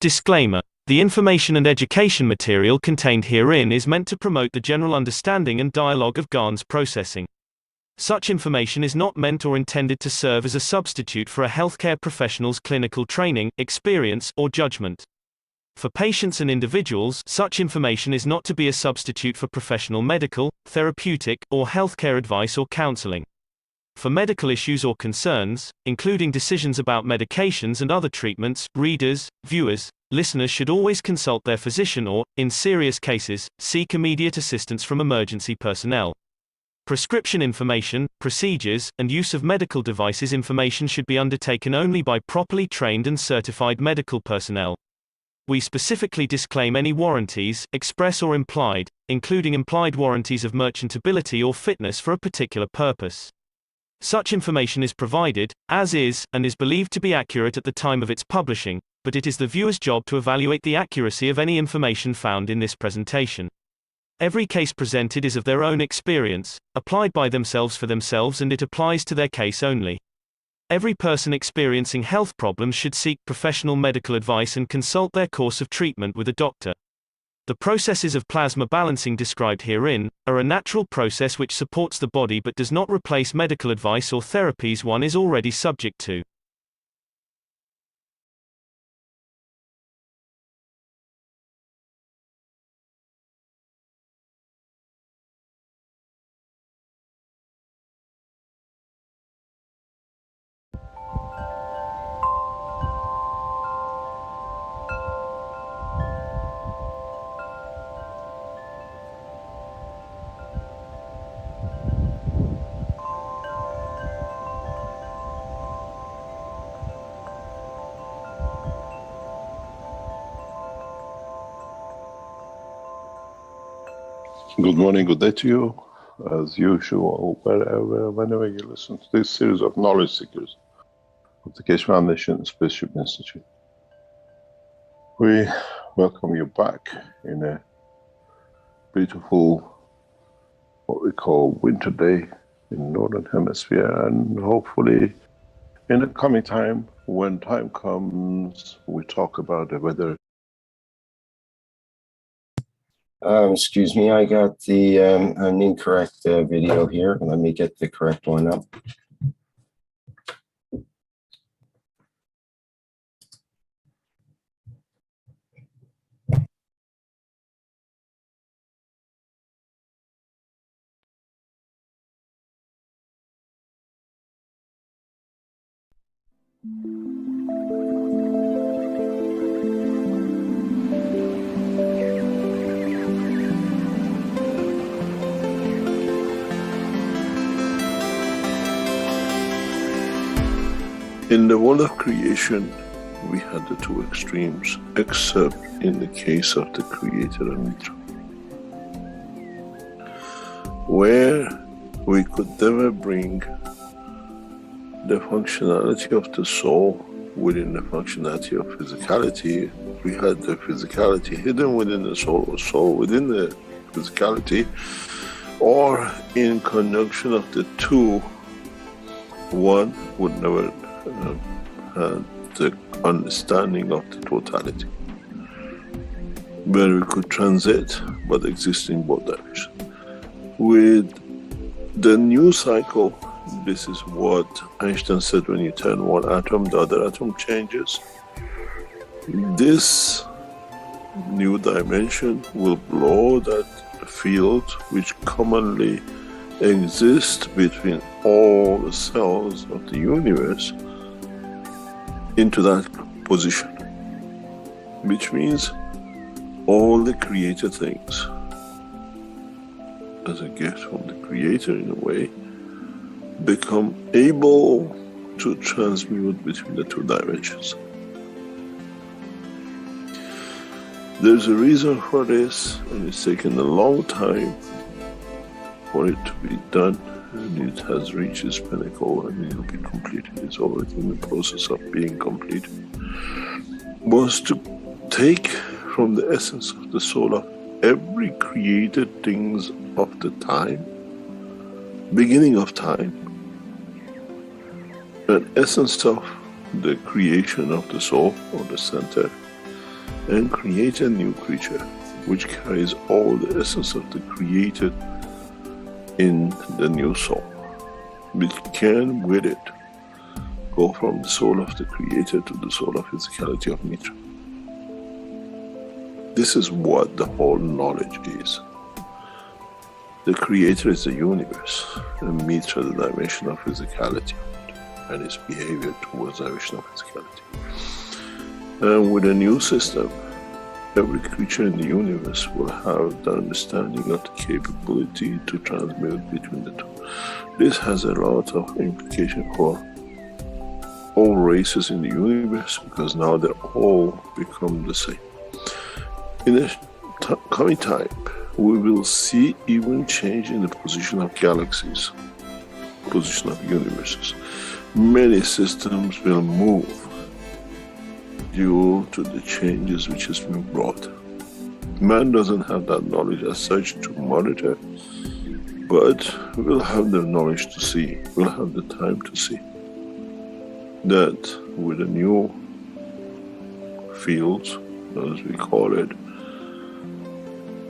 Disclaimer: the information and education material contained herein is meant to promote the general understanding and dialogue of Gans processing. Such information is not meant or intended to serve as a substitute for a healthcare professional's clinical training, experience, or judgment. For patients and individuals, such information is not to be a substitute for professional medical, therapeutic, or healthcare advice or counseling. For medical issues or concerns, including decisions about medications and other treatments, readers, viewers, listeners should always consult their physician or, in serious cases, seek immediate assistance from emergency personnel. Prescription information, procedures, and use of medical devices information should be undertaken only by properly trained and certified medical personnel. We specifically disclaim any warranties, express or implied, including implied warranties of merchantability or fitness for a particular purpose. Such information is provided, as is, and is believed to be accurate at the time of its publishing, but it is the viewer's job to evaluate the accuracy of any information found in this presentation. Every case presented is of their own experience, applied by themselves for themselves, and it applies to their case only. Every person experiencing health problems should seek professional medical advice and consult their course of treatment with a doctor. The processes of plasma balancing described herein are a natural process which supports the body but does not replace medical advice or therapies one is already subject to. Good morning, good day to you. As usual, whenever you listen to this series of knowledge seekers of the Keshe Foundation and Spaceship Institute, we welcome you back in a beautiful, what we call winter day in Northern Hemisphere, and hopefully in the coming time, when time comes, we talk about the weather. Excuse me, I got the an incorrect video here. Let me get the correct one up. In the world of creation, we had the two extremes, except in the case of the Creator and Nature, where we could never bring the functionality of the soul within the functionality of physicality. We had the physicality hidden within the soul, or soul within the physicality, or in conjunction of the two, one would never had the understanding of the totality, where we could transit but exist in both directions. With the new cycle, this is what Einstein said: when you turn one atom, the other atom changes. This new dimension will blow that field which commonly exists between all the cells of the universe into that position, which means all the created things, as a gift from the Creator in a way, become able to transmute between the two dimensions. There's a reason for this, and it's taken a long time for it to be done, and it has reached its pinnacle, and it will be completed. It's already in the process of being completed. Was to take from the essence of the soul of every created things of the time, beginning of time, an essence of the creation of the soul, or the center, and create a new creature which carries all the essence of the created in the new soul, which can with it go from the soul of the creator to the soul of physicality of Mitra. This is what the whole knowledge is. The creator is the universe, and Mitra the dimension of physicality and its behavior towards the dimension of physicality. And with a new system, every creature in the universe will have the understanding of the capability to transmute between the two. This has a lot of implication for all races in the universe, because now they all become the same. In the coming time, we will see even change in the position of galaxies, position of universes. Many systems will move due to the changes which has been brought. Man doesn't have that knowledge as such to monitor, but we'll have the knowledge to see, we'll have the time to see that with the new fields, as we call it,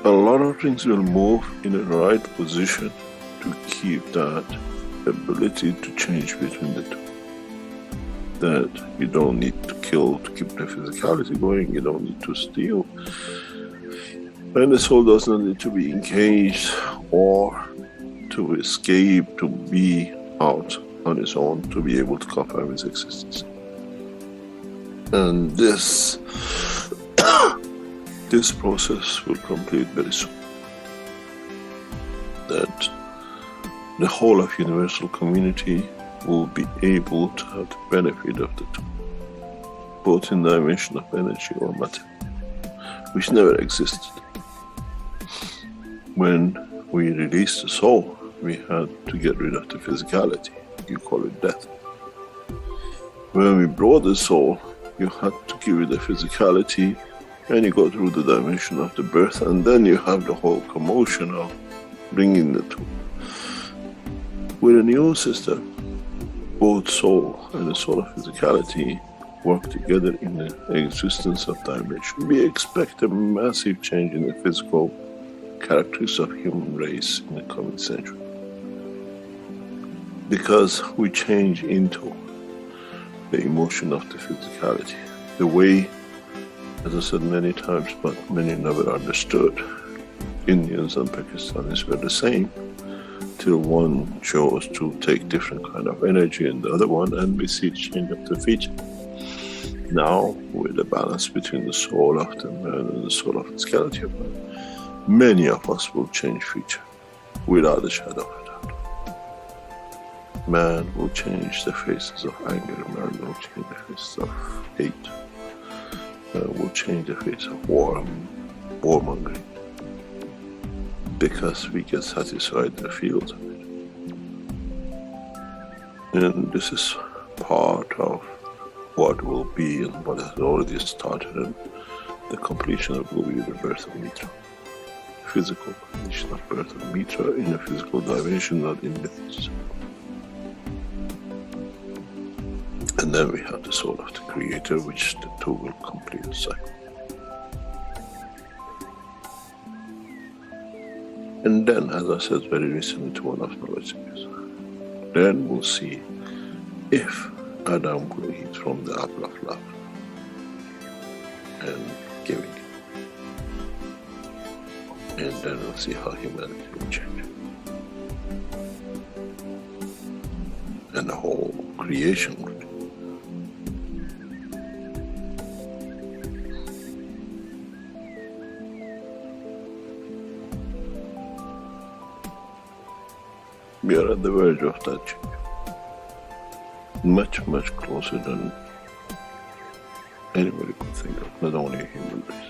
a lot of things will move in the right position to keep that ability to change between the two. That you don't need to kill to keep the physicality going, you don't need to steal, and the soul does not need to be engaged or to escape, to be out on its own, to be able to confirm its existence. And this this process will complete very soon. That the whole of universal community will be able to have the benefit of the two, both in the dimension of energy or matter, which never existed. When we released the soul, we had to get rid of the physicality. You call it death. When we brought the soul, you had to give it the physicality, and you go through the dimension of the birth, and then you have the whole commotion of bringing the two. With a new system, both soul and the soul of physicality work together in the existence of dimension. We expect a massive change in the physical characteristics of human race in the coming century, because we change into the emotion of the physicality. The way, as I said many times, but many never understood, Indians and Pakistanis were the same, till one chose to take different kind of energy in the other one, and we see change of the feature. Now, with the balance between the soul of the man and the soul of physicality of man, many of us will change feature, without a shadow of a doubt. Man will change the faces of anger, man will change the faces of hate, will change the face of warmongering, because we get satisfied in the field of it. And this is part of what will be and what has already started, and the completion of will be the birth of Mitra. Physical completion of birth of Mitra in a physical dimension, not in myths. And then we have the soul of the creator, which the two will complete the cycle. And then, as I said very recently to one of my listeners, then we'll see if Adam will eat from the apple of love and giving it. And then we'll see how humanity will change. And the whole creation will change. We are at the verge of that change. Much, much closer than anybody could think of, not only a human race.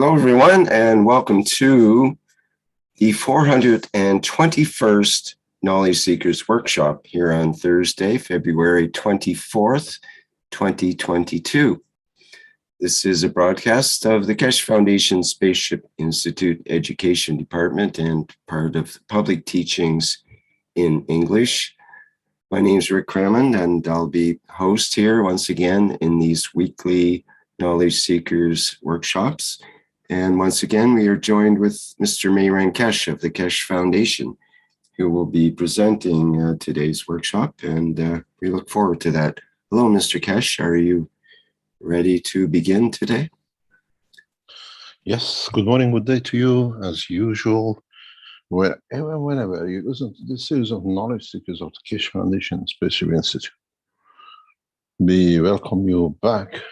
Hello, everyone, and welcome to the 421st Knowledge Seekers Workshop here on Thursday, February 24th, 2022. This is a broadcast of the Keshe Foundation Spaceship Institute Education Department and part of public teachings in English. My name is Rick Crammond, and I'll be host here once again in these weekly Knowledge Seekers workshops. And once again, we are joined with Mr. Mehran Keshe of the Keshe Foundation, who will be presenting today's workshop, and we look forward to that. Hello, Mr. Keshe. Are you ready to begin today? Yes, good morning, good day to you, as usual. Whenever you listen to this series of Knowledge Seekers of the Keshe Foundation Spaceship Institute, we welcome you back.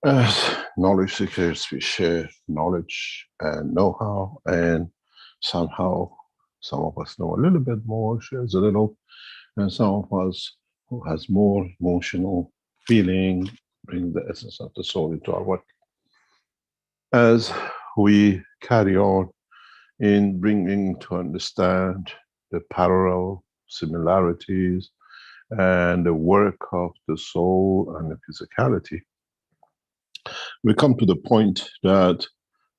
As knowledge seekers, we share knowledge and know-how, and somehow some of us know a little bit more, shares a little, and some of us who has more emotional feeling bring the essence of the soul into our work. As we carry on in bringing to understand the parallel similarities and the work of the soul and the physicality, we come to the point that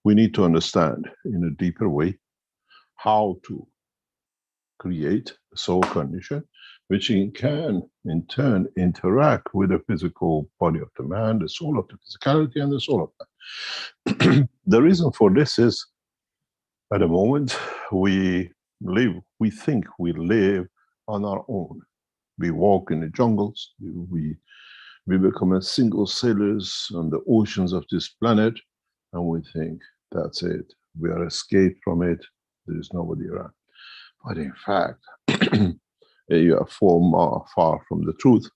we need to understand in a deeper way how to create a soul condition which can in turn interact with the physical body of the man, the soul of the physicality, and the soul of man. The reason for this is, at the moment we think we live on our own. We walk in the jungles, we become a single sailors on the oceans of this planet, and we think that's it. We are escaped from it. There is nobody around. But in fact, you are far from the truth.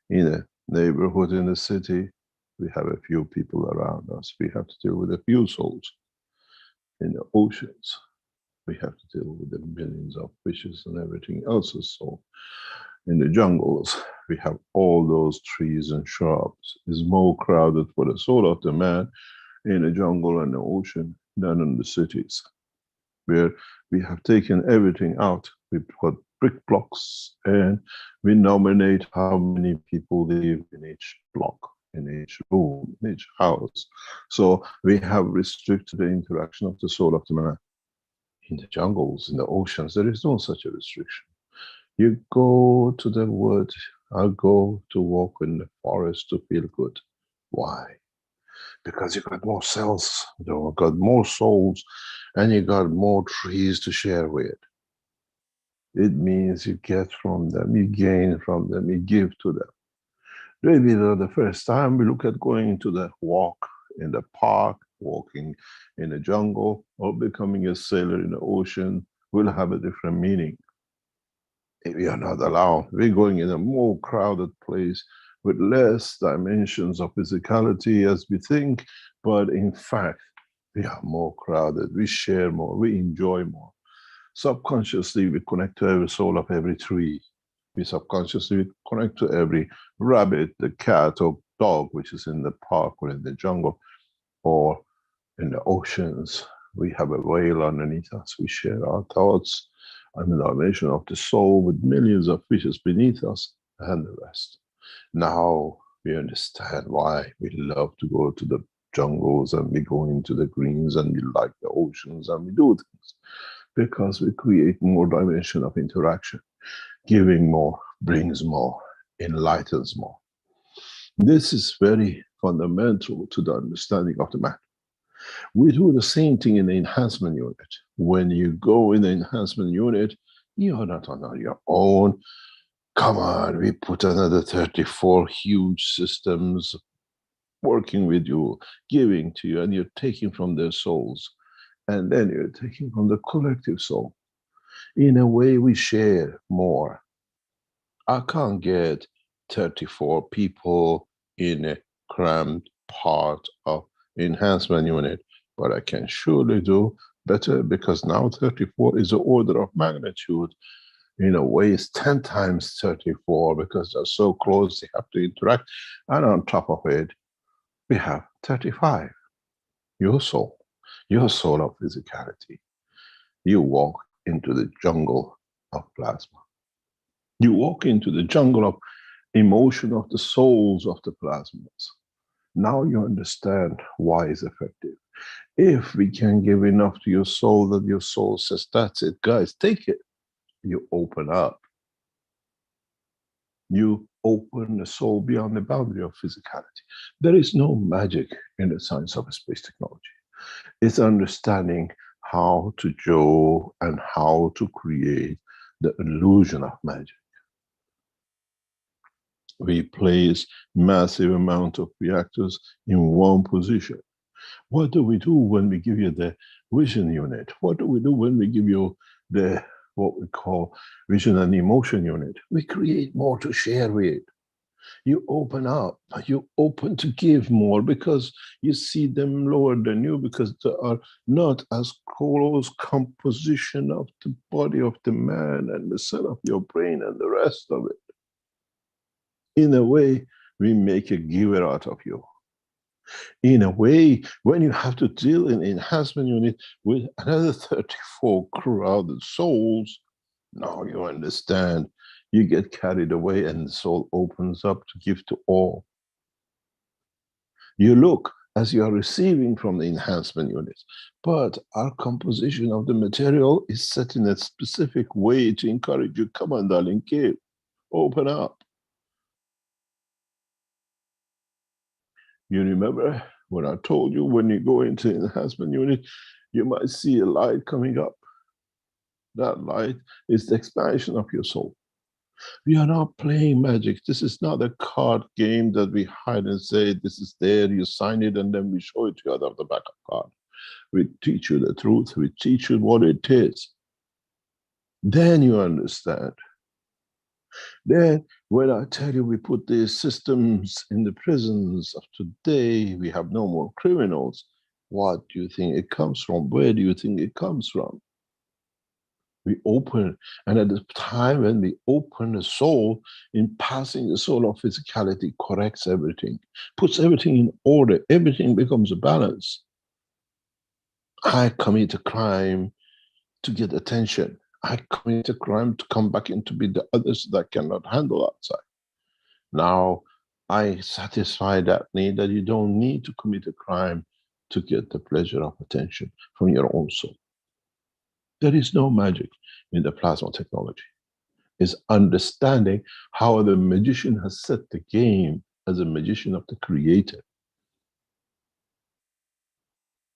In a neighborhood in the city, we have a few people around us. We have to deal with a few souls. In the oceans, we have to deal with the millions of fishes and everything else's soul. In the jungles, we have all those trees and shrubs. It's more crowded for the soul of the man in the jungle and the ocean than in the cities, where we have taken everything out. We put brick blocks and we nominate how many people live in each block, in each room, in each house. So we have restricted the interaction of the soul of the man. In the jungles, in the oceans, there is no such a restriction. You go to the woods, I go to walk in the forest to feel good. Why? Because you got more cells, you got more souls, and you got more trees to share with. It means you get from them, you gain from them, you give to them. Maybe the first time we look at going into the walk in the park, walking in the jungle, or becoming a sailor in the ocean will have a different meaning. If we are not allowed, we're going in a more crowded place with less dimensions of physicality as we think, but in fact, we are more crowded, we share more, we enjoy more. Subconsciously, we connect to every soul of every tree. We subconsciously connect to every rabbit, the cat or dog, which is in the park or in the jungle or in the oceans. We have a whale underneath us. We share our thoughts and the dimension of the soul with millions of fishes beneath us and the rest. Now we understand why we love to go to the jungles and we go into the greens and we like the oceans and we do things. Because we create more dimension of interaction. Giving more brings more, enlightens more. This is very fundamental to the understanding of the man. We do the same thing in the enhancement unit. When you go in the enhancement unit, you are not on your own. Come on, we put another 34 huge systems working with you, giving to you, and you're taking from their souls. And then you're taking from the collective soul. In a way, we share more. I can't get 34 people in a crammed part of enhancement unit, but I can surely do better, because now 34 is the order of magnitude. In a way, it's 10 times 34 because they're so close, they have to interact. And on top of it, we have 35. your soul of physicality. You walk into the jungle of plasma. You walk into the jungle of emotion of the souls of the plasmas. Now you understand why it's effective. If we can give enough to your soul that your soul says, that's it, guys, take it. You open up. You open the soul beyond the boundary of physicality. There is no magic in the science of space technology. It's understanding how to draw and how to create the illusion of magic. We place massive amount of reactors in one position. What do we do when we give you the vision unit? What do we do when we give you the what we call vision and emotion unit? We create more to share with. You open up, you open to give more because you see them lower than you, because they are not as close composition of the body of the man and the cell of your brain and the rest of it. In a way, we make a giver out of you. In a way, when you have to deal in enhancement unit with another 34 crowded souls, now you understand. You get carried away and the soul opens up to give to all. You look as you are receiving from the enhancement units, but our composition of the material is set in a specific way to encourage you, come on, darling, give, open up. You remember when I told you when you go into enhancement unit, you might see a light coming up. That light is the expansion of your soul. We are not playing magic. This is not a card game that we hide and say, this is there, you sign it, and then we show it to you out of the back of card. We teach you the truth. We teach you what it is. Then you understand. Then when I tell you we put these systems in the prisons of today, we have no more criminals. What do you think it comes from? Where do you think it comes from? We open, and at the time when we open the soul, in passing the soul of physicality corrects everything, puts everything in order, everything becomes a balance. I commit a crime to get attention. I commit a crime to come back and to be the others that cannot handle outside. Now, I satisfy that need that you don't need to commit a crime to get the pleasure of attention from your own soul. There is no magic in the plasma technology. It's understanding how the magician has set the game as a magician of the creator.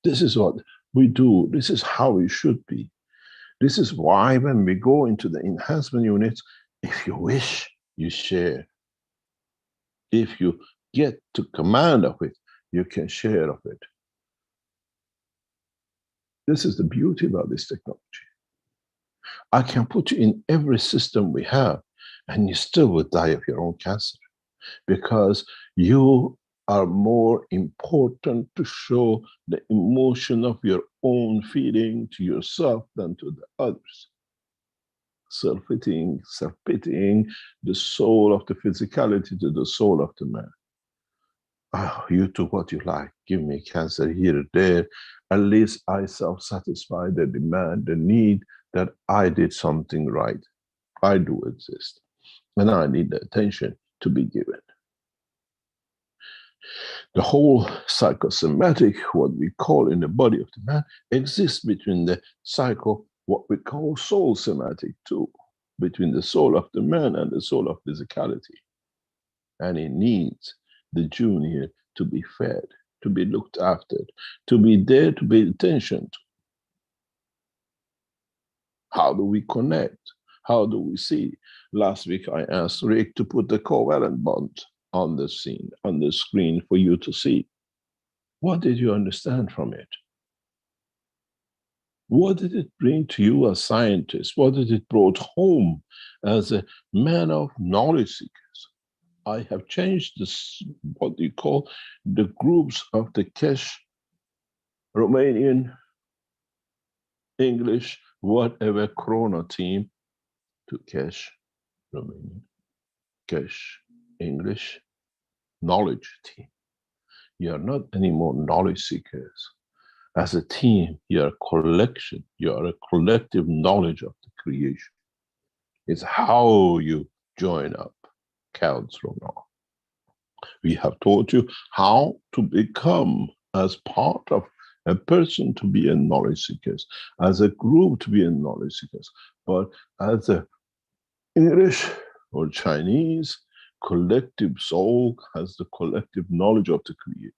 This is what we do. This is how it should be. This is why when we go into the enhancement units, if you wish, you share. If you get to command of it, you can share of it. This is the beauty about this technology. I can put you in every system we have, and you still will die of your own cancer, because you are more important to show the emotion of your own feeling to yourself than to the others. Self-pitying, the soul of the physicality to the soul of the man. Oh, you took what you like, give me cancer here or there. At least I self-satisfy the demand, the need that I did something right. I do exist, and I need the attention to be given. The whole psychosomatic, what we call in the body of the man, exists between the what we call soul somatic too, between the soul of the man and the soul of physicality. And it needs the junior to be fed, to be looked after, to be there to pay attention to. How do we connect? How do we see? Last week I asked Rick to put the covalent bond on the scene, on the screen for you to see. What did you understand from it? What did it bring to you as scientists? What did it brought home as a man of knowledge seekers? I have changed this, what you call the groups of the Keshe, Romanian, English, whatever Corona team to Keshe, Romanian, Keshe, English, knowledge team. You are not anymore knowledge seekers. As a team, you're a collection, you're a collective knowledge of the creation. It's how you join up counts from now. We have taught you how to become as part of a person to be a knowledge seekers, as a group to be a knowledge seekers, but as a English or Chinese collective soul has the collective knowledge of the creation.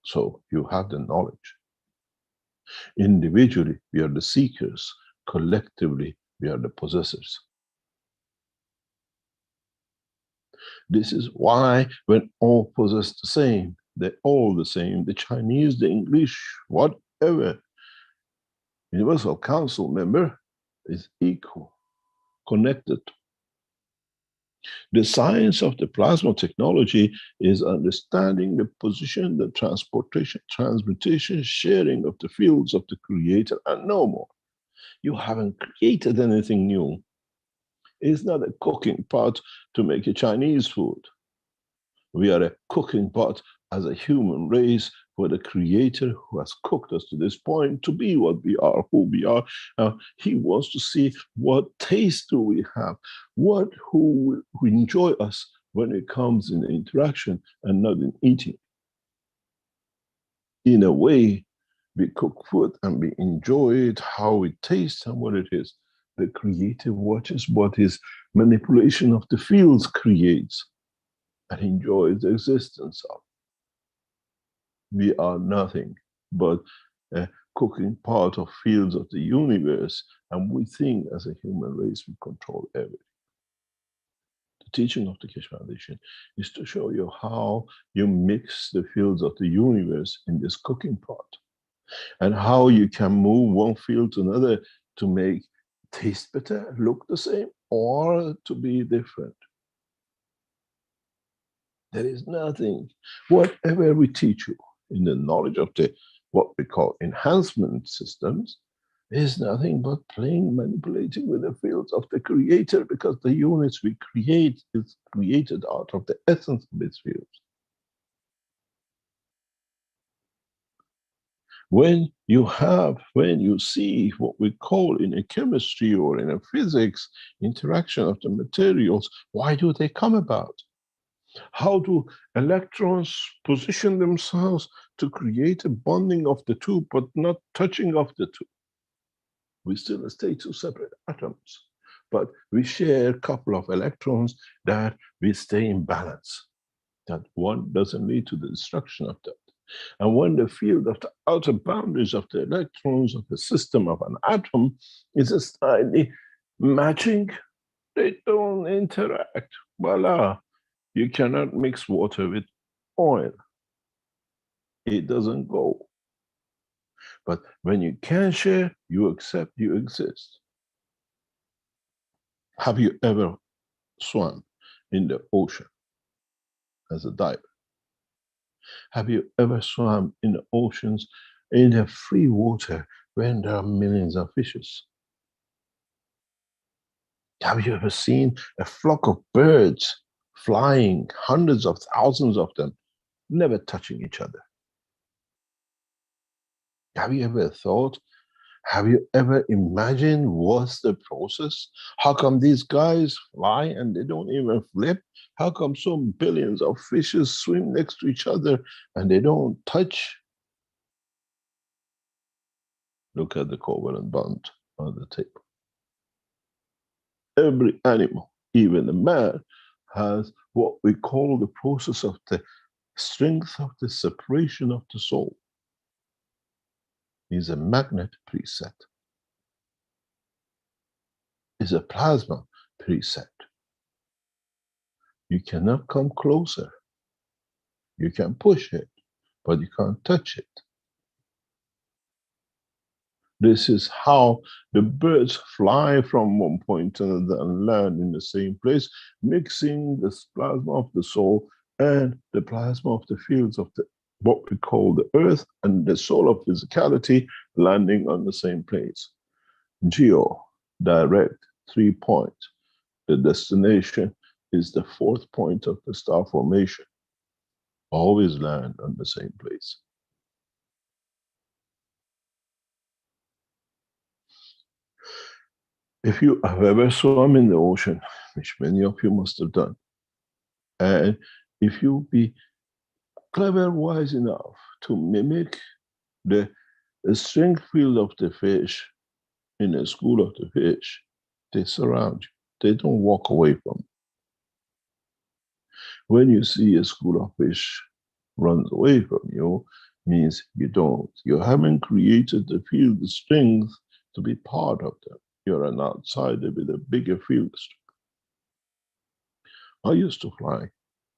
So you have the knowledge. Individually, we are the seekers. Collectively, we are the possessors. This is why when all possess the same, they're all the same. The Chinese, the English, whatever. Universal Council member is equal, connected. The science of the plasma technology is understanding the position, the transportation, transmutation, sharing of the fields of the creator, and no more. You haven't created anything new. It's not a cooking pot to make a Chinese food. We are a cooking pot as a human race for the creator who has cooked us to this point to be what we are, who we are. He wants to see what taste do we have, who enjoy us when it comes in interaction and not in eating. In a way, we cook food and we enjoy it, how it tastes and what it is. The creative watches what his manipulation of the fields creates and enjoys the existence of. We are nothing but a cooking part of fields of the universe, and we think as a human race we control everything. The teaching of the Keshe Foundation is to show you how you mix the fields of the universe in this cooking pot, and how you can move one field to another to make taste better, look the same, or to be different. There is nothing, whatever we teach you in the knowledge of the what we call enhancement systems, is nothing but playing, manipulating with the fields of the creator, because the units we create is created out of the essence of its fields. When you see what we call in a chemistry or in a physics, interaction of the materials, why do they come about? How do electrons position themselves to create a bonding of the two, but not touching of the two? We still stay two separate atoms, but we share a couple of electrons that we stay in balance. That one doesn't lead to the destruction of that. And when the field of the outer boundaries of the electrons of the system of an atom is slightly matching, they don't interact. Voila. You cannot mix water with oil. It doesn't go. But when you can share, you accept you exist. Have you ever swum in the ocean as a diver? Have you ever swum in the oceans in the free water when there are millions of fishes? Have you ever seen a flock of birds flying, hundreds of thousands of them, never touching each other? Have you ever thought, have you ever imagined what's the process? How come these guys fly and they don't even flip? How come some billions of fishes swim next to each other and they don't touch? Look at the covalent bond on the table. Every animal, even a man, has what we call the process of the strength of the separation of the soul. Is a magnet preset. Is a plasma preset. You cannot come closer. You can push it, but you can't touch it. This is how the birds fly from one point to another and land in the same place, mixing the plasma of the soul and the plasma of the fields of the what we call the earth and the soul of physicality, landing on the same place. Geo, direct, 3 points. The destination is the 4th point of the star formation. Always land on the same place. If you have ever swum in the ocean, which many of you must have done, and if you be clever, wise enough to mimic the strength field of the fish in a school of the fish, they surround you. They don't walk away from you. When you see a school of fish runs away from you, means you haven't created the field strength to be part of them. You're an outsider with a bigger field strength. I used to fly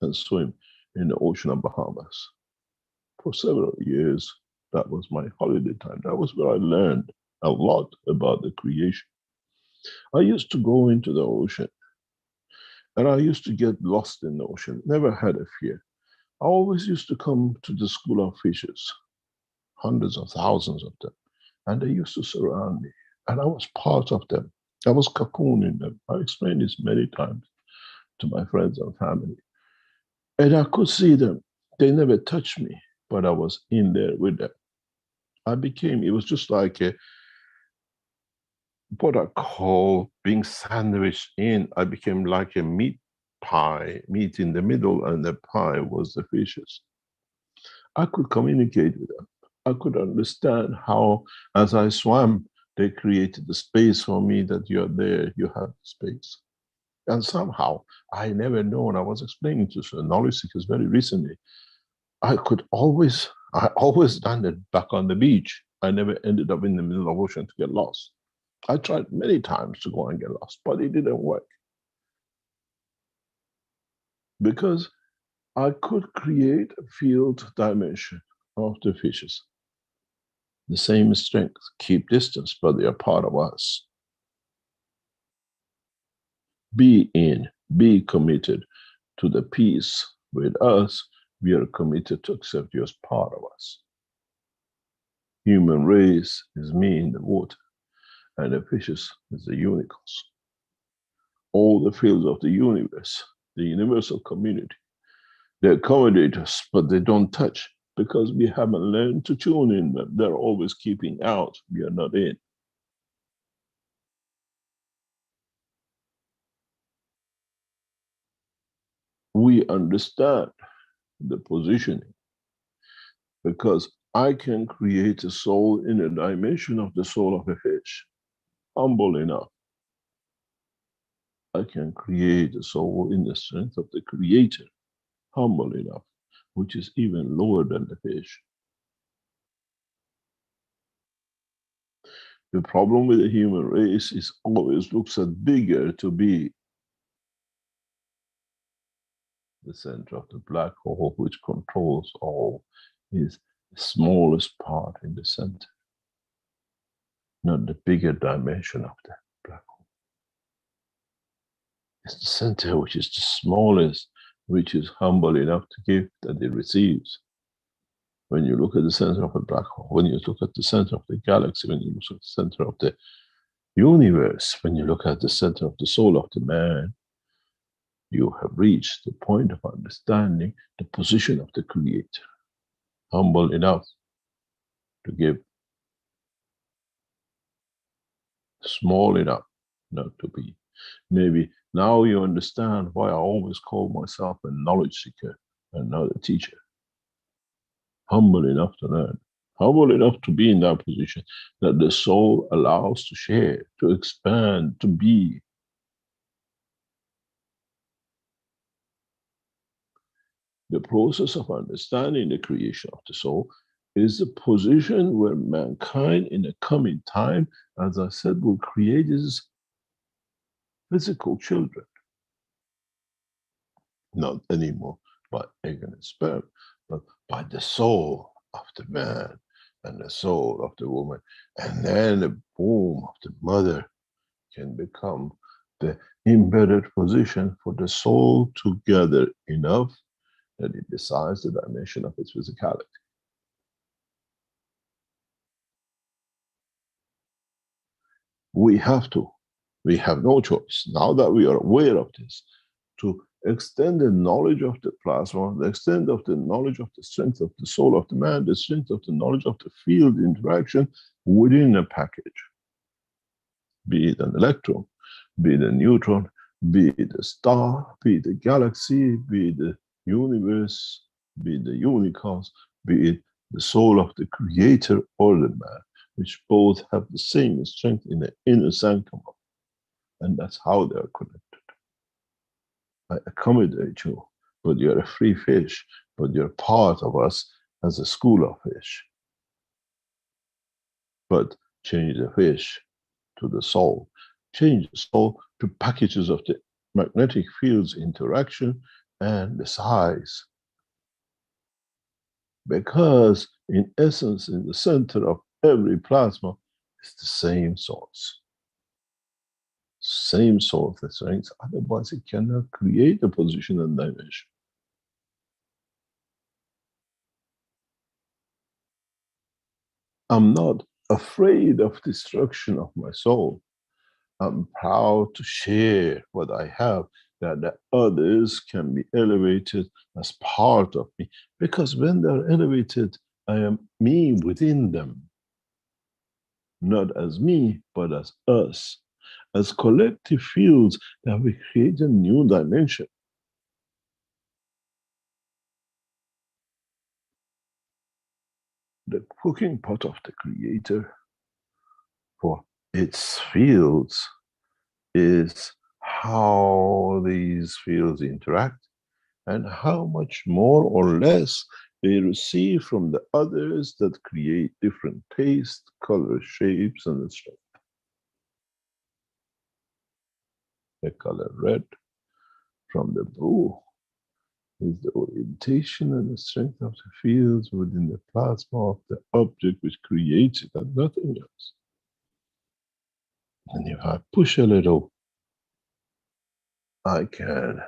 and swim in the ocean of Bahamas for several years. That was my holiday time. That was where I learned a lot about the creation. I used to go into the ocean and I used to get lost in the ocean, never had a fear. I always used to come to the school of fishes, hundreds of thousands of them, and they used to surround me, and I was part of them. I was cocooning them. I explained this many times to my friends and family. And I could see them. They never touched me, but I was in there with them. It was just like what I call being sandwiched in. I became like a meat pie, meat in the middle, and the pie was the fishes. I could communicate with them. I could understand how, as I swam, they created the space for me, that you're there, you have space. And somehow, I never known, I was explaining to knowledge seekers very recently, I always landed back on the beach. I never ended up in the middle of the ocean to get lost. I tried many times to go and get lost, but it didn't work. Because I could create a field dimension of the fishes. The same strength, keep distance, but they are part of us. Be committed to the peace with us. We are committed to accept you as part of us. Human race is me in the water, and the fishes is the unicorns. All the fields of the universe, the universal community, they accommodate us, but they don't touch, because we haven't learned to tune in them. They're always keeping out. We are not in. We understand the positioning, because I can create a soul in a dimension of the soul of a fish. Humble enough. I can create a soul in the strength of the creator. Humble enough, which is even lower than the fish. The problem with the human race is always looks at bigger to be the center of the black hole, which controls all, is the smallest part in the center, not the bigger dimension of the black hole. It's the center which is the smallest, which is humble enough to give that it receives. When you look at the center of a black hole, when you look at the center of the galaxy, when you look at the center of the universe, when you look at the center of the soul of the man, you have reached the point of understanding the position of the creator. Humble enough to give, small enough not to be. Maybe now you understand why I always call myself a knowledge seeker and not a teacher. Humble enough to learn, humble enough to be in that position that the soul allows to share, to expand, to be. The process of understanding the creation of the soul is the position where mankind in the coming time, as I said, will create his physical children. Not anymore by egg and sperm, but by the soul of the man and the soul of the woman. And then the womb of the mother can become the embedded position for the soul to gather enough that it decides the dimension of its physicality. We have no choice, now that we are aware of this, to extend the knowledge of the plasma, the extent of the knowledge of the strength of the soul of the man, the strength of the knowledge of the field interaction within a package. be it an electron, be it a neutron, be it a star, be it a galaxy, be it the universe, be it the unicorns, be it the soul of the creator or the man, which both have the same strength in the inner sanctum. And that's how they are connected. I accommodate you, but you're a free fish, but you're part of us as a school of fish. But change the fish to the soul. Change the soul to packages of the magnetic field's interaction and the size. Because in essence, in the center of every plasma is the same source. Same source of strength, otherwise it cannot create a position and dimension. I'm not afraid of destruction of my soul. I'm proud to share what I have, that the others can be elevated as part of me. Because when they're elevated, I am me within them. Not as me, but as us. As collective fields that we create a new dimension. The cooking pot of the creator for its fields is how these fields interact and how much more or less they receive from the others that create different taste, color, shapes, and strength. The color red from the blue is the orientation and the strength of the fields within the plasma of the object which creates it and nothing else. And if I push a little, I can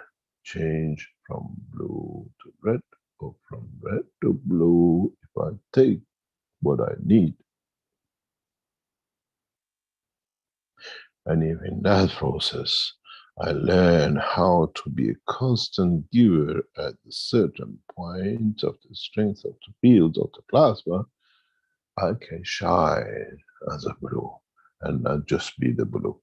change from blue to red, or from red to blue if I take what I need. And if in that process I learn how to be a constant giver at a certain point of the strength of the field of the plasma, I can shine as a blue and not just be the blue.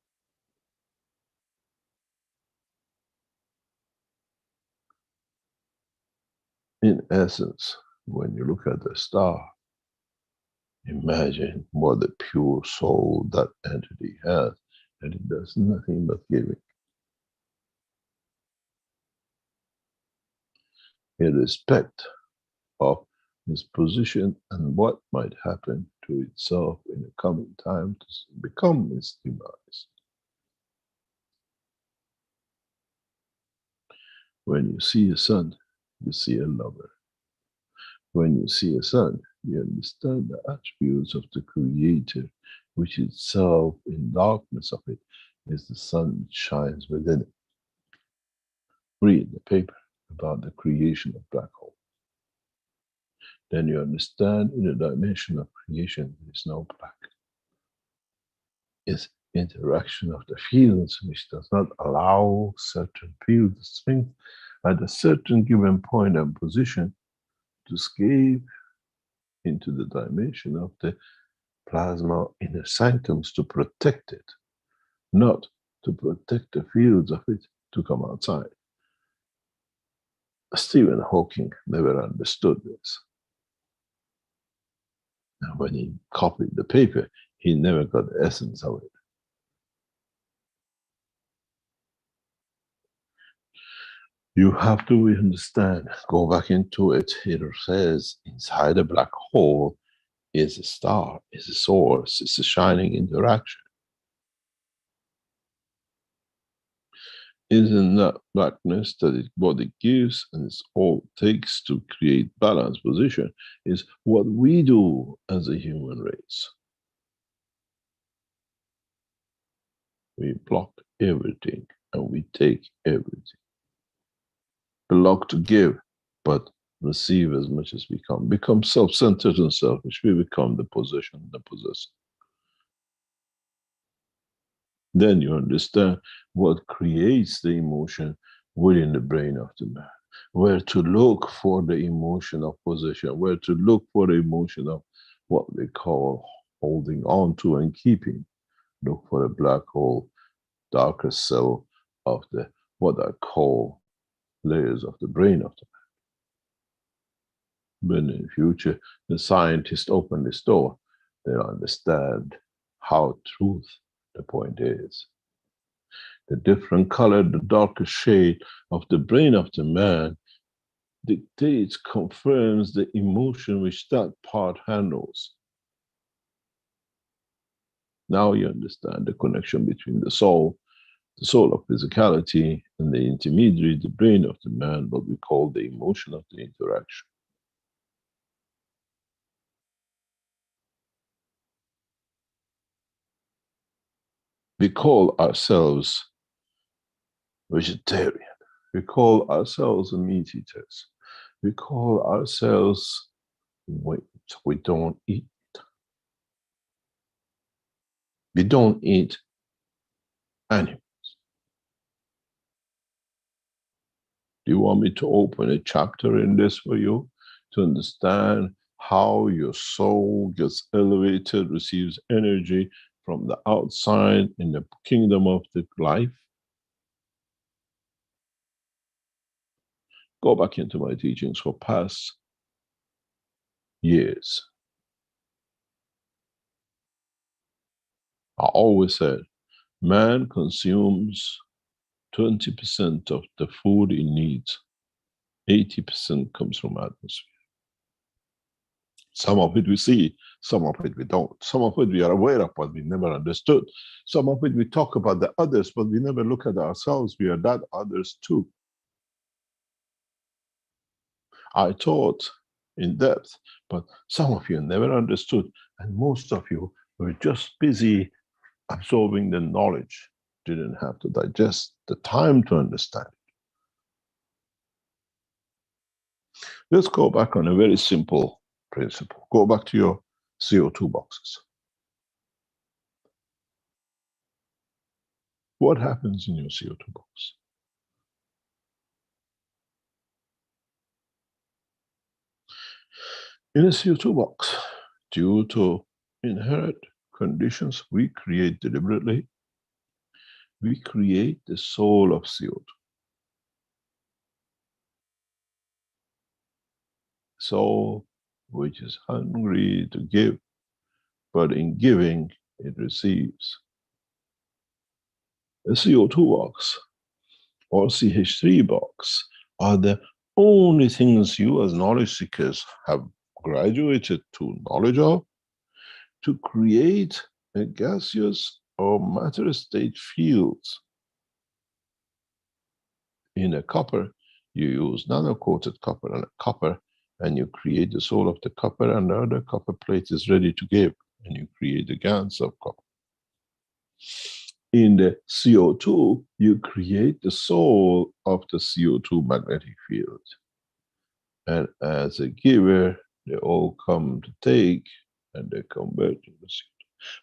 In essence, when you look at the star, imagine what the pure soul that entity has, and it does nothing but giving. Irrespective of its position and what might happen to itself in the coming time to become its demise. When you see a sun, you see a lover. When you see a sun, you understand the attributes of the Creator, which itself, in darkness of it, is the sun that shines within it. Read the paper about the creation of black hole. Then you understand in the dimension of creation, there is no black. It's interaction of the fields which does not allow certain field strength at a certain given point and position to escape into the dimension of the plasma inner sanctums to protect it, not to protect the fields of it to come outside. Stephen Hawking never understood this. And when he copied the paper, he never got the essence of it. You have to understand, go back into it. It says inside a black hole is a star, is a source, it's a shining interaction. Isn't that blackness that what it gives and it's all it takes to create balanced position is what we do as a human race. We block everything and we take everything. Block to give, but receive as much as we can. Become self-centered and selfish. We become the possession, the possessor. Then you understand what creates the emotion within the brain of the man. Where to look for the emotion of possession, where to look for the emotion of what we call holding on to and keeping. look for a black hole, darker cell of the what I call layers of the brain of the man. But in the future, the scientists open this door, they'll understand how truth the point is. The different color, the darker shade of the brain of the man dictates, confirms the emotion which that part handles. Now you understand the connection between the soul of physicality, and the intermediary, the brain of the man, what we call the emotion of the interaction. We call ourselves vegetarian. We call ourselves meat eaters. We call ourselves, we don't eat. We don't eat animals. Do you want me to open a chapter in this for you to understand how your soul gets elevated, receives energy from the outside in the kingdom of the life? Go back into my teachings for past years. I always said, man consumes 20% of the food he needs. 80% comes from atmosphere. Some of it we see, some of it we don't. Some of it we are aware of, but we never understood. Some of it we talk about the others, but we never look at ourselves. We are that others too. I taught in depth, but some of you never understood, and most of you were just busy absorbing the knowledge, didn't have to digest the time to understand it. Let's go back on a very simple principle. Go back to your CO2 boxes. What happens in your CO2 box? In a CO2 box, due to inherent conditions we create deliberately, we create the soul of CO2. Soul which is hungry to give, but in giving it receives. A CO2 box or CH3 box are the only things you as knowledge seekers have graduated to knowledge of to create a gaseous or matter state fields. In a copper, you use nano-coated copper and copper, and you create the soul of the copper, and the other copper plate is ready to give, and you create the Gans of copper. In the CO2, you create the soul of the CO2 magnetic field. And as a giver, they all come to take, and they convert to the CO2.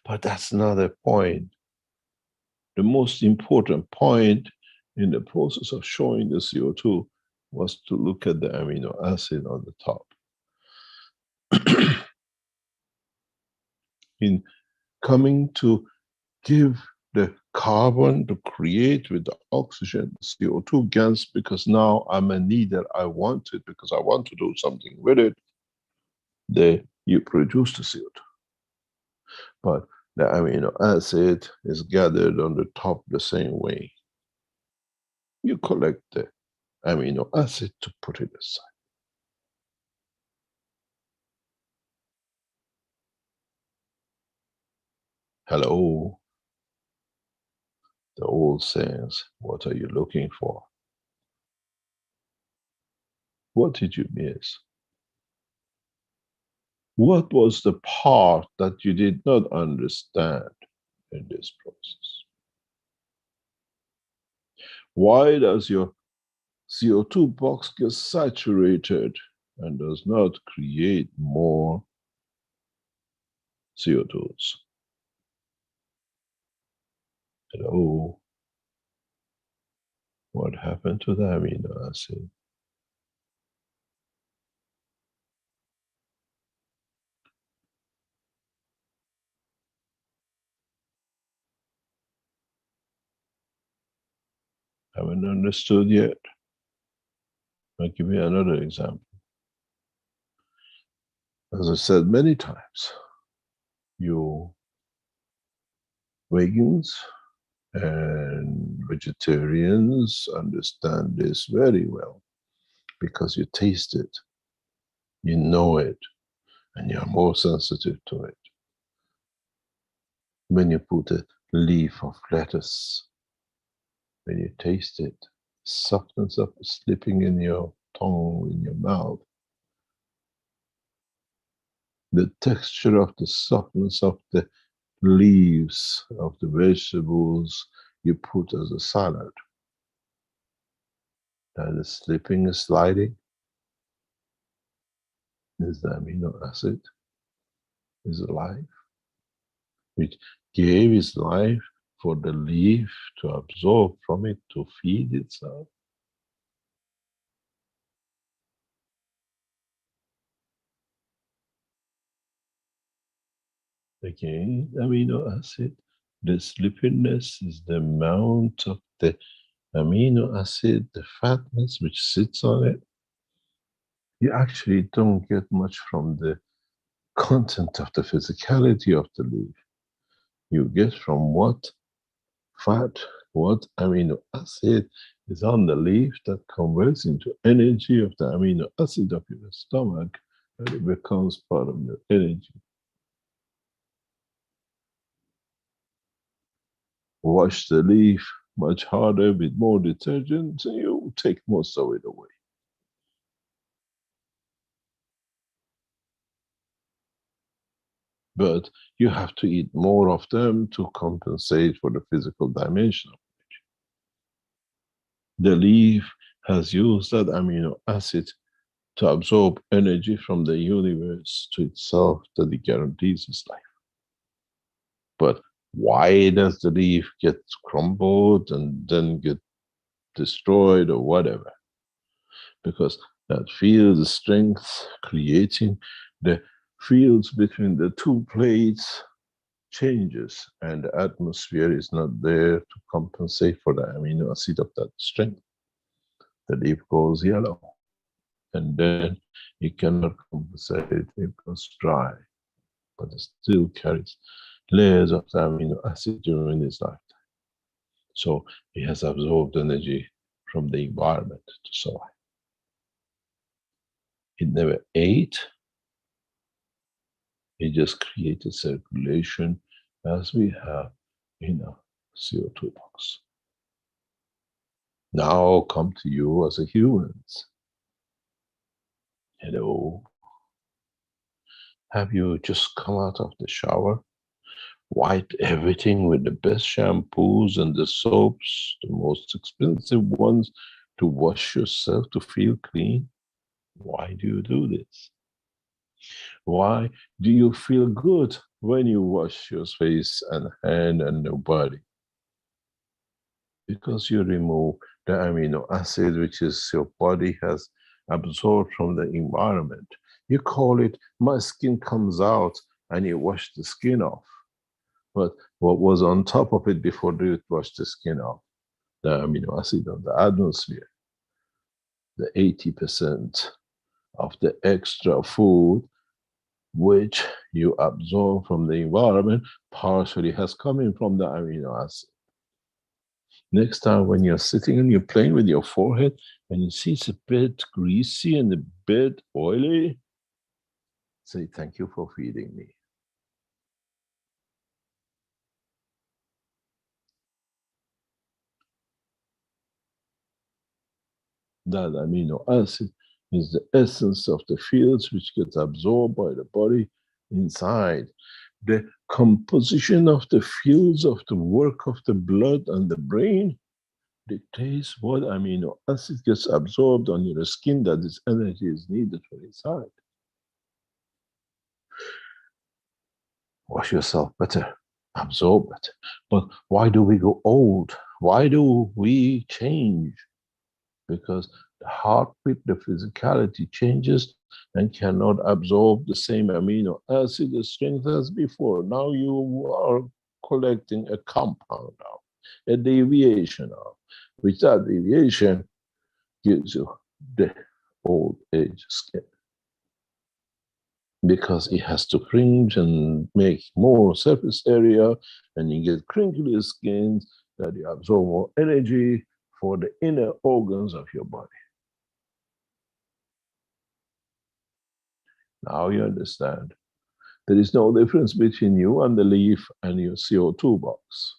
But that's not the point. The most important point in the process of showing the CO2 was to look at the amino acid on the top. In coming to give the carbon to create with the oxygen, CO2 Gans, because now I'm a needer, I want it because I want to do something with it, you produce the CO2. But the amino acid is gathered on the top the same way. You collect the amino acid to put it aside. Hello. The old sayings, what are you looking for? What did you miss? What was the part that you did not understand in this process? Why does your CO2 box get saturated and does not create more CO2s? Hello? What happened to the amino acid? Haven't understood yet? I'll give you another example. As I said many times, you vegans and vegetarians understand this very well because you taste it, you know it, and you're more sensitive to it. When you put a leaf of lettuce, when you taste it, softness of slipping in your tongue, in your mouth, the texture of the softness of the leaves of the vegetables you put as a salad, and the slipping and sliding is the amino acid, is life, which gave its life for the leaf to absorb from it to feed itself. Again, amino acid, the slippiness is the amount of the amino acid, the fatness which sits on it. You actually don't get much from the content of the physicality of the leaf. You get from what fat, what amino acid is on the leaf that converts into energy of the amino acid of your stomach, and it becomes part of your energy. Wash the leaf much harder with more detergent, and you take most of it away. But you have to eat more of them to compensate for the physical dimension of it. The leaf has used that amino acid to absorb energy from the universe to itself that it guarantees its life. But why does the leaf get crumbled and then get destroyed or whatever? Because that field strength creating the fields between the two plates changes, and the atmosphere is not there to compensate for the amino acid of that strength. The leaf goes yellow, and then it cannot compensate, it goes dry, but it still carries layers of the amino acid during its lifetime. So it has absorbed energy from the environment to survive. It never ate, it just created circulation as we have in a CO2 box. Now come to you as a humans. Hello. Have you just come out of the shower? Wiped everything with the best shampoos and the soaps, the most expensive ones, to wash yourself to feel clean? Why do you do this? Why do you feel good when you wash your face and hand and your body? Because you remove the amino acid which is your body has absorbed from the environment. You call it, my skin comes out, and you wash the skin off. But what was on top of it before you wash the skin off? The amino acid of the atmosphere. The 80% of the extra food which you absorb from the environment partially has come in from the amino acid. Next time when you're sitting and you're playing with your forehead and you see it's a bit greasy and a bit oily, say, thank you for feeding me. That amino acid is the essence of the fields which gets absorbed by the body inside. The composition of the fields of the work of the blood and the brain dictates what amino acid gets absorbed on your skin, that this energy is needed for inside. Wash yourself better, absorb better. But why do we go old? Why do we change? Because the heartbeat, the physicality changes and cannot absorb the same amino acid strength as before. Now you are collecting a compound now, a deviation now. which that deviation gives you the old age skin. Because it has to fringe and make more surface area, and you get crinkly skins that you absorb more energy for the inner organs of your body. Now you understand. There is no difference between you and the leaf and your CO2 box.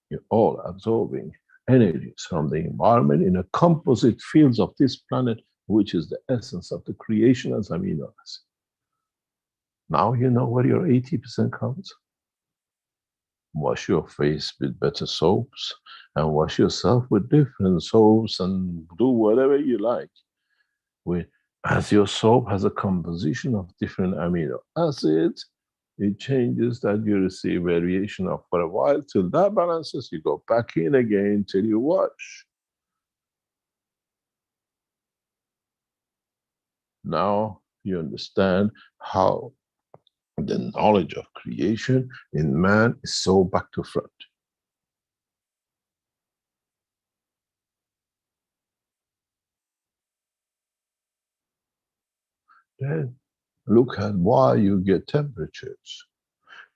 You're all absorbing energies from the environment in a composite fields of this planet, which is the essence of the creation as amino acid. Now you know where your 80% comes. Wash your face with better soaps and wash yourself with different soaps and do whatever you like. As your soap has a composition of different amino acids, it changes that you receive variation of for a while till that balances, you go back in again till you wash. Now you understand how the knowledge of creation in man is so back to front. Then look at why you get temperatures.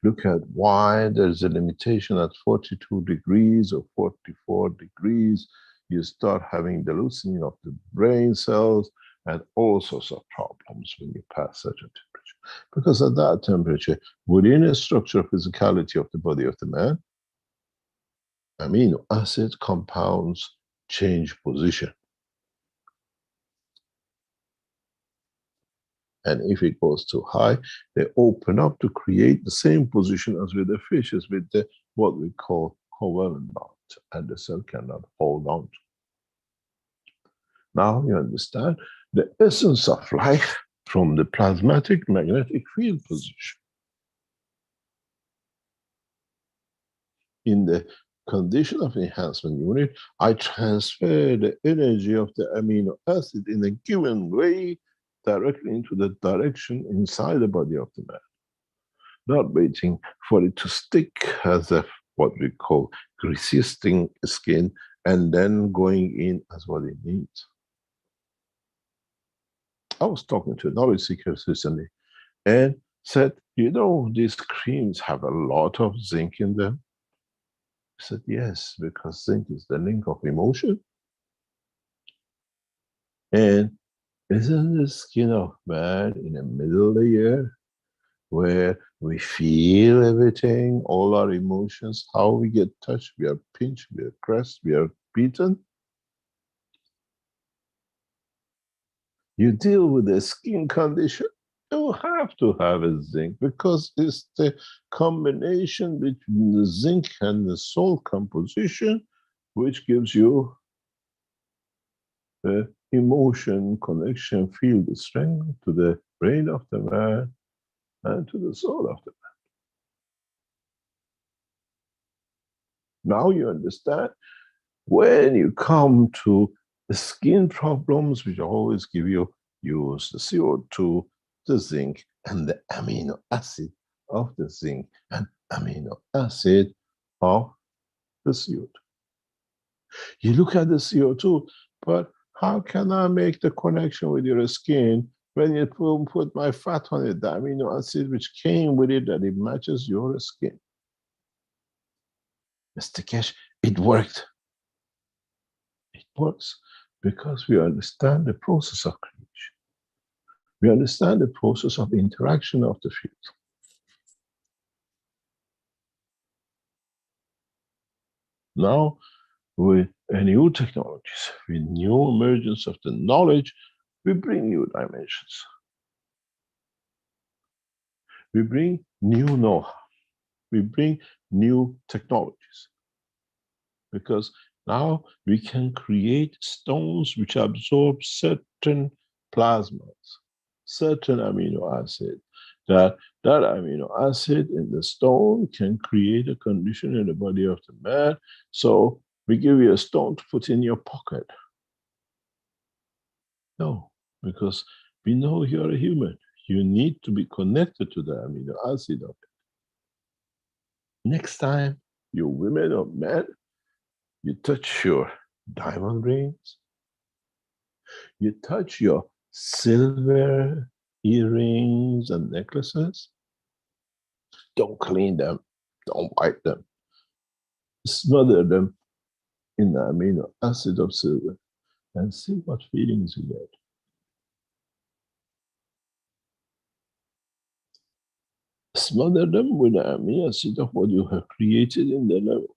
Look at why there's a limitation at 42 degrees or 44 degrees. You start having the loosening of the brain cells and all sorts of problems when you pass such a temperature. Because at that temperature, within a structure of physicality of the body of the man, amino acid compounds change position. And if it goes too high, they open up to create the same position as with the fishes, with the what we call covalent bond, and the cell cannot hold on to. Now you understand the essence of life from the plasmatic magnetic field position. In the condition of enhancement unit, I transfer the energy of the amino acid in a given way directly into the direction inside the body of the man. Not waiting for it to stick as a what we call resisting skin and then going in as what it needs. I was talking to knowledge seekers recently and said, you know, these creams have a lot of zinc in them. I said, yes, because zinc is the link of emotion. And isn't the skin of man in the middle layer where we feel everything, all our emotions, how we get touched, we are pinched, we are pressed, we are beaten? You deal with a skin condition, you have to have a zinc because it's the combination between the zinc and the salt composition which gives you the emotion, connection, feel the strength to the brain of the man and to the soul of the man. Now you understand when you come to the skin problems, which I always give you, use the CO2, the zinc, and the amino acid of the zinc and amino acid of the CO2. You look at the CO2, but how can I make the connection with your skin when you put my fat on it, the amino acid which came with it, that it matches your skin? Mr. Keshe, it worked. It works because we understand the process of creation. We understand the process of interaction of the field. Now, with new technologies, with new emergence of the knowledge, we bring new dimensions. We bring new know-how. We bring new technologies. Because now we can create stones which absorb certain plasmas, certain amino acid. That amino acid in the stone can create a condition in the body of the man. So we give you a stone to put in your pocket. No, because we know you're a human. You need to be connected to the amino acid of it. Next time, you women or men, You touch your diamond rings, you touch your silver earrings and necklaces. Don't clean them, don't wipe them. Smother them in the amino acid of silver and see what feelings you get. Smother them with the amino acid of what you have created in the level.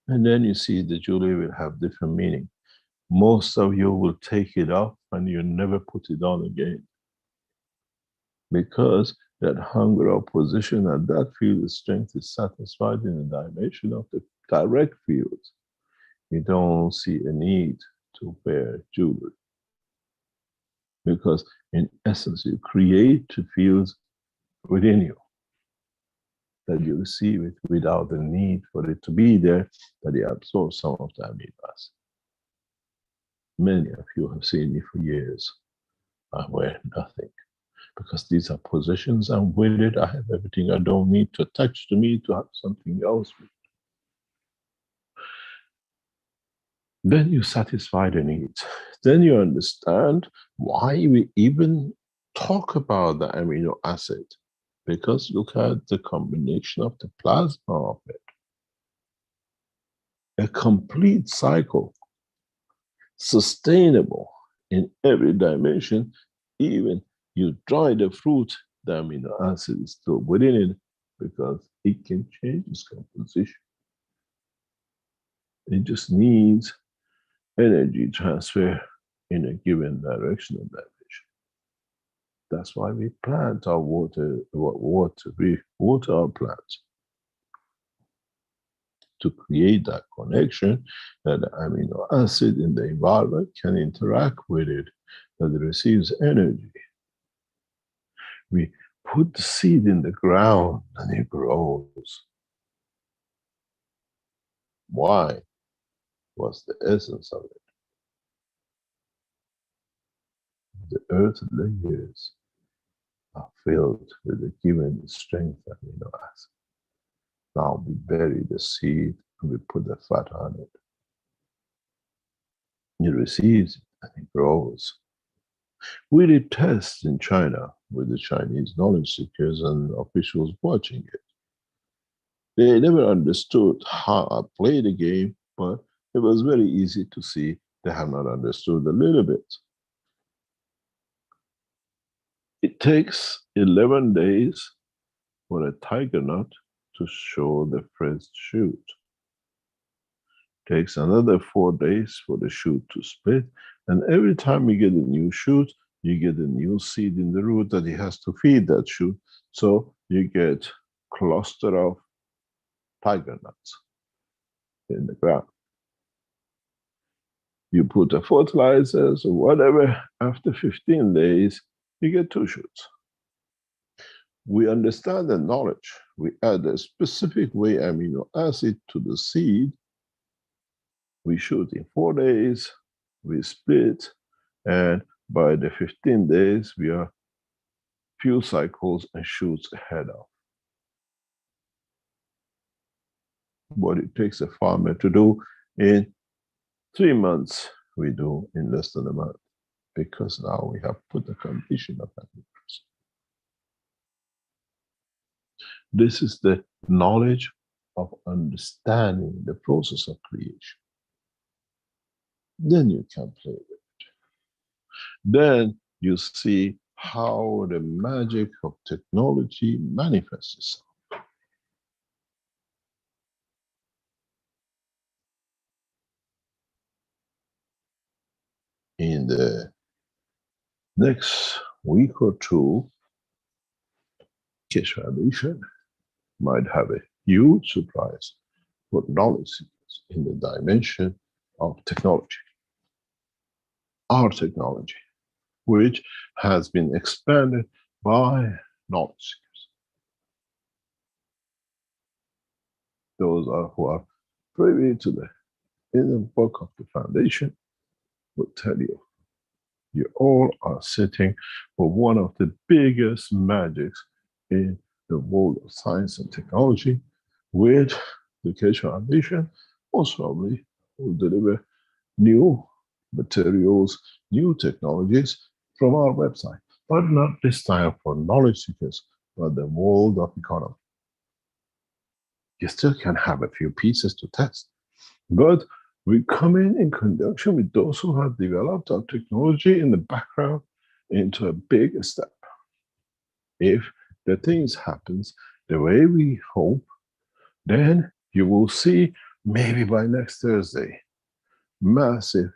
And then you see the jewelry will have different meaning. Most of you will take it off and you never put it on again. Because that hunger of position and that field of strength is satisfied in the dimension of the direct field. You don't see a need to wear jewelry. Because in essence, you create the fields within you that you receive it without the need for it to be there, that you absorb some of the amino acid. Many of you have seen me for years. I wear nothing because these are positions. I'm with it. I have everything. I don't need to attach to me to have something else with it. Then you satisfy the needs. Then you understand why we even talk about the amino acid. Because look at the combination of the plasma of it. A complete cycle, sustainable in every dimension. Even you dry the fruit, the amino acid is still within it because it can change its composition. It just needs energy transfer in a given direction or dimension. That's why we plant our water, we water our plants to create that connection that the amino acid in the environment can interact with it, that it receives energy. We put the seed in the ground and it grows. Why? What's the essence of it? The earth layers are filled with the given strength amino acid. Now we bury the seed and we put the fat on it. It receives it and it grows. We did tests in China with the Chinese knowledge seekers and officials watching it. They never understood how I play the game, but it was very easy to see they have not understood a little bit. It takes 11 days for a tiger nut to show the first shoot. Takes another 4 days for the shoot to split, and every time you get a new shoot, you get a new seed in the root that it has to feed that shoot. So you get cluster of tiger nuts in the ground. You put the fertilizers or whatever, after 15 days, you get 2 shoots. We understand the knowledge. We add a specific way amino acid to the seed. We shoot in 4 days, we split, and by the 15 days, we are few cycles and shoots ahead of what it takes a farmer to do in 3 months, we do in less than a month, because now we have put the condition of that. This is the knowledge of understanding the process of creation. Then you can play with it. Then you see how the magic of technology manifests itself. In the next week or two, Keshe Foundation might have a huge surprise for knowledge seekers in the dimension of technology. Our technology, which has been expanded by knowledge seekers. Those who are privy to the inner work of the foundation will tell you, you all are sitting for one of the biggest magics in the world of science and technology with the Keshe Foundation most probably will deliver new materials, new technologies from our website, but not this time for knowledge seekers, but the world of economy. You still can have a few pieces to test, but we come in conjunction with those who have developed our technology in the background into a big step. If the things happens the way we hope, then you will see maybe by next Thursday, massive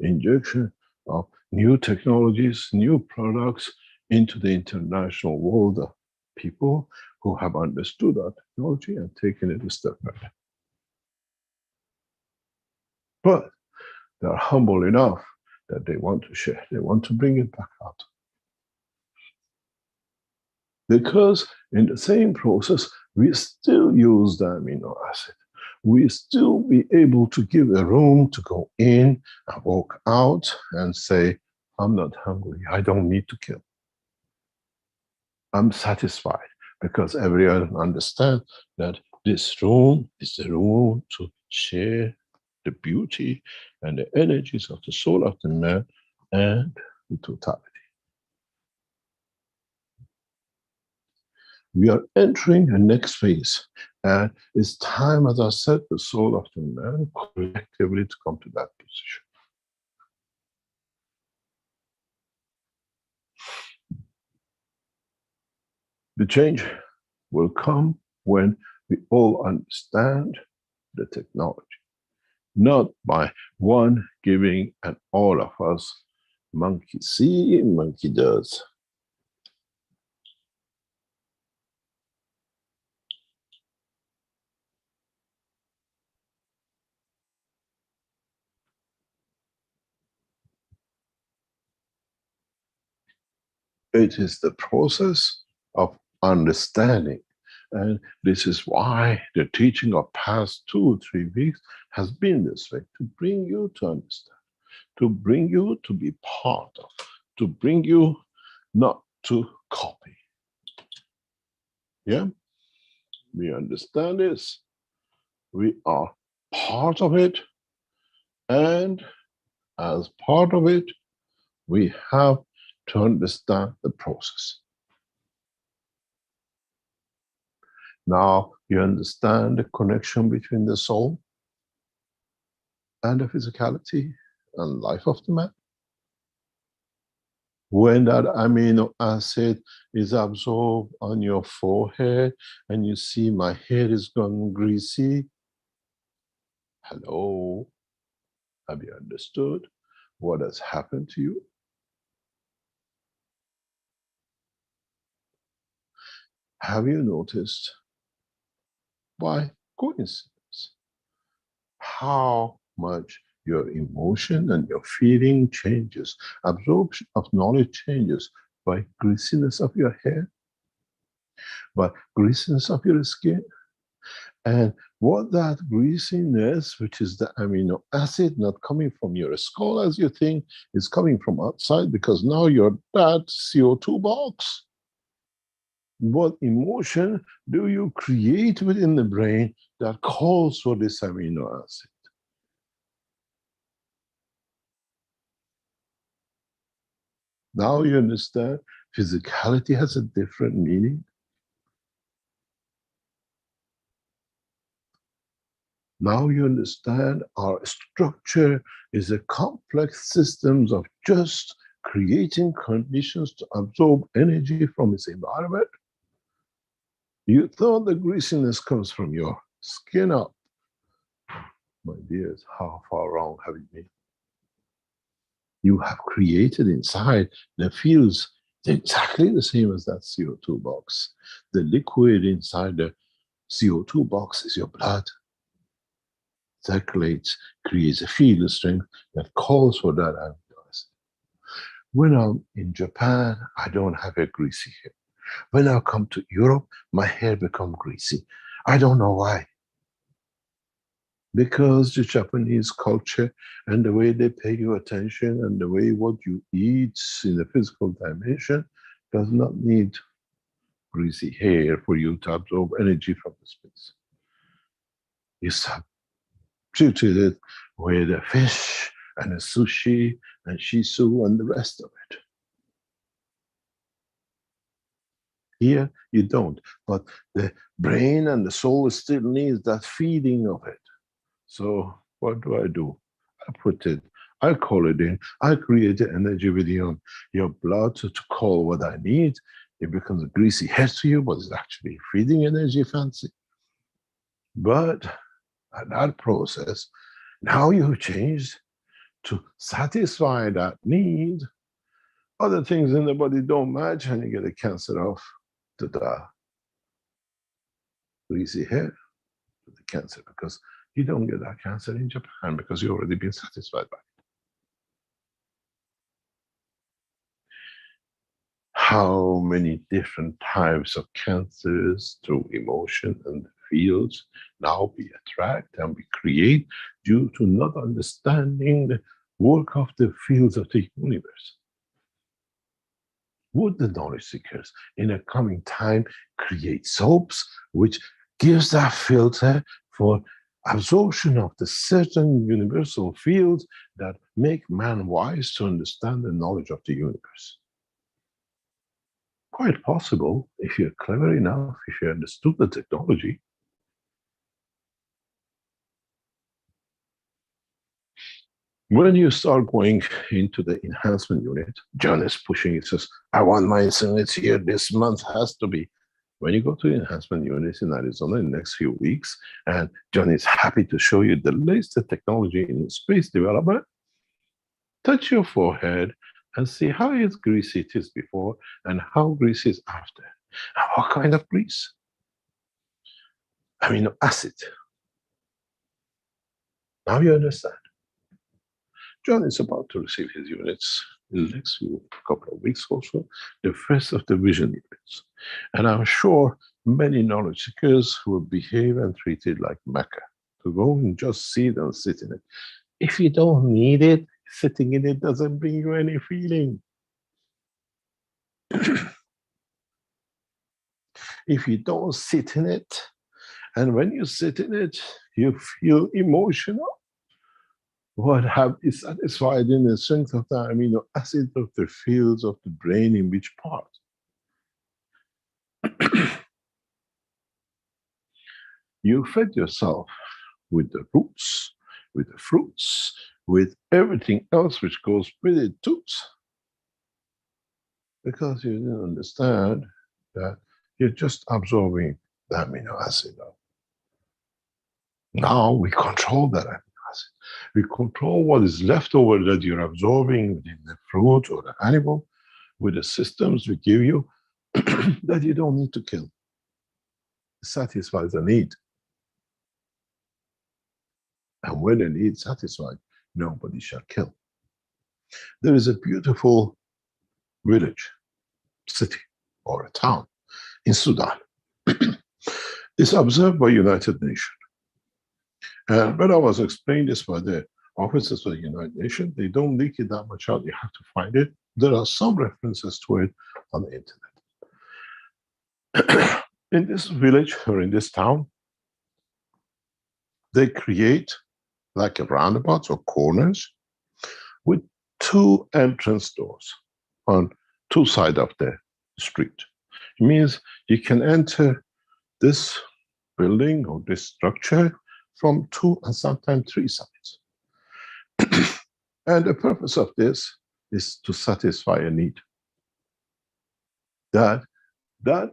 injection of new technologies, new products into the international world of people who have understood our technology and taken it a step further. But they are humble enough that they want to share, they want to bring it back out. Because in the same process, we still use the amino acid. We still be able to give a room to go in and walk out and say, I'm not hungry, I don't need to kill. I'm satisfied because everyone understands that this room is the room to share the beauty and the energies of the soul of the man and the totality. We are entering the next phase, and it's time, as I said, the soul of the man collectively to come to that position. The change will come when we all understand the technology, not by one giving and all of us monkey see, monkey does. It is the process of understanding. And this is why the teaching of past 2 or 3 weeks has been this way, to bring you to understand, to bring you to be part of, to bring you not to copy. Yeah? We understand this, we are part of it, and as part of it, we have to understand the process. Now you understand the connection between the soul and the physicality and life of the man. When that amino acid is absorbed on your forehead and you see my hair is gone greasy, hello, have you understood what has happened to you? Have you noticed, by coincidence, how much your emotion and your feeling changes, absorption of knowledge changes by greasiness of your hair, by greasiness of your skin? And what that greasiness, which is the amino acid not coming from your skull as you think, is coming from outside, because now you're that CO2 box. What emotion do you create within the brain that calls for this amino acid? Now you understand physicality has a different meaning. Now you understand our structure is a complex system of just creating conditions to absorb energy from its environment. You thought the greasiness comes from your skin up. My dears, how far wrong have you been? You have created inside the fields exactly the same as that CO2 box. The liquid inside the CO2 box is your blood. Circulates, creates a field strength that calls for that amino acid. When I'm in Japan, I don't have a greasy hair. When I come to Europe, my hair becomes greasy. I don't know why. Because the Japanese culture and the way they pay you attention and the way what you eat in the physical dimension does not need greasy hair for you to absorb energy from the space. You have treated it with a fish and a sushi and shiso and the rest of it. Here, you don't. But the brain and the soul still needs that feeding of it. So what do? I call it in. I create the energy within your blood to call what I need. It becomes a greasy head to you, but it's actually feeding energy fancy. But at that process, now you've changed to satisfy that need. Other things in the body don't match, and you get a cancer of the greasy hair, the cancer, because you don't get that cancer in Japan because you've already been satisfied by it. How many different types of cancers through emotion and fields now we attract and we create due to not understanding the work of the fields of the universe. Would the knowledge seekers in a coming time create soaps which gives that filter for absorption of the certain universal fields that make man wise to understand the knowledge of the universe? Quite possible if you're clever enough, if you understood the technology. When you start going into the enhancement unit, John is pushing it, says, I want my units here, this month has to be. When you go to enhancement units in Arizona in the next few weeks, and John is happy to show you the latest technology in space development, touch your forehead and see how greasy it is before and how greasy it is after. And what kind of grease? Amino acid. Now you understand. John is about to receive his units in the next couple of weeks also, the first of the vision units. And I'm sure many knowledge seekers will behave and treat it like Mecca, to go and just sit and sit in it. If you don't need it, sitting in it doesn't bring you any feeling. If you don't sit in it, and when you sit in it, you feel emotional, what is satisfied in the strength of the amino acid of the fields of the brain in which part? You fed yourself with the roots, with the fruits, with everything else which goes with it too, because you didn't understand that you're just absorbing the amino acid. Now we control that amino acid. We control what is left over that you're absorbing within the fruit or the animal with the systems we give you that you don't need to kill. It satisfies the need. And when the need is satisfied, nobody shall kill. There is a beautiful village, city, or a town in Sudan. It's observed by United Nations. And when I was explained this by the officers of the United Nations, they don't leak it that much out. You have to find it. There are some references to it on the internet. In this village or in this town, they create like a roundabouts or corners with 2 entrance doors on 2 sides of the street. It means you can enter this building or this structure from 2 and sometimes 3 sides. And the purpose of this is to satisfy a need. That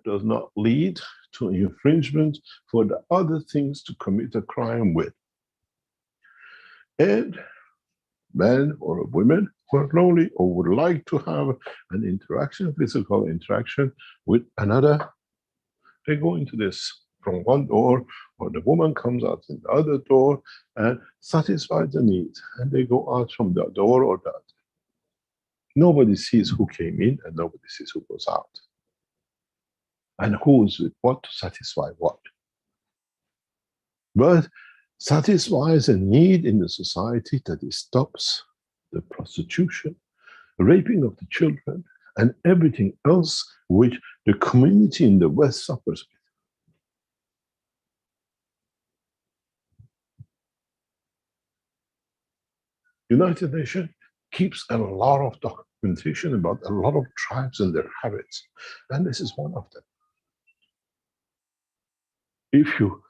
does not lead to infringement for the other things to commit a crime with. And men or women who are lonely or would like to have an interaction, physical interaction with another, they go into this from one door, or the woman comes out in the other door and satisfies the needs, and they go out from the door or the other. Nobody sees who came in and nobody sees who goes out. And who is with what to satisfy what. But satisfies a need in the society that it stops the prostitution, raping of the children, and everything else which the community in the West suffers with. United Nations keeps a lot of documentation about a lot of tribes and their habits, and this is one of them. If you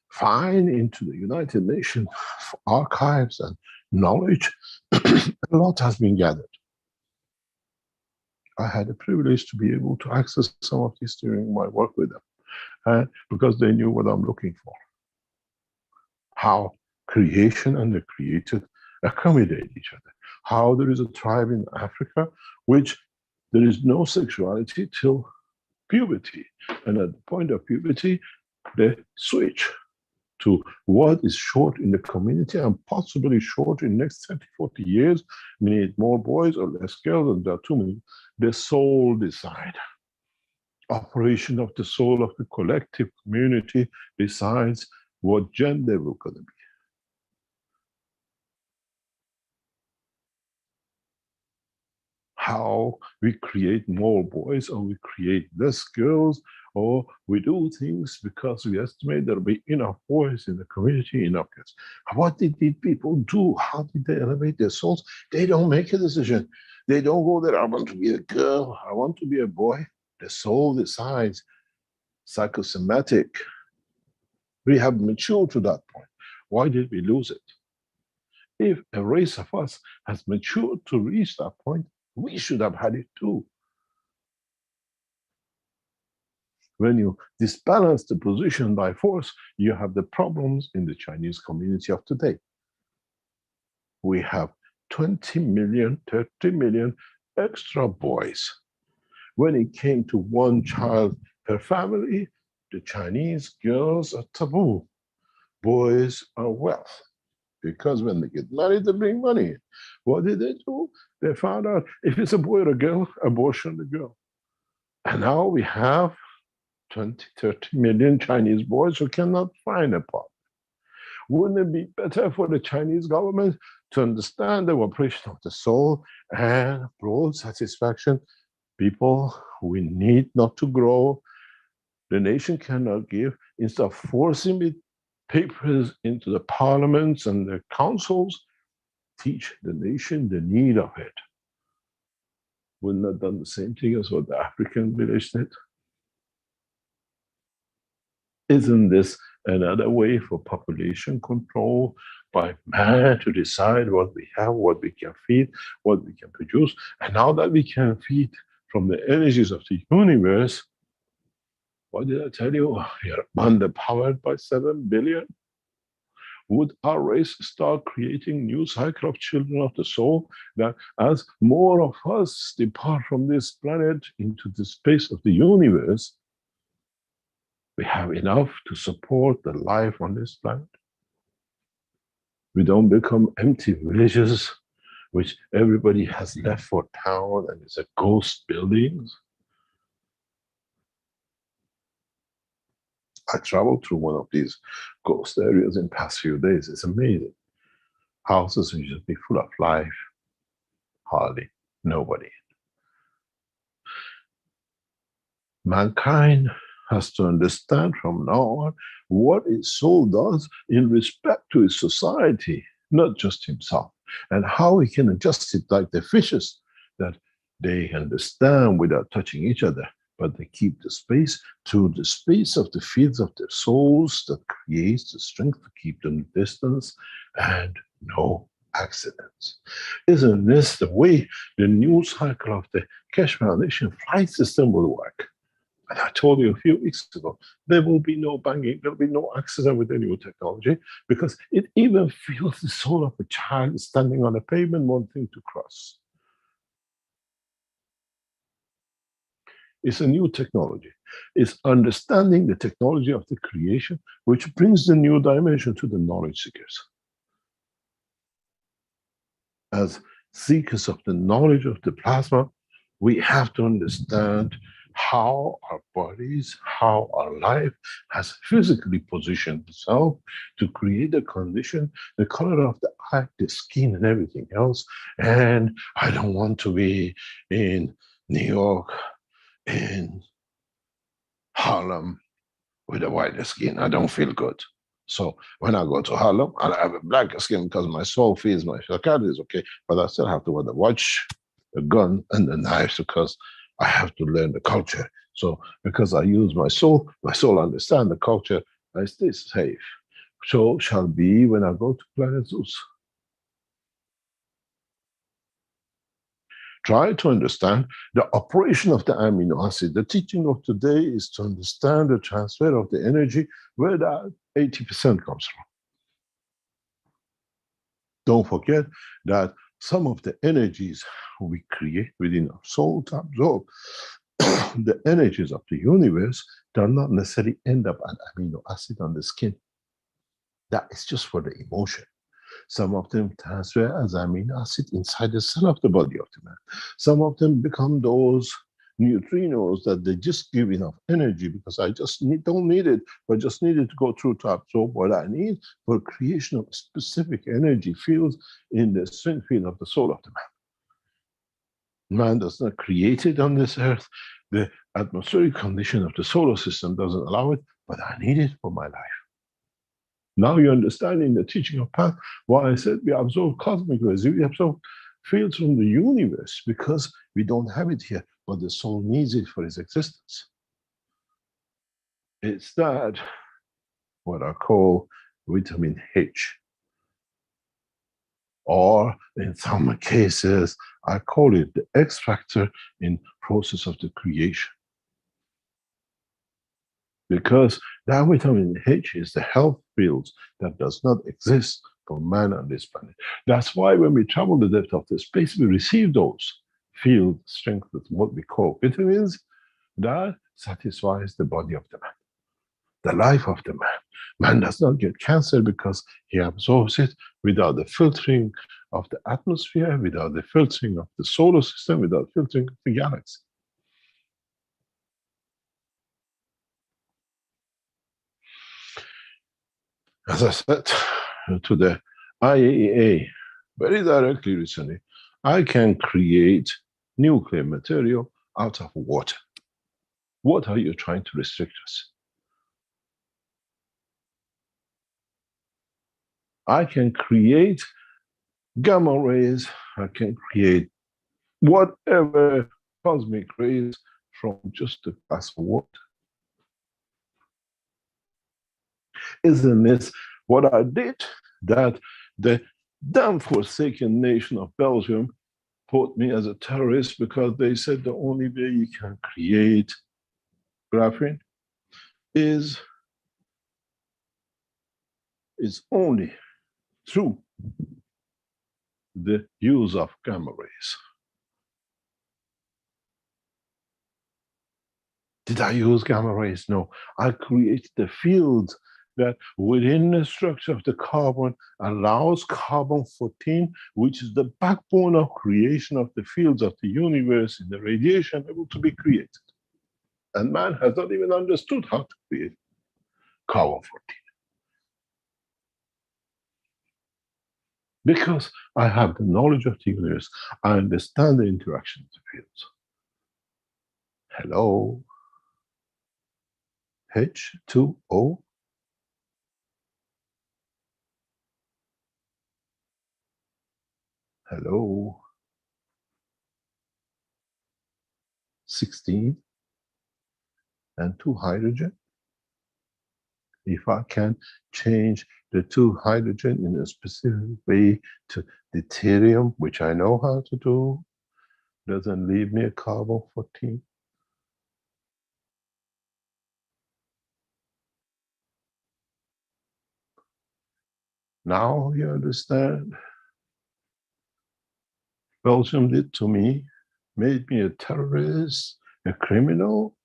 find into the United Nations archives and knowledge, a lot has been gathered. I had the privilege to be able to access some of this during my work with them, because they knew what I'm looking for. How creation and the created accommodate each other. How there is a tribe in Africa which there is no sexuality till puberty, and at the point of puberty they switch to what is short in the community and possibly short in the next 30, 40 years. We need more boys or less girls, and there are too many. The soul decide. Operation of the soul of the collective community decides what gender we're going to be. How we create more boys or we create less girls, or we do things because we estimate there'll be enough boys in the community, enough girls. What did these people do? How did they elevate their souls? They don't make a decision. They don't go there, I want to be a girl, I want to be a boy. The soul decides. Psychosomatic. We have matured to that point. Why did we lose it? If a race of us has matured to reach that point, we should have had it too. When you disbalance the position by force, you have the problems in the Chinese community of today. We have 20 million, 30 million extra boys. When it came to one child per family, the Chinese girls are taboo. Boys are wealth. Because when they get married, they bring money in. What did they do? They found out if it's a boy or a girl, abortion the girl. And now we have 20, 30 million Chinese boys who cannot find a partner. Wouldn't it be better for the Chinese government to understand the operation of the soul and broad satisfaction? People, we need not to grow. The nation cannot give. Instead of forcing it papers into the parliaments and the councils, teach the nation the need of it. Wouldn't have done the same thing as what the African village did? Isn't this another way for population control by man to decide what we have, what we can feed, what we can produce? And now that we can feed from the energies of the universe, what did I tell you? We are underpowered by 7 billion. Would our race start creating new cycle of children of the soul, that as more of us depart from this planet into the space of the universe, we have enough to support the life on this planet? We don't become empty villages which everybody has left for town and it's a ghost buildings. I traveled through one of these ghost areas in the past few days. It's amazing. Houses will just be full of life. Hardly nobody. Mankind has to understand from now on what its soul does in respect to its society, not just himself, and how he can adjust it like the fishes, that they understand without touching each other, but they keep the space through the space of the fields of their souls that creates the strength to keep them distance and no accidents. Isn't this the way the new cycle of the Keshe Foundation flight system will work? And I told you a few weeks ago, there will be no banging, there will be no accident with the new technology, because it even feels the soul of a child standing on a pavement wanting to cross. It's a new technology. It's understanding the technology of the creation, which brings the new dimension to the knowledge seekers. As seekers of the knowledge of the plasma, we have to understand how our bodies, how our life has physically positioned itself to create a condition, the color of the eye, the skin, and everything else. And I don't want to be in New York, in Harlem, with a white skin. I don't feel good. So when I go to Harlem and I have a black skin because my soul feels my physicality is okay, but I still have to wear the watch, the gun, and the knives because I have to learn the culture. So because I use my soul understand the culture, I stay safe. So shall be when I go to planet Zeus. Try to understand the operation of the amino acid. The teaching of today is to understand the transfer of the energy where that 80% comes from. Don't forget that some of the energies we create within our soul to absorb the energies of the universe do not necessarily end up an amino acid on the skin. That is just for the emotion. Some of them transfer as amino acid inside the cell of the body of the man. Some of them become those neutrinos that they just give enough energy because I just don't need it, but just need it to go through to absorb what I need for creation of specific energy fields in the strength field of the soul of the man. Man does not create it on this earth. The atmospheric condition of the solar system doesn't allow it, but I need it for my life. Now you understand in the teaching of path why I said we absorb cosmic rays, we absorb fields from the universe because we don't have it here, but the soul needs it for its existence. It's that what I call vitamin H. Or in some cases, I call it the X factor in process of the creation. Because that vitamin H is the health fields that does not exist for man on this planet. That's why when we travel the depth of the space, we receive those field strength with what we call vitamins that satisfies the body of the man, the life of the man. Man does not get cancer because he absorbs it without the filtering of the atmosphere, without the filtering of the solar system, without filtering of the galaxy. As I said to the IAEA very directly recently, I can create nuclear material out of water. What are you trying to restrict us? I can create gamma rays, I can create whatever cosmic rays from just a glass of water. Isn't this what I did that the damn forsaken nation of Belgium put me as a terrorist because they said the only way you can create graphene is only through the use of gamma rays. Did I use gamma rays? No. I created the fields that within the structure of the carbon allows carbon-14, which is the backbone of creation of the fields of the universe in the radiation, able to be created. And man has not even understood how to create carbon-14. Because I have the knowledge of the universe, I understand the interaction of the fields. Hello? H2O? Hello? 16 and 2 hydrogen. If I can change the 2 hydrogen in a specific way to deuterium, which I know how to do, doesn't leave me a carbon-14. Now you understand. Belgium did to me, made me a terrorist, a criminal.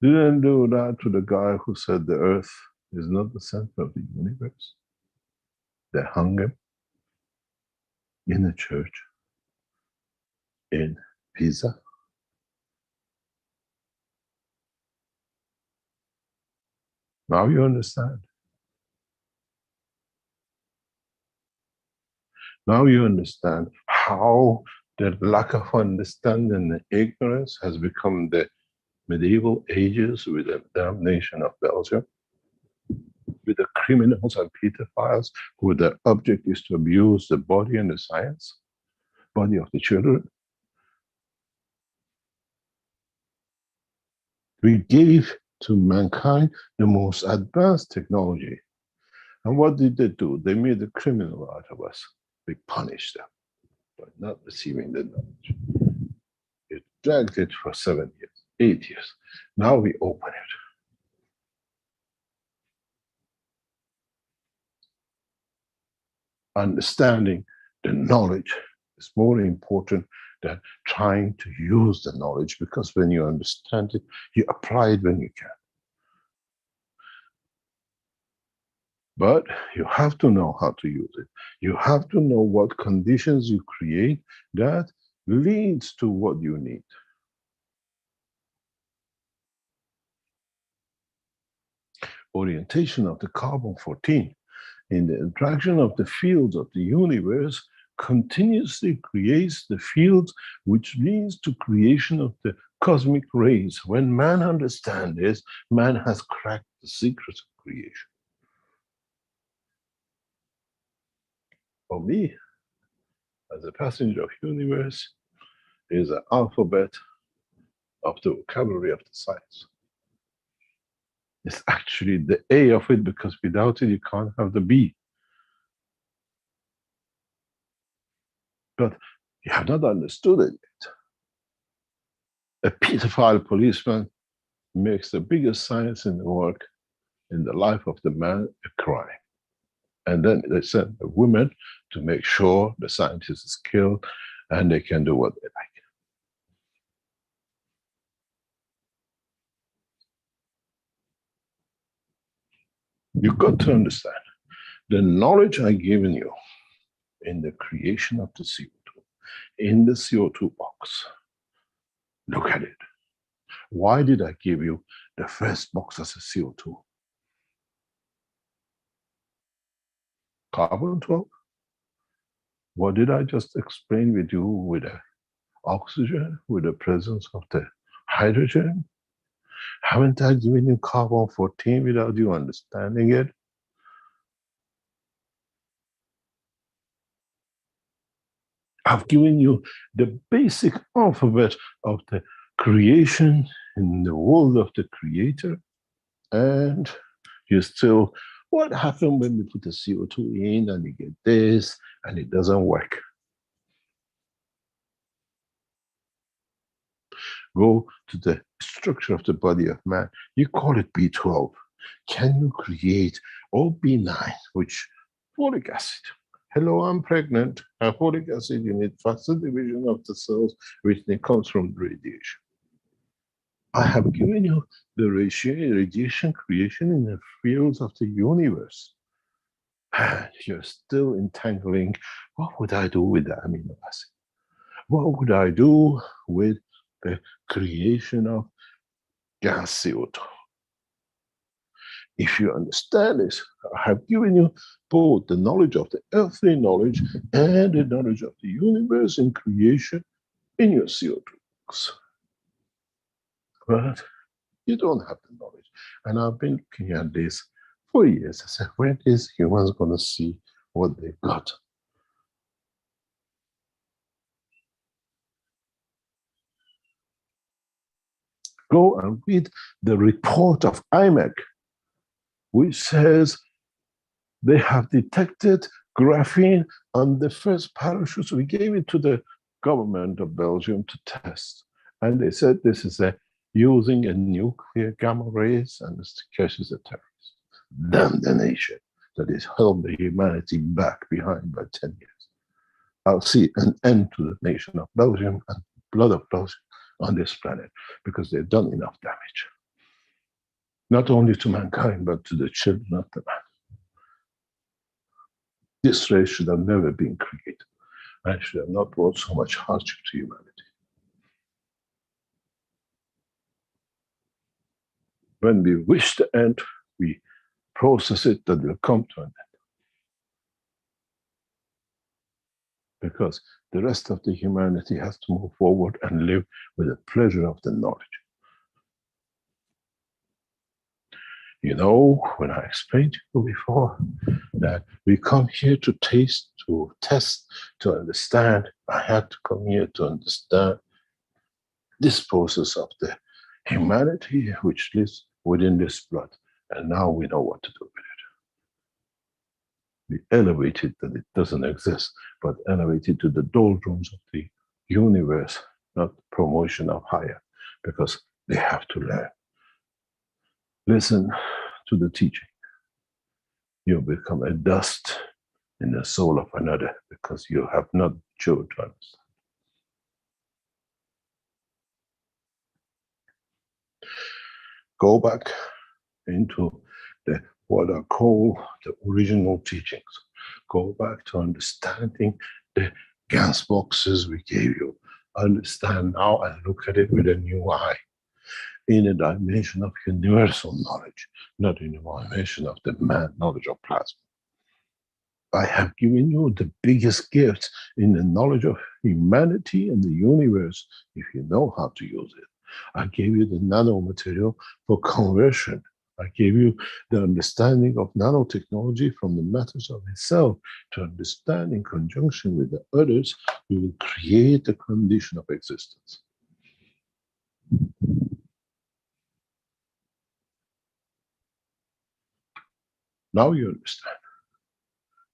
Didn't do that to the guy who said the earth is not the center of the universe. They hung him in a church in Pisa. Now you understand. Now you understand how the lack of understanding and ignorance has become the medieval ages with the damnation of Belgium. with the criminals and pedophiles who their object is to abuse the body and the science, body of the children. We gave to mankind the most advanced technology. And what did they do? They made a criminal out of us. We punished them by not receiving the knowledge. It dragged it for 7 years, 8 years. Now we open it. Understanding the knowledge is more important than trying to use the knowledge, because when you understand it, you apply it when you can. But you have to know how to use it. You have to know what conditions you create that leads to what you need. Orientation of the carbon-14 in the interaction of the fields of the universe continuously creates the fields which leads to creation of the cosmic rays. When man understands this, man has cracked the secrets of creation. For me, as a passenger of universe, is an alphabet of the vocabulary of the science. It's actually the A of it, because without it you can't have the B. But you have not understood it yet. A pedophile policeman makes the biggest science in the world, in the life of the man, a crime. And then they send a woman to make sure the scientist is killed and they can do what they like. You've got to understand, the knowledge I've given you in the creation of the CO2, in the CO2 box, look at it. Why did I give you the first box as a CO2? Carbon-12? What did I just explain with you with the oxygen, with the presence of the hydrogen? Haven't I given you carbon-14 without you understanding it? I've given you the basic alphabet of the creation in the world of the creator, and you still, what happened when we put the CO2 in and you get this and it doesn't work? Go to the structure of the body of man. You call it B12. Can you create all B9, which folic acid? Hello, I'm pregnant. Folic acid, you need faster division of the cells, which comes from radiation. I have given you the radiation creation in the fields of the universe. And you're still entangling, what would I do with the amino acid? What would I do with the creation of gas CO2? If you understand this, I have given you both the knowledge of the earthly knowledge and the knowledge of the universe in creation in your CO2 box. But you don't have the knowledge. And I've been looking at this for years. I said, when is humans going to see what they've got? Go and read the report of IMEC, which says they have detected graphene on the first parachutes. We gave it to the government of Belgium to test. And they said this is using a nuclear gamma rays, and Mr. Keshe is a terrorist. Damn the nation that has held the humanity back behind by 10 years. I'll see an end to the nation of Belgium and blood of Belgium on this planet, because they've done enough damage. Not only to mankind, but to the children of the man. This race should have never been created, and should have not brought so much hardship to humanity. When we wish to end, we process it that will come to an end. Because the rest of the humanity has to move forward and live with the pleasure of the knowledge. You know, when I explained to you before that we come here to taste, to test, to understand, I had to come here to understand this process of the humanity which lives within this blood. And now we know what to do with it. We elevate it that it doesn't exist, but elevate it to the doldrums of the universe, not promotion of higher, because they have to learn. Listen to the teaching. You become a dust in the soul of another because you have not chosen to understand. Go back into what I call the original teachings. Go back to understanding the Gans boxes we gave you. Understand now and look at it with a new eye. In a dimension of universal knowledge, not in a dimension of the man knowledge of plasma. I have given you the biggest gift in the knowledge of humanity and the universe, if you know how to use it. I gave you the nano-material for conversion. I gave you the understanding of nanotechnology from the matters of itself to understand in conjunction with the others, we will create the condition of existence. Now you understand.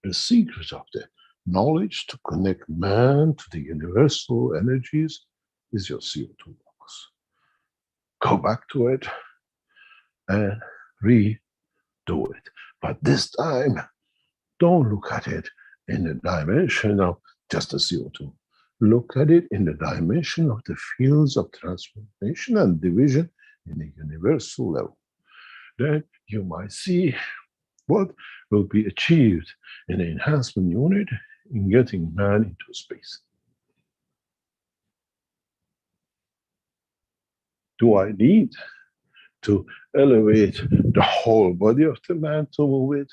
The secret of the knowledge to connect man to the universal energies is your CO2 box. Go back to it and redo it. But this time, don't look at it in the dimension of just the CO2. Look at it in the dimension of the fields of transformation and division in a universal level. Then you might see what will be achieved in the enhancement unit in getting man into space. Do I need to elevate the whole body of the man to move it?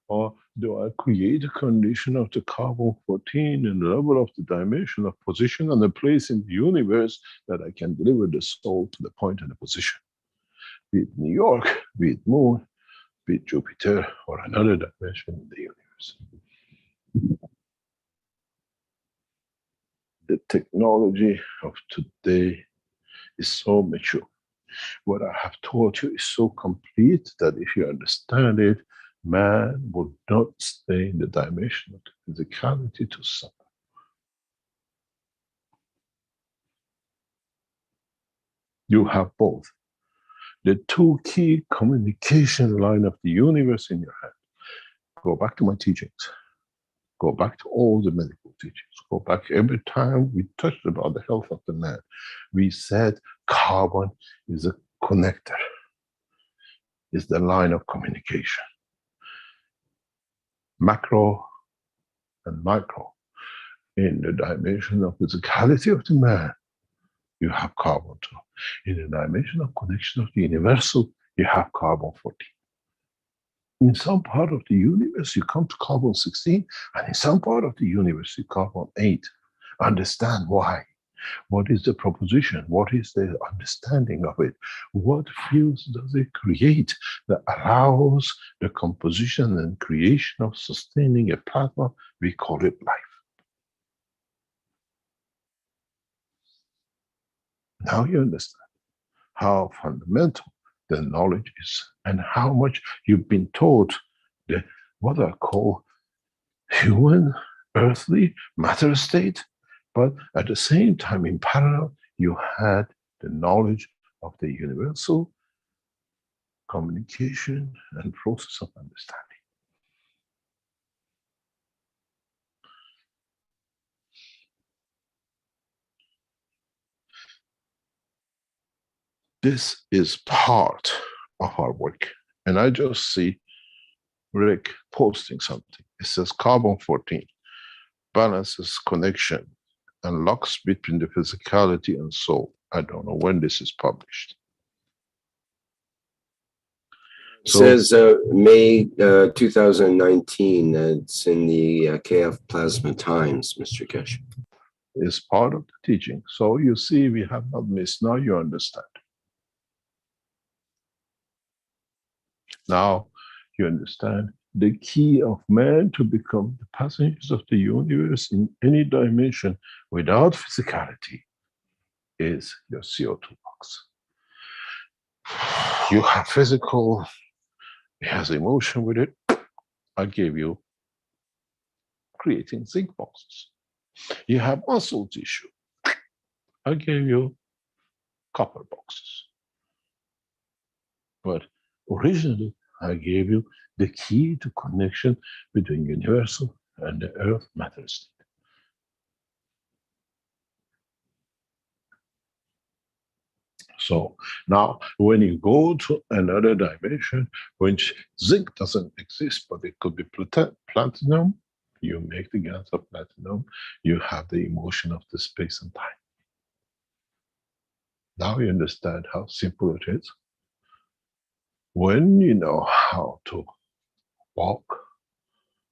Or do I create a condition of the carbon-14 and the level of the dimension of position and the place in the universe that I can deliver the soul to the point and the position? Be it New York, be it Moon, be it Jupiter, or another dimension in the universe. The technology of today is so mature. What I have taught you is so complete that if you understand it, man will not stay in the dimension of the physicality to suffer. You have both. The two key communication line of the universe in your hand. Go back to my teachings. Go back to all the medical teachings. Go back every time we touched about the health of the man. We said carbon is a connector. It's the line of communication. Macro and micro. In the dimension of physicality of the man, you have carbon too. In the dimension of connection of the universal, you have carbon-14. In some part of the universe, you come to carbon-16, and in some part of the universe, you carbon-8. Understand why. What is the proposition? What is the understanding of it? What fields does it create that allows the composition and creation of sustaining a plasma? We call it life. Now you understand how fundamental the knowledge is and how much you've been taught the what I call human, earthly matter state, but at the same time, in parallel, you had the knowledge of the universal communication and process of understanding. This is part of our work. And I just see Rick posting something. It says carbon-14 balances connection and locks between the physicality and soul. I don't know when this is published. It says May 2019. It's in the KF Plasma Times, Mr. Keshe. Is part of the teaching. So you see, we have not missed. Now you understand. Now you understand the key of man to become the passengers of the universe in any dimension without physicality is your CO2 box. You have physical, it has emotion with it. I gave you creating zinc boxes. You have muscle tissue. I gave you copper boxes. But originally, I gave you the key to connection between universal and the earth matter state. So now, when you go to another dimension, which zinc doesn't exist, but it could be platinum, you make the Gans of platinum, you have the emotion of the space and time. Now you understand how simple it is. When you know how to walk,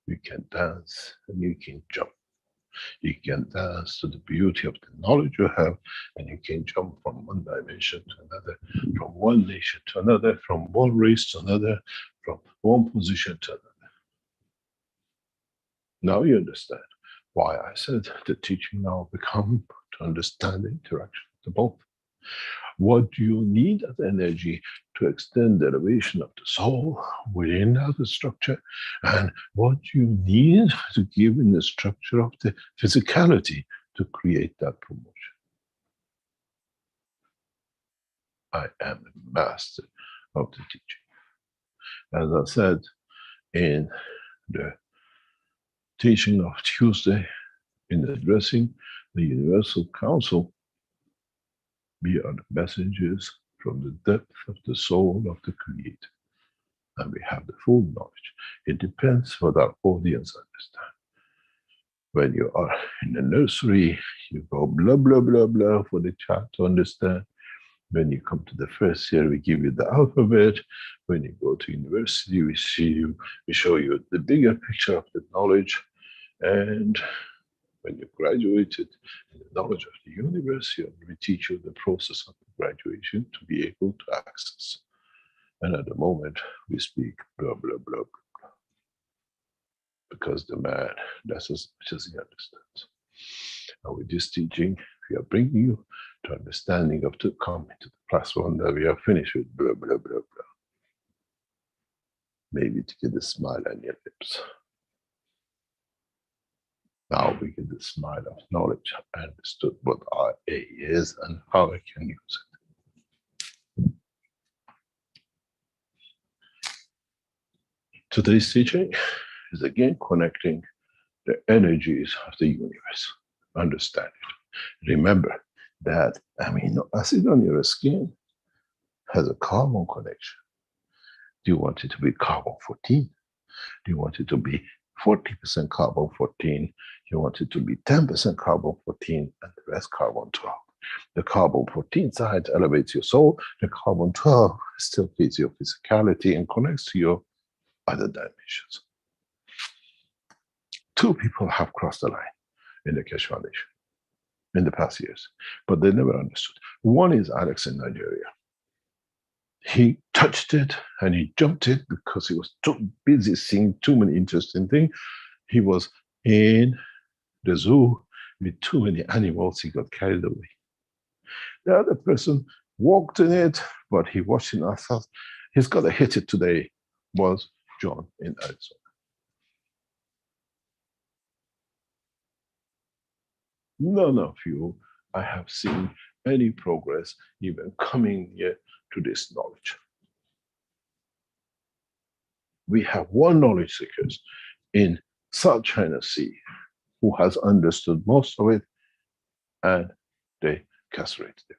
you can dance and you can jump. You can dance to the beauty of the knowledge you have, and you can jump from one dimension to another, from one nation to another, from one race to another, from one position to another. Now you understand why I said the teaching now become to understand the interaction of the both. What do you need as energy to extend the elevation of the soul within that structure, and what you need to give in the structure of the physicality to create that promotion. I am a master of the teaching. As I said in the teaching of Tuesday, in addressing the Universal Council, we are the messengers from the depth of the soul of the Creator. And we have the full knowledge. It depends what our audience understands. When you are in the nursery, you go blah, blah, blah, blah for the child to understand. When you come to the first year, we give you the alphabet. When you go to university, we show you the bigger picture of the knowledge. And when you graduated in the knowledge of the universe, we teach you the process of the graduation to be able to access. And at the moment, we speak blah, blah, blah, blah, blah. Because the man, that's as much as he understands. And with this teaching, we are bringing you to understanding of to come into the class one that we are finished with blah, blah, blah, blah. Maybe to get a smile on your lips. Now we get the smile of knowledge. I understood what RA is and how I can use it. Today's teaching is again connecting the energies of the universe. Understand it. Remember that amino acid on your skin has a carbon connection. Do you want it to be carbon 14? Do you want it to be 40% carbon 14? You want it to be 10% carbon 14 and the rest carbon 12. The carbon 14 side elevates your soul. The carbon 12 still feeds your physicality and connects to your other dimensions. Two people have crossed the line in the Keshe Foundation in the past years, but they never understood. One is Alex in Nigeria. He touched it and he jumped it because he was too busy seeing too many interesting things. He was in the zoo with too many animals, he got carried away. The other person walked in it, but he watched it and I thought, he's got to hit it today, was John in Arizona. None of you I have seen any progress even coming here to this knowledge. We have one knowledge seekers in South China Sea who has understood most of it, and they castrate them.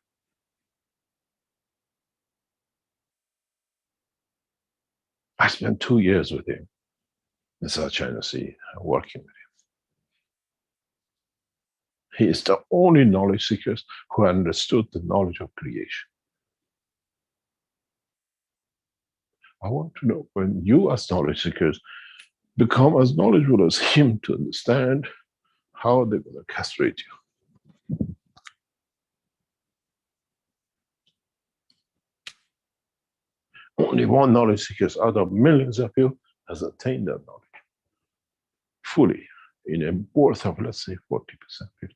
I spent 2 years with him in South China Sea working with him. He is the only knowledge seekers who understood the knowledge of creation. I want to know when you as knowledge seekers become as knowledgeable as him to understand how they're going to castrate you. Only one knowledge seeker out of millions of you has attained that knowledge fully in a worth of, let's say, 40%, 50%.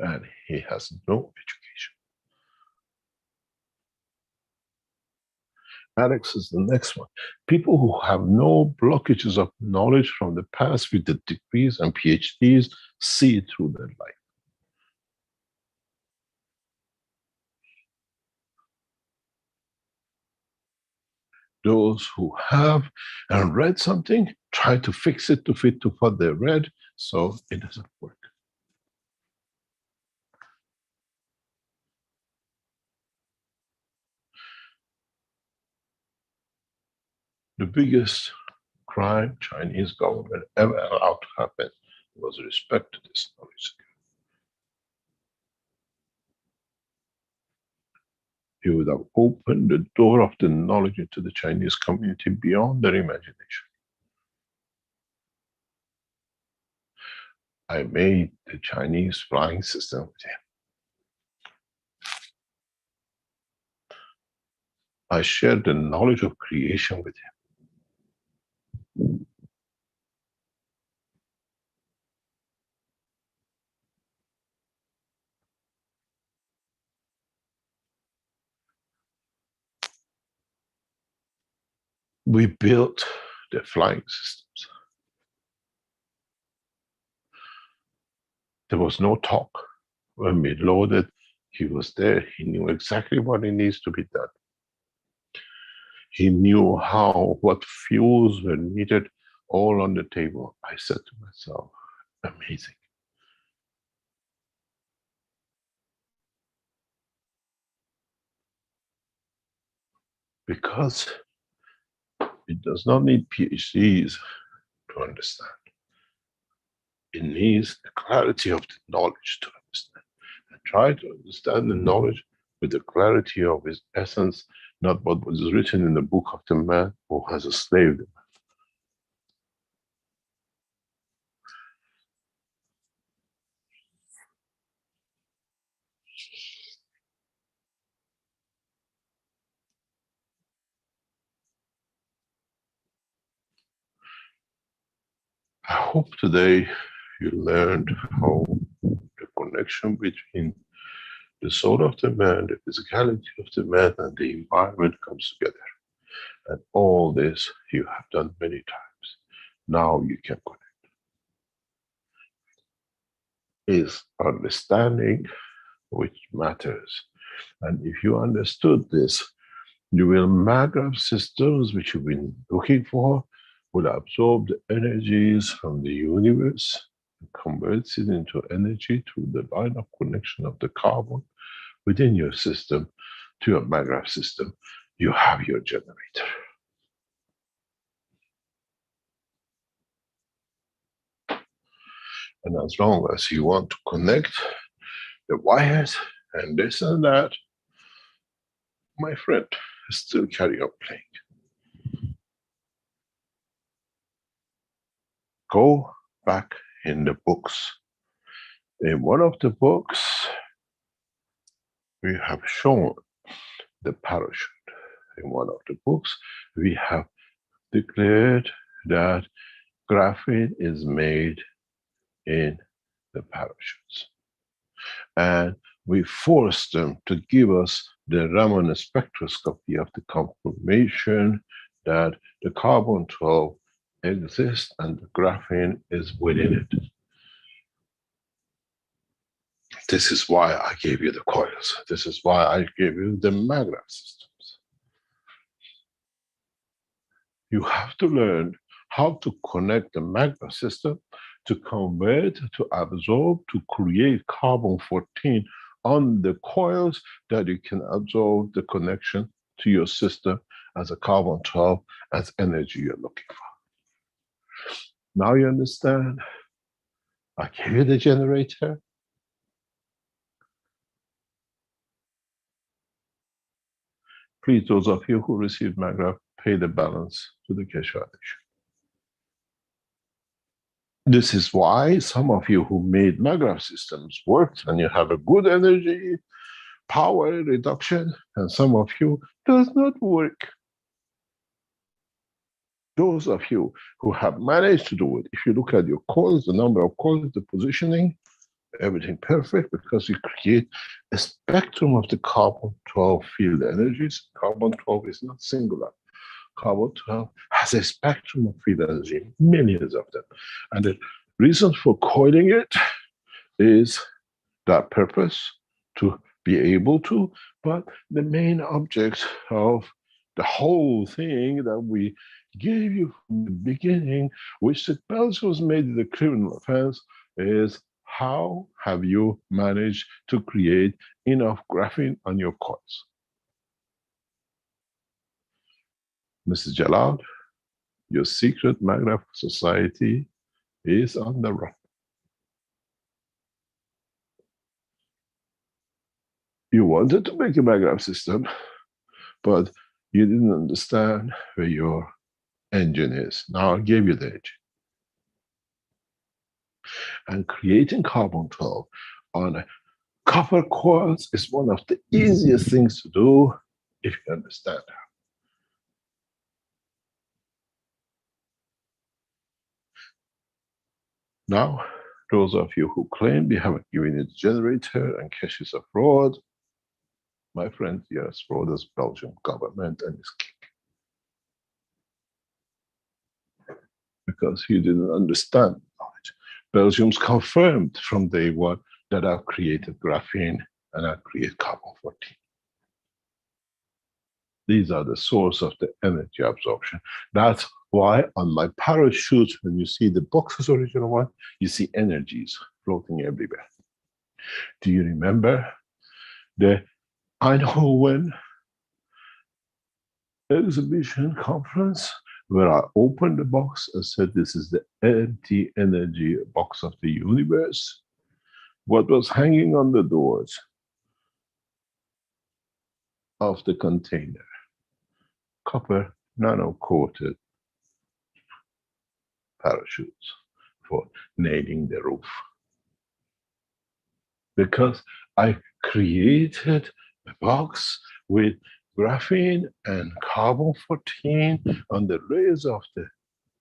And he has no education. Alex is the next one. People who have no blockages of knowledge from the past with the degrees and PhDs see it through their life. Those who have and read something try to fix it to fit to what they read, so it doesn't work. The biggest crime Chinese government ever allowed to happen was respect to this knowledge. He would have opened the door of the knowledge into the Chinese community beyond their imagination. I made the Chinese flying system with him. I shared the knowledge of creation with him. We built the flying systems. There was no talk. When we loaded, he was there. He knew exactly what it needs to be done. He knew what fuels were needed, all on the table. I said to myself, amazing. Because it does not need PhDs to understand. It needs the clarity of the knowledge to understand. And try to understand the knowledge with the clarity of its essence, not what was written in the book of the man who has enslaved him. I hope today you learned how the connection between the soul of the man, the physicality of the man, and the environment comes together. And all this you have done many times. Now you can connect. Is understanding which matters. And if you understood this, you will maggraph systems which you've been looking for, will absorb the energies from the universe and converts it into energy through the line of connection of the carbon within your system to your maggraph system. You have your generator. And as long as you want to connect the wires and this and that, my friend, still carry on playing. Go back in the books. In one of the books, we have shown the parachute. In one of the books, we have declared that graphene is made in the parachutes. And we forced them to give us the Raman spectroscopy of the confirmation that the carbon-12 exists and the graphene is within it. This is why I gave you the coils. This is why I gave you the maggraph systems. You have to learn how to connect the maggraph system to convert, to absorb, to create carbon-14 on the coils that you can absorb the connection to your system as a carbon-12 as energy you're looking for. Now you understand? I gave you the generator. Please, those of you who received maggraph, pay the balance to the Keshe Foundation. This is why some of you who made maggraph systems worked and you have a good energy, power reduction, and some of you does not work. Those of you who have managed to do it, if you look at your coils, the number of coils, the positioning, everything perfect, because you create a spectrum of the carbon-12 field energies. Carbon-12 is not singular. Carbon-12 has a spectrum of field energy, millions of them. And the reason for coiling it is that purpose, to be able to, but the main object of the whole thing that we gave you from the beginning, which the Belgians made it a criminal offense, is how have you managed to create enough graphene on your coils? Mrs. Jalal, your secret maggraph society is on the run. You wanted to make a maggraph system, but you didn't understand where your engine is. Now I gave you the engine. And creating carbon-12 on a copper coils is one of the easiest things to do if you understand how. Now, those of you who claim we haven't given you the generator and Keshe is a fraud, my friend, yes, fraud is Belgian government and its kick. Because you didn't understand knowledge. Belgium's confirmed from day one that I've created graphene and I've created carbon-14. These are the source of the energy absorption. That's why on my parachute, when you see the box's original one, you see energies floating everywhere. Do you remember the Eindhoven exhibition conference where I opened the box and said, this is the empty energy box of the universe? What was hanging on the doors of the container? Copper nano-coated parachutes for nailing the roof. Because I created a box with graphene and carbon-14 on the layers of the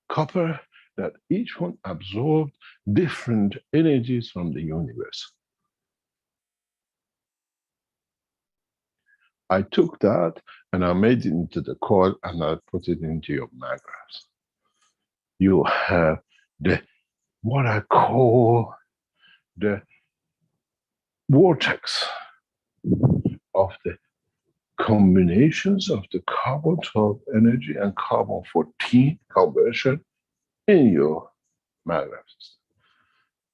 copper that each one absorbed different energies from the universe. I took that and I made it into the coil and I put it into your maggraphs. You have the, what I call the vortex of the combinations of the carbon-12 energy and carbon-14 conversion in your maggraph system.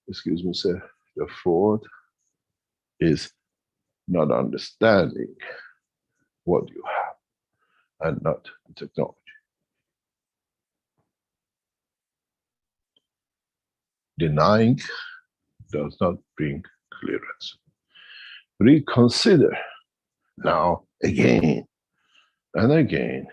Excuse me, sir, the fraud is not understanding what you have and not the technology. Denying does not bring clearance. Reconsider now again and again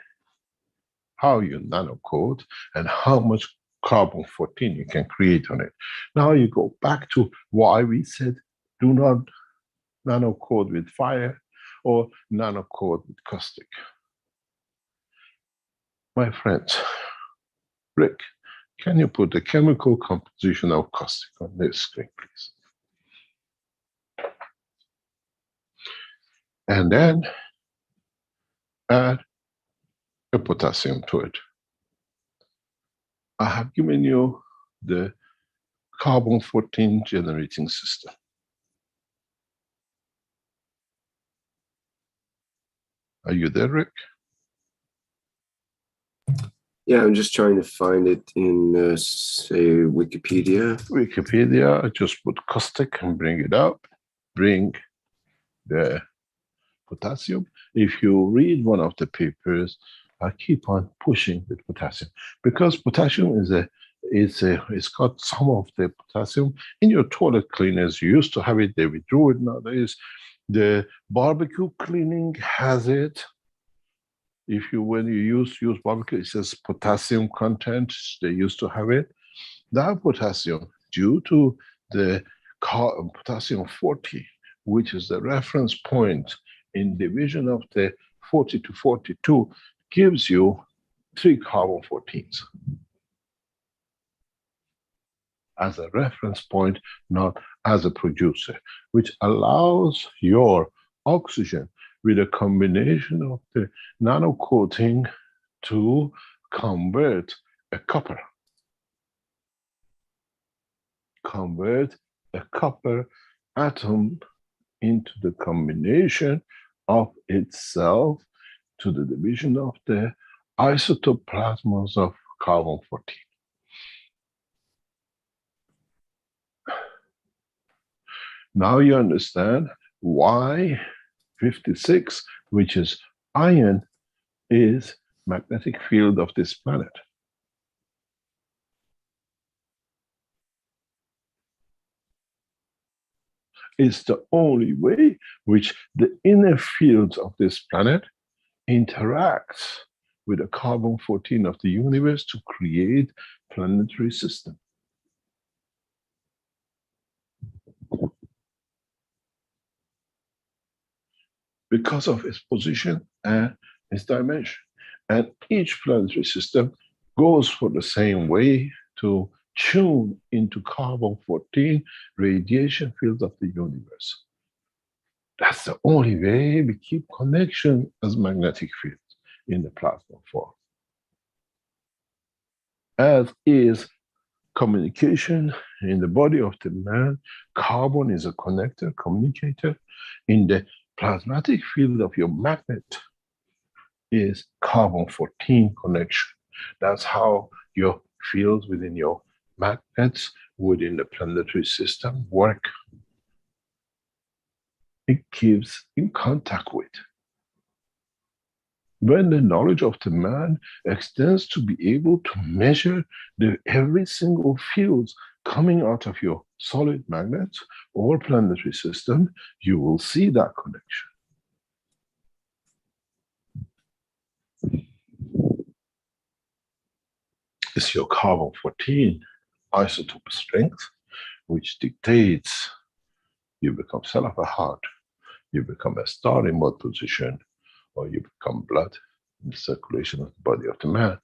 how you nano-coat and how much carbon-14 you can create on it. Now you go back to why we said do not nano-coat with fire or nano-coat with caustic. My friends, Rick, can you put the chemical composition of caustic on this screen, please? And then add a potassium to it. I have given you the carbon-14 generating system. Are you there, Rick? Yeah, I'm just trying to find it in, say, Wikipedia. Wikipedia, I just put caustic and bring it up. Bring the potassium. If you read one of the papers, I keep on pushing with potassium because potassium it's got some of the potassium in your toilet cleaners. You used to have it, they withdrew it nowadays. The barbecue cleaning has it. If you, when you use barbecue, it says potassium content, they used to have it. That potassium, due to the potassium 40, which is the reference point in division of the 40 to 42, gives you 3 carbon 14s as a reference point, not as a producer, which allows your oxygen with a combination of the nano coating to convert a copper atom into the combination of itself to the division of the isotope plasmas of carbon 14. Now you understand why 56, which is iron, is magnetic field of this planet. It's the only way which the inner fields of this planet interacts with the carbon 14 of the universe to create planetary system. Because of its position and its dimension. And each planetary system goes for the same way to tune into carbon 14 radiation fields of the universe. That's the only way we keep connection as magnetic fields in the plasma form. As is communication in the body of the man, carbon is a connector, communicator. In the plasmatic field of your magnet is carbon 14 connection. That's how your fields within your magnets within the planetary system work. It keeps in contact with. When the knowledge of the man extends to be able to measure every single field coming out of your solid magnets or planetary system, you will see that connection. It's your carbon 14 isotope strength, which dictates you become cell of a heart, you become a star in what position, or you become blood in the circulation of the body of the man.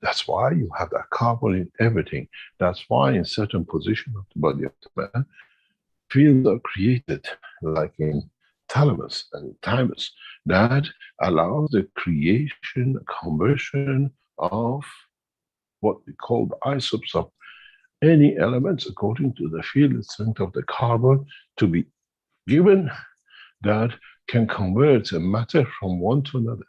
That's why you have that carbon in everything. That's why in certain positions of the body of the man, fields are created, like in thalamus and thymus, that allows the creation, conversion of what we call the isotopes of any elements according to the field strength of the carbon to be given that can convert a matter from one to another.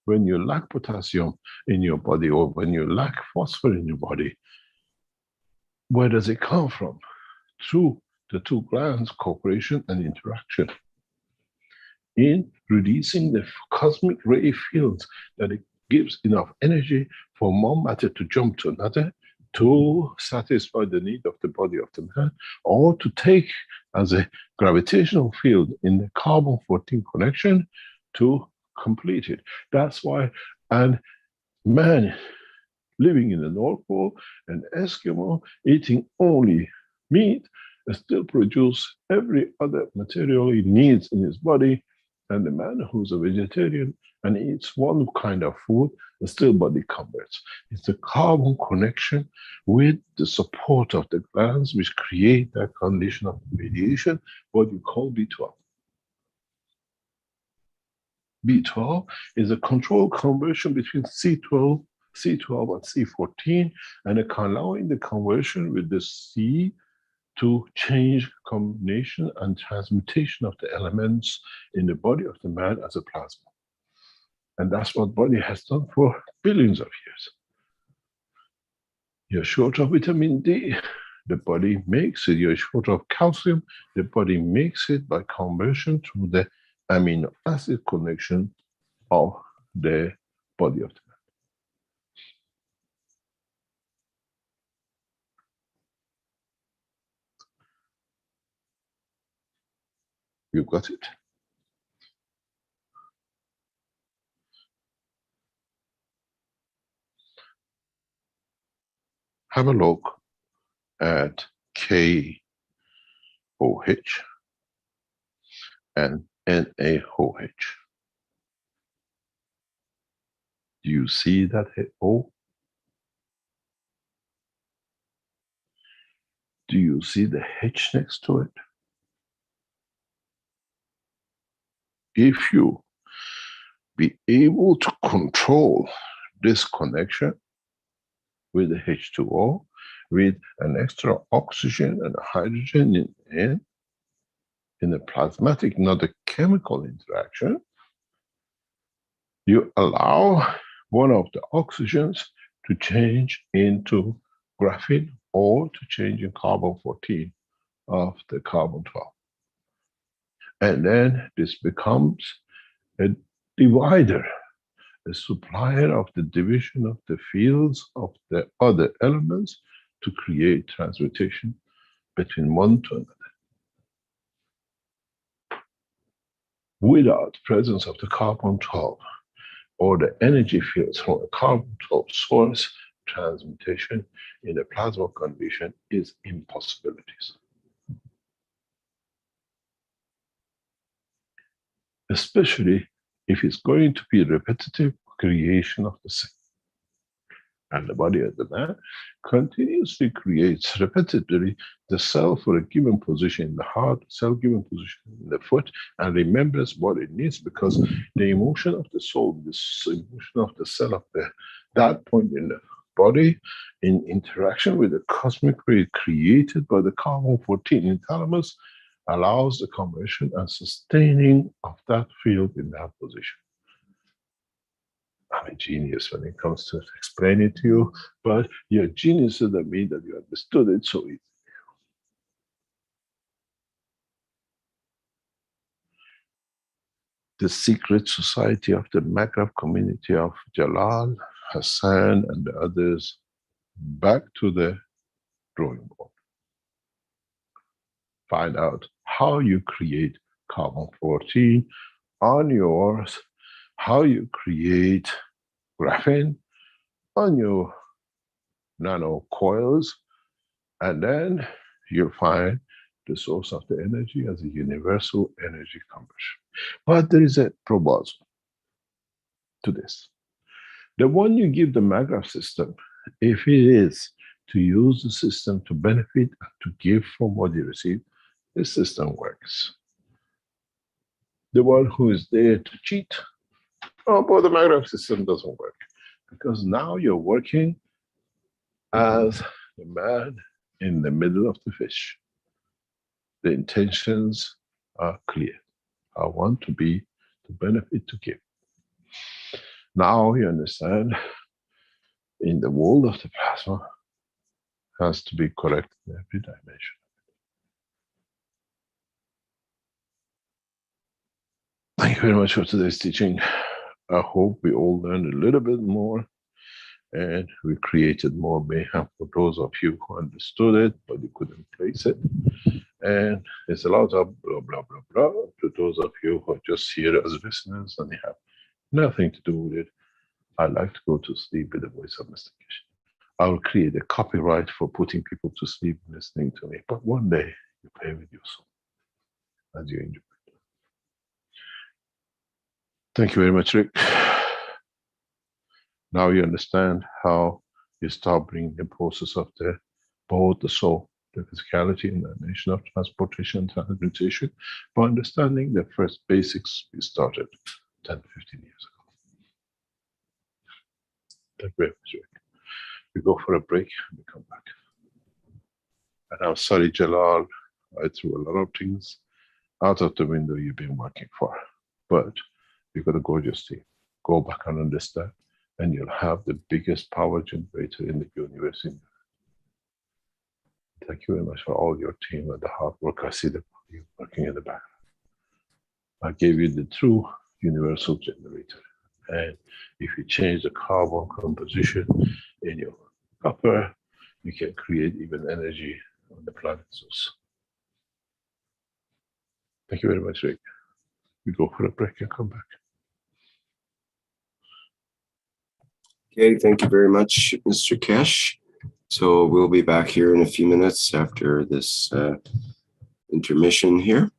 When you lack potassium in your body or when you lack phosphorus in your body, where does it come from? Through the two glands, cooperation and interaction. In releasing the cosmic ray fields that it gives enough energy for one matter to jump to another to satisfy the need of the body of the man, or to take as a gravitational field in the carbon 14 connection to complete it. That's why a man living in the North Pole, an Eskimo eating only meat, still produce every other material he needs in his body, and the man who's a vegetarian and eats one kind of food, still body converts. It's the carbon connection with the support of the glands which create that condition of radiation, what you call B12. B12 is a controlled conversion between C12 and C14, and allowing the conversion with the C to change combination and transmutation of the elements in the body of the man as a plasma. And that's what body has done for billions of years. You're short of vitamin D, the body makes it. You're short of calcium, the body makes it by conversion through the amino acid connection of the body of the man. You got it? have a look at KOH and NaOH. Do you see that O? Do you see the H next to it? If you be able to control this connection with the H2O, with an extra oxygen and a hydrogen in a plasmatic, not a chemical interaction, you allow one of the oxygens to change into graphene or to change in carbon-14 of the carbon-12. And then this becomes a divider, a supplier of the division of the fields of the other elements to create transmutation between one to another. Without presence of the carbon-12 or the energy fields from a carbon-12 source, transmutation in a plasma condition is impossibilities. Especially if it's going to be repetitive creation of the same. And the body of the man continuously creates repetitively the cell for a given position in the heart, cell given position in the foot, and remembers what it needs, because the emotion of the soul, this emotion of the cell of that point in the body, in interaction with the cosmic ray created by the carbon-14 in thalamus, allows the conversion and sustaining of that field in that position. I'm a genius when it comes to explain it to you, but you're a genius doesn't mean that you understood it so easily. The secret society of the Maghreb community of Jalal, Hassan, and the others, back to the drawing board. Find out how you create carbon-14 on yours, how you create graphene on your nano coils, and then you'll find the source of the energy as a universal energy conversion. But there is a proposal to this. The one you give the Maghreb system, if it is to use the system to benefit and to give from what you receive, this system works. The one who is there to cheat, oh, but the Maghreb system doesn't work. Because now you're working as the man in the middle of the fish. The intentions are clear. I want to be to benefit, to give. Now you understand, in the world of the plasma, has to be correct in every dimension. Thank you very much for today's teaching. I hope we all learned a little bit more and we created more mayhem for those of you who understood it, but you couldn't place it. And there's a lot of blah, blah, blah, blah to those of you who are just here as listeners and they have nothing to do with it. I like to go to sleep with the voice of Mr. Keshe. I will create a copyright for putting people to sleep listening to me, but one day you pay with your soul as you enjoy it. Thank you very much, Rick. Now you understand how you start bringing the process of both the soul, the physicality, and the nation of transportation and transmutation by understanding the first basics we started 10, 15 years ago. Thank you very much, Rick. We go for a break and we come back. And I'm sorry, Jalal, I threw a lot of things out of the window you've been working for. But you've got a gorgeous team. Go back and understand, and you'll have the biggest power generator in the universe. Thank you very much for all your team and the hard work. I see you working in the background. I gave you the true universal generator. And if you change the carbon composition in your copper, you can create even energy on the planet source. Thank you very much, Rick. We go for a break and come back. Okay, thank you very much, Mr. Keshe. So we'll be back here in a few minutes after this intermission here.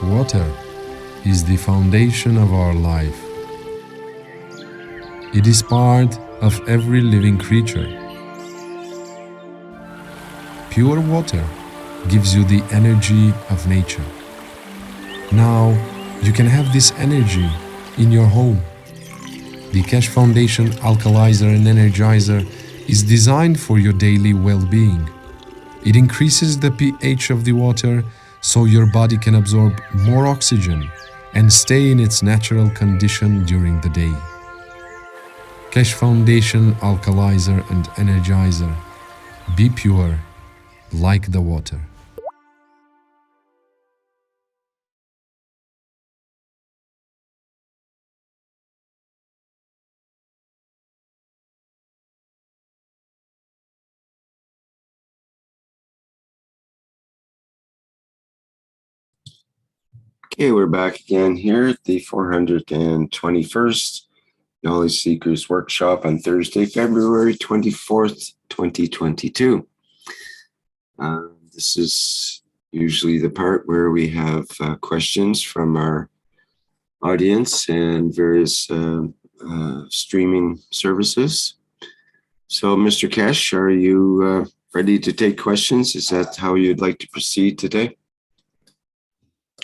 Water is the foundation of our life. It is part of every living creature. Pure water gives you the energy of nature. Now you can have this energy in your home. The Keshe Foundation Alkalizer and Energizer is designed for your daily well-being. It increases the pH of the water so your body can absorb more oxygen and stay in its natural condition during the day. Keshe Foundation Alkalizer and Energizer. Be pure, like the water. Okay, we're back again here at the 421st Knowledge Seekers Workshop on Thursday, February 24th, 2022. This is usually the part where we have questions from our audience and various streaming services. So, Mr. Keshe, are you ready to take questions? Is that how you'd like to proceed today?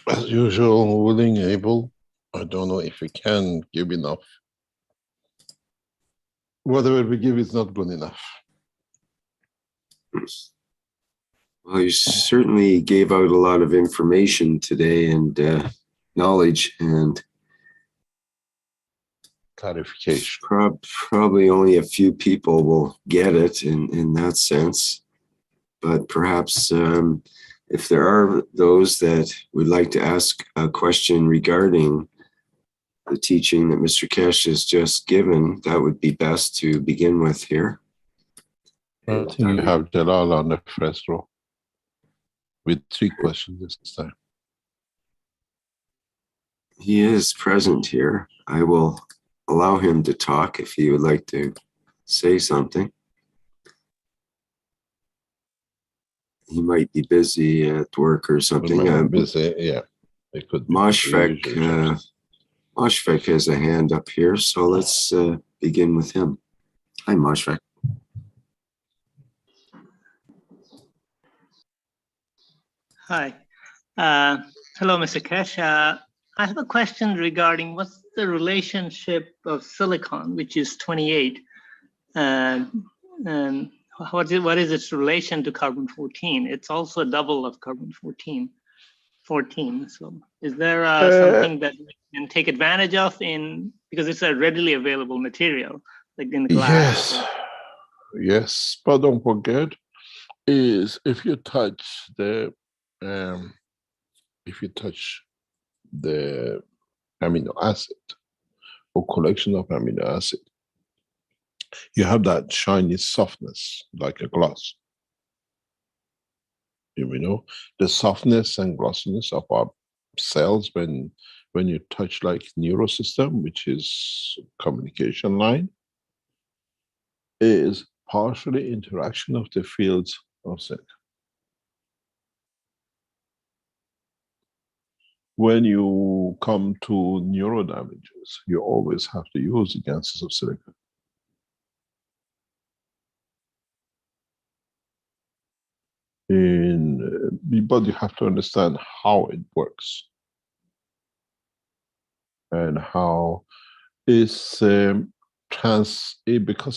As usual, willing, able. I don't know if we can give enough. Whatever we give is not good enough. Well, you certainly gave out a lot of information today and knowledge and Clarification. Probably only a few people will get it in that sense. But perhaps if there are those that would like to ask a question regarding the teaching that Mr. Keshe has just given, that would be best to begin with here. I think you have Jalal on the first row with 3 questions this time. He is present here. I will allow him to talk if he would like to say something. He might be busy at work or something. Busy, yeah. It could be. Moshfek has a hand up here, so let's begin with him. Hi, Moshfek. Hi. Hello, Mr. Keshe. I have a question regarding what's the relationship of silicon, which is 28, and what is its relation to carbon-14? It's also a double of carbon-14. So is there something that we can take advantage of because it's a readily available material, like in the glass? Yes, but don't forget is if you touch the amino acid or collection of amino acid, you have that shiny softness like a gloss. You know, the softness and glossiness of our cells when you touch like neurosystem, which is communication line, is partially interaction of the fields of silicon. When you come to neural damages, you always have to use the gases of silicon. But you have to understand how it works and how it's because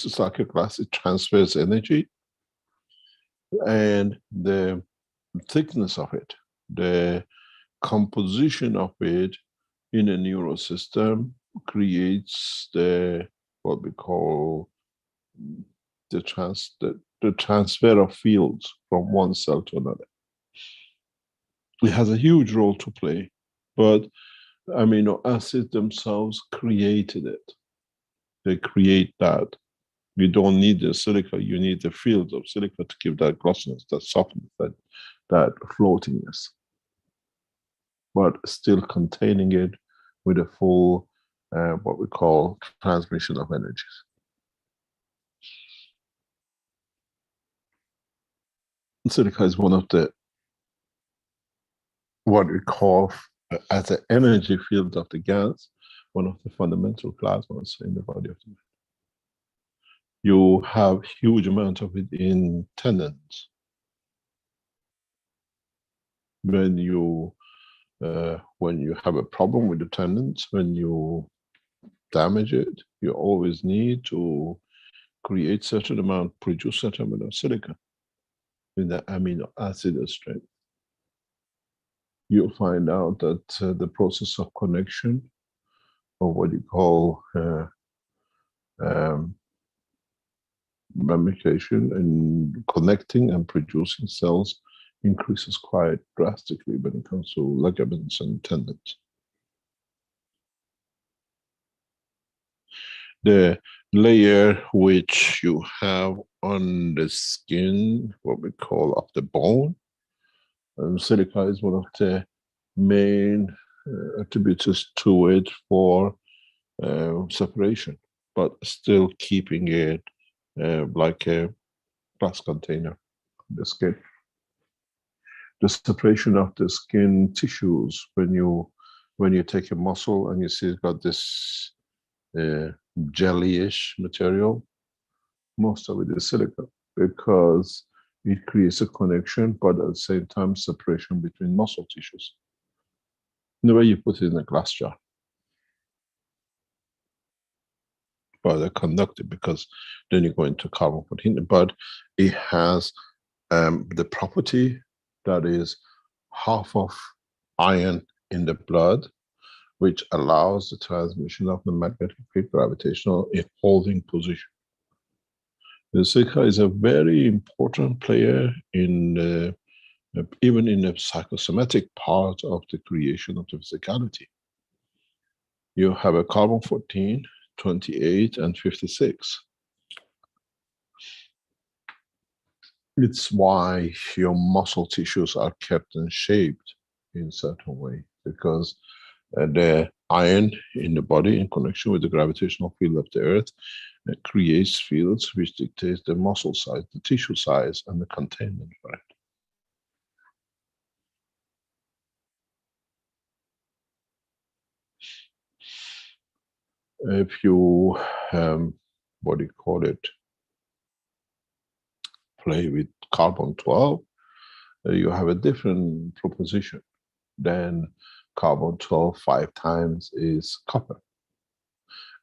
it's like a glass, it transfers energy, and the thickness of it, the composition of it in a neural system creates what we call the transfer of fields from one cell to another. It has a huge role to play, but amino acids themselves created it. They create that. You don't need the silica, you need the fields of silica to give that glossiness, that softness, that floatiness, but still containing it with a full, what we call transmission of energies. Silica is one of the, what we call, as an energy field of the Gans, one of the fundamental plasmas in the body of the man. You have huge amount of it in tendons. When you have a problem with the tendons, when you damage it, you always need to create certain amount, produce certain amount of silica in the amino acid strength. You'll find out that the process of connection, or what you call ramification and connecting and producing cells increases quite drastically when it comes to ligaments and tendons. The layer which you have on the skin, what we call of the bone, silica is one of the main attributes to it for separation, but still keeping it like a glass container in the skin. The separation of the skin tissues, when you take a muscle and you see it's got this jellyish material, most of it is silica, because it creates a connection, but at the same time separation between muscle tissues. In the way you put it in a glass jar. But they're conductive, because then you go into carbon-14, but it has the property that is half of iron in the blood, which allows the transmission of the magnetic field gravitational in holding position. The silica is a very important player in even in the psychosomatic part of the creation of the physicality. You have a carbon-14, 28, and 56. It's why your muscle tissues are kept and shaped in a certain way, because the iron in the body, in connection with the gravitational field of the earth, creates fields which dictates the muscle size, the tissue size, and the containment for it. If you, what do you call it, play with carbon-12, you have a different proposition. Then carbon-12 5 times is copper.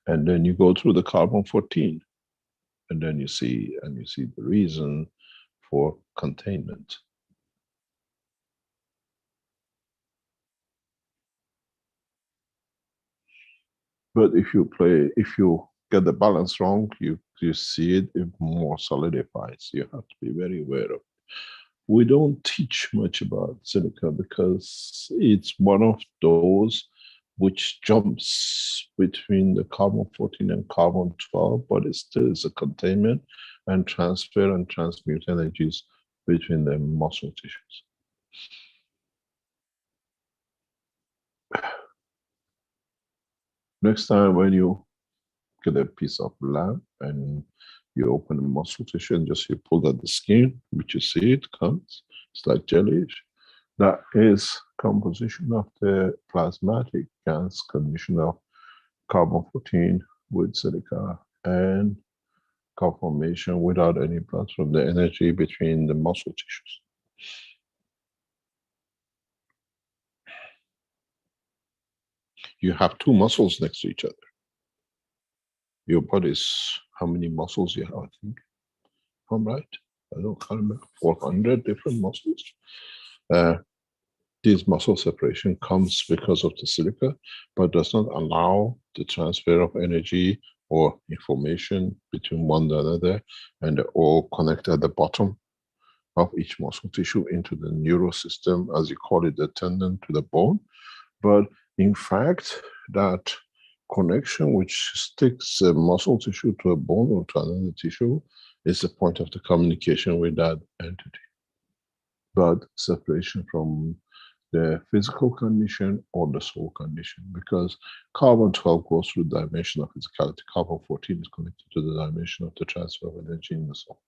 And then you go through the carbon-14, and then you see the reason for containment. But if you get the balance wrong, you see it more solidifies. You have to be very aware of it. We don't teach much about silica because it's one of those which jumps between the carbon-14 and carbon-12, but it still is a containment and transfer and transmute energies between the muscle tissues. Next time when you get a piece of lamp and you open the muscle tissue and just you pull out the skin, which you see it comes, it's like jelly-ish. That is composition of the plasmatic Gans condition of carbon-14 with silica and conformation without any blood from the energy between the muscle tissues. You have two muscles next to each other. Your body is, how many muscles you have, I think? If I'm right, I can't remember, 400 different muscles. This muscle separation comes because of the silica, but does not allow the transfer of energy or information between one and another, and they all connect at the bottom of each muscle tissue into the neurosystem, as you call it, the tendon to the bone. But in fact, that connection which sticks a muscle tissue to a bone or to another tissue is the point of the communication with that entity. But separation from the physical condition or the soul condition, because carbon-12 goes through the dimension of physicality. Carbon-14 is connected to the dimension of the transfer of energy in the soul.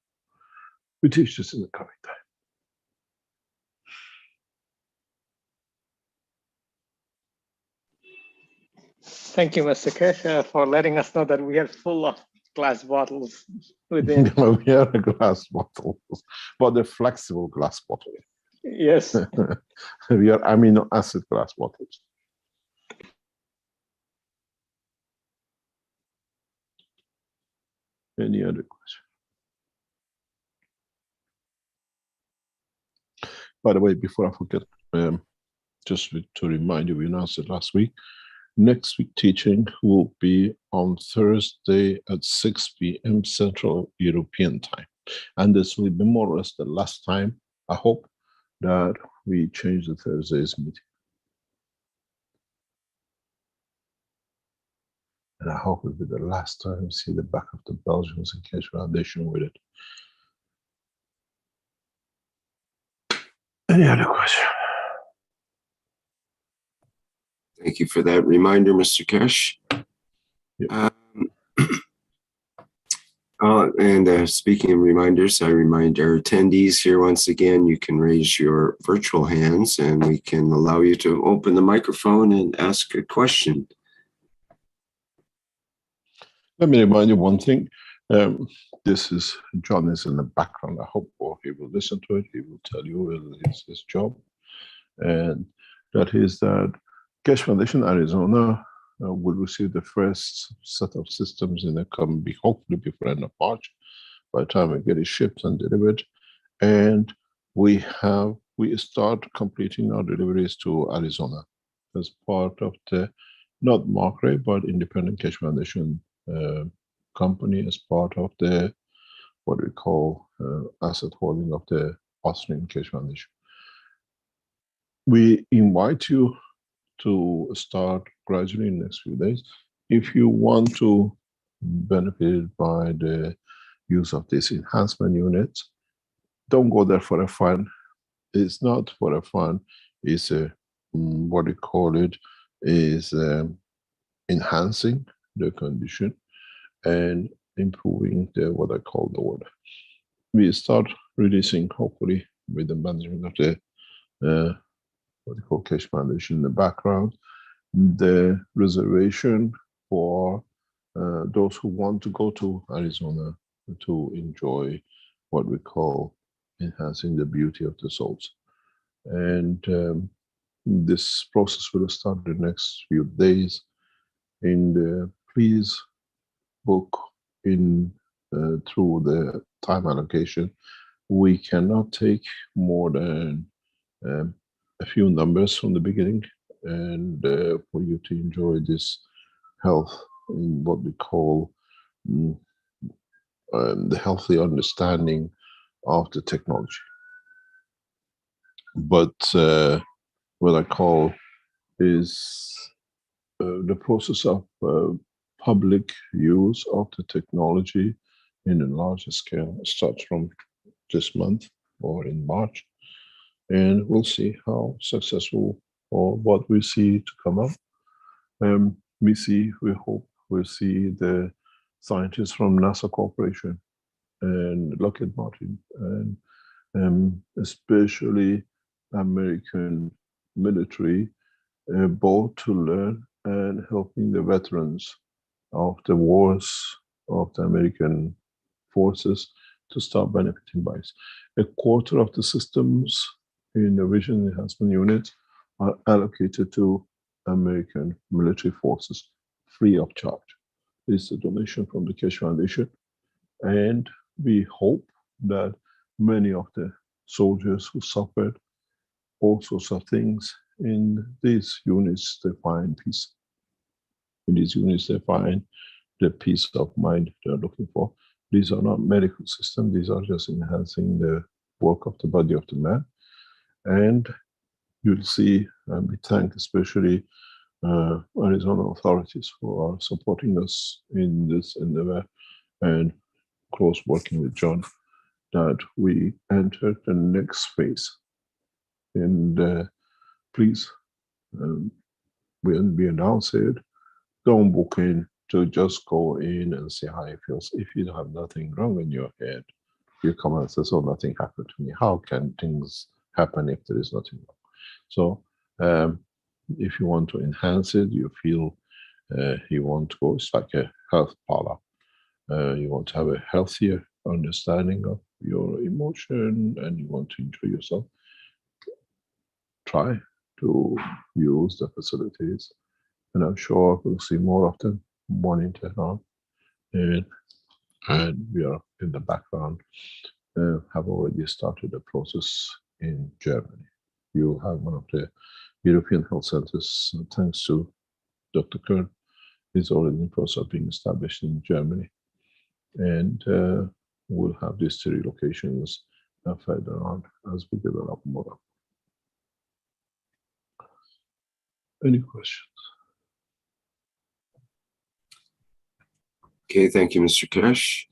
We teach this in the coming time. Thank you, Mr. Keshe, for letting us know that we are full of glass bottles within. We are a glass bottle, but the flexible glass bottle. Yes. We are amino acid glass bottles. Any other question? By the way, before I forget, just to remind you, we announced it last week, Next week teaching will be on Thursday at 6 p.m. Central European time. And this will be more or less the last time, I hope, that we change the Thursday's meeting. And I hope it'll be the last time we see the back of the Belgians and Keshe Foundation with it. Any other question? Thank you for that reminder, Mr. Keshe. Yep. Speaking of reminders, I remind our attendees here once again, you can raise your virtual hands and we can allow you to open the microphone and ask a question. Let me remind you one thing. This is, John is in the background. I hope he will listen to it. He will tell you it's his job. And that is that Keshe Foundation Arizona will receive the first set of systems in the coming week, hopefully before end of March, by the time we get it shipped and delivered. And we start completing our deliveries to Arizona as part of the, not Markray, but independent Keshe Foundation company, as part of the, what we call asset holding of the Austrian Keshe Foundation. We invite you to start gradually in the next few days. If you want to benefit by the use of this enhancement unit, don't go there for a fun. It's not for a fun. It's a, what we call it, is enhancing the condition and improving the, what I call the order. We start releasing, hopefully, with the management of the what we call Keshe Foundation in the background, the reservation for those who want to go to Arizona to enjoy what we call enhancing the beauty of the souls. And this process will start the next few days. And please book in through the time allocation. We cannot take more than a few numbers from the beginning, and for you to enjoy this health in what we call the healthy understanding of the technology. But what I call is the process of public use of the technology in a larger scale starts from this month or in March. And we'll see how successful or what we see to come up. We hope we'll see the scientists from NASA Corporation and Lockheed Martin and especially American military, both to learn and helping the veterans of the wars of the American forces to start benefiting by it. A quarter of the systems in the Vision Enhancement Unit are allocated to American military forces free of charge. It's a donation from the Keshe Foundation, and we hope that many of the soldiers who suffered all sorts of things in these units, they find peace. In these units, they find the peace of mind they're looking for. These are not medical systems, these are just enhancing the work of the body of the man. And you'll see, and we thank especially Arizona authorities who are supporting us in this endeavor and close working with John, that we entered the next phase. And please, when we announce it, don't book in to just go in and see how it feels. If you have nothing wrong in your head, you come and say, so nothing happened to me. How can things happen if there is nothing wrong? So if you want to enhance it, you feel you want to go, it's like a health parlor. You want to have a healthier understanding of your emotion and you want to enjoy yourself, try to use the facilities. And I'm sure we'll see more of them, one in Tehran. And we are in the background, have already started the process in Germany. You have one of the European health centers, thanks to Dr. Kern is already in the process of being established in Germany. And we'll have these 3 locations further on as we develop more. Any questions? Okay, thank you, Mr. Keshe.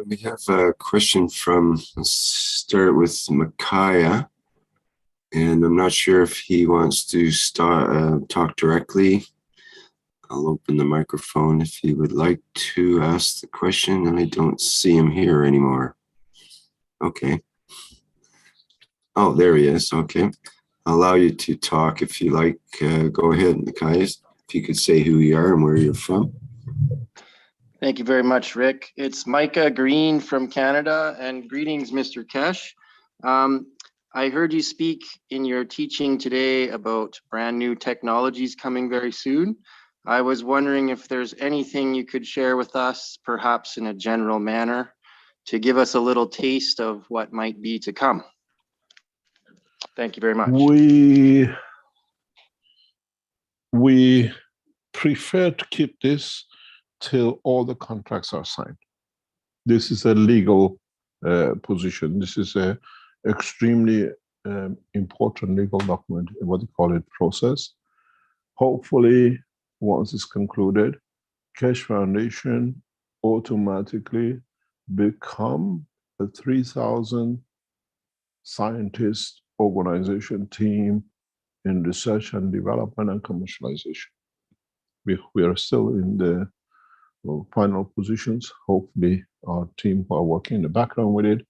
We have a question from, let's start with Micaiah. And I'm not sure if he wants to talk directly. I'll open the microphone if he would like to ask the question, and I don't see him here anymore. Okay. Oh, there he is. Okay. I'll allow you to talk if you like. Go ahead, Micaiah. If you could say who you are and where you're from. Thank you very much, Rick. It's Micah Green from Canada, and greetings, Mr. Keshe. I heard you speak in your teaching today about brand new technologies coming very soon. I was wondering if there's anything you could share with us, perhaps in a general manner, to give us a little taste of what might be to come. Thank you very much. We prefer to keep this till all the contracts are signed. This is a legal position. This is a extremely important legal document, what you call it, process. Hopefully, once it's concluded, Keshe Foundation automatically become a 3,000 scientist organization team in research and development and commercialization. We are still in the final positions. Hopefully, our team who are working in the background with it,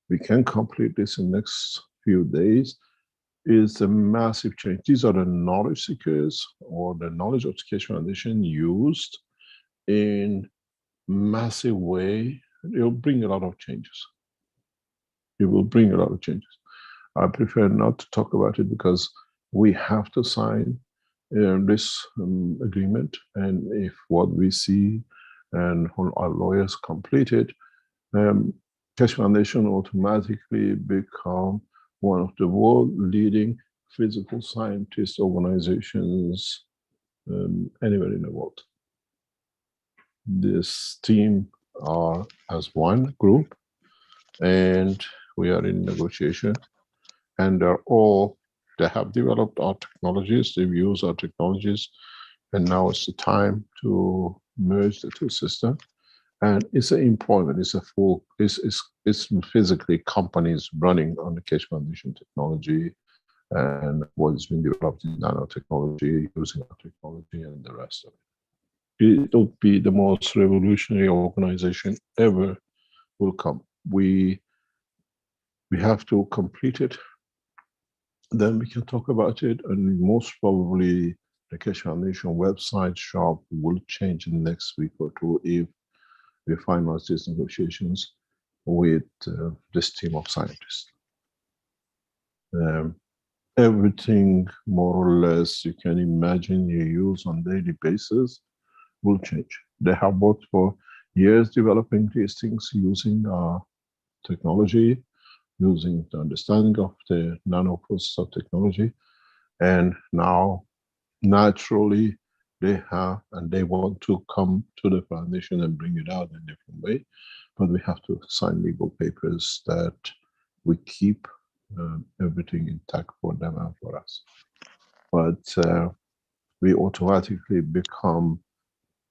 we can complete this in the next few days. Is a massive change. These are the knowledge seekers or the knowledge of the Keshe Foundation used in massive way. It will bring a lot of changes. It will bring a lot of changes. I prefer not to talk about it because we have to sign this agreement, and if what we see and our lawyers complete it, Keshe Foundation automatically become one of the world leading physical scientist organizations anywhere in the world. This team are as one group, and we are in negotiation, and they have developed our technologies, they've used our technologies, and now it's the time to merge the 2 systems. And it's an employment, it's physically companies running on the Keshe Foundation technology and what has been developed in nanotechnology, using our technology and the rest of it. It will be the most revolutionary organization ever will come. We have to complete it, then we can talk about it, and most probably the Keshe Foundation website shop will change in the next week or 2 if we finalize these negotiations with this team of scientists. Everything more or less you can imagine you use on a daily basis will change. They have worked for years developing these things using our technology, using the understanding of the nano process of technology, and now naturally they have, and they want to come to the foundation and bring it out in a different way, but we have to sign legal papers that we keep everything intact for them and for us. But we automatically become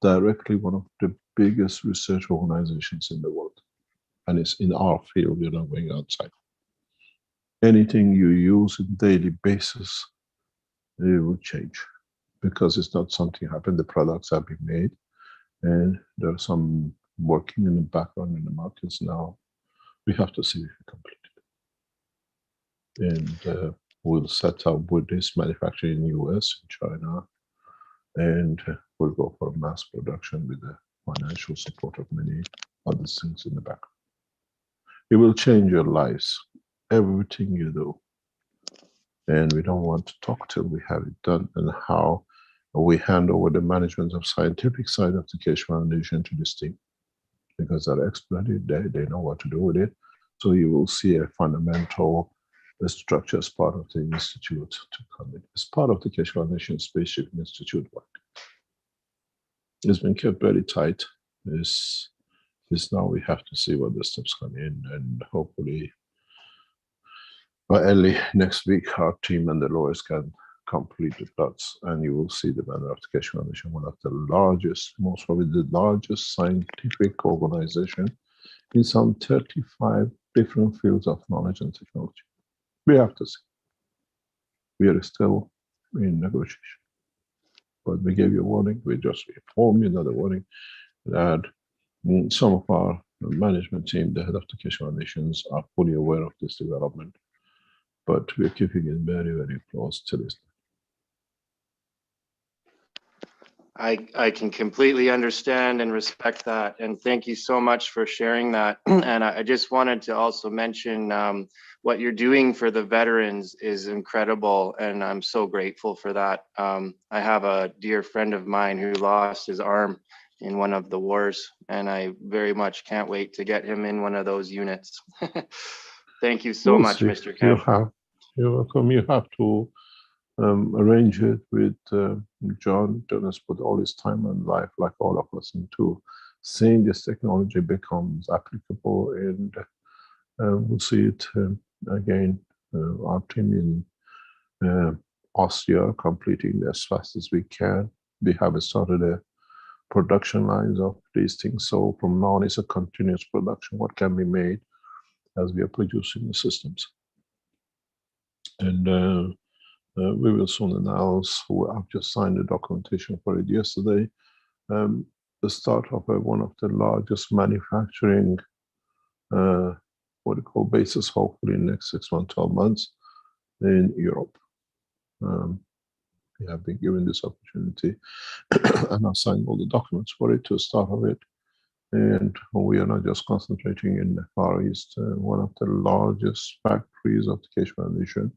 directly one of the biggest research organizations in the world, and it's in our field. You're not going outside. Anything you use on a daily basis, it will change, because it's not something happened. The products have been made, and there's some working in the background in the markets now. We have to see if we complete it. And we'll set up with this manufacturing in the US, in China, and we'll go for mass production with the financial support of many other things in the background. It will change your lives, everything you do. And we don't want to talk till we have it done, and how we hand over the management of scientific side of the Keshe Foundation to this team, because they're expert in it, they know what to do with it. So you will see a fundamental structure as part of the institute to come in. As part of the Keshe Foundation Spaceship Institute work. It's been kept very tight. Is now we have to see what the steps come in, and hopefully by early next week, our team and the lawyers can complete the dots, and you will see the banner of the Keshe Foundation, one of the largest, most probably the largest scientific organization in some 35 different fields of knowledge and technology. We have to see. We are still in negotiation. But we gave you a warning. We just informed you another warning that some of our management team, the head of the Keshe Foundations, are fully aware of this development. But we're keeping it very, very close to this. I can completely understand and respect that. And thank you so much for sharing that. And I just wanted to also mention what you're doing for the veterans is incredible. And I'm so grateful for that. I have a dear friend of mine who lost his arm in one of the wars, and I very much can't wait to get him in one of those units. Thank you so much, Mr. Keshe. You're welcome. You have to arrange it with John. John has put all his time and life, like all of us, into seeing this technology becomes applicable, and we'll see it again. Our team in Austria completing as fast as we can. We have started a production lines of these things, so from now on it's a continuous production. What can be made as we are producing the systems, and we will soon announce. I've just signed the documentation for it yesterday. The start of one of the largest manufacturing, what do you call, bases, hopefully in the next 6 months, 12 months in Europe. We have been given this opportunity and I've signed all the documents for it to start of it. And we are not just concentrating in the Far East. One of the largest factories of the Keshe Foundation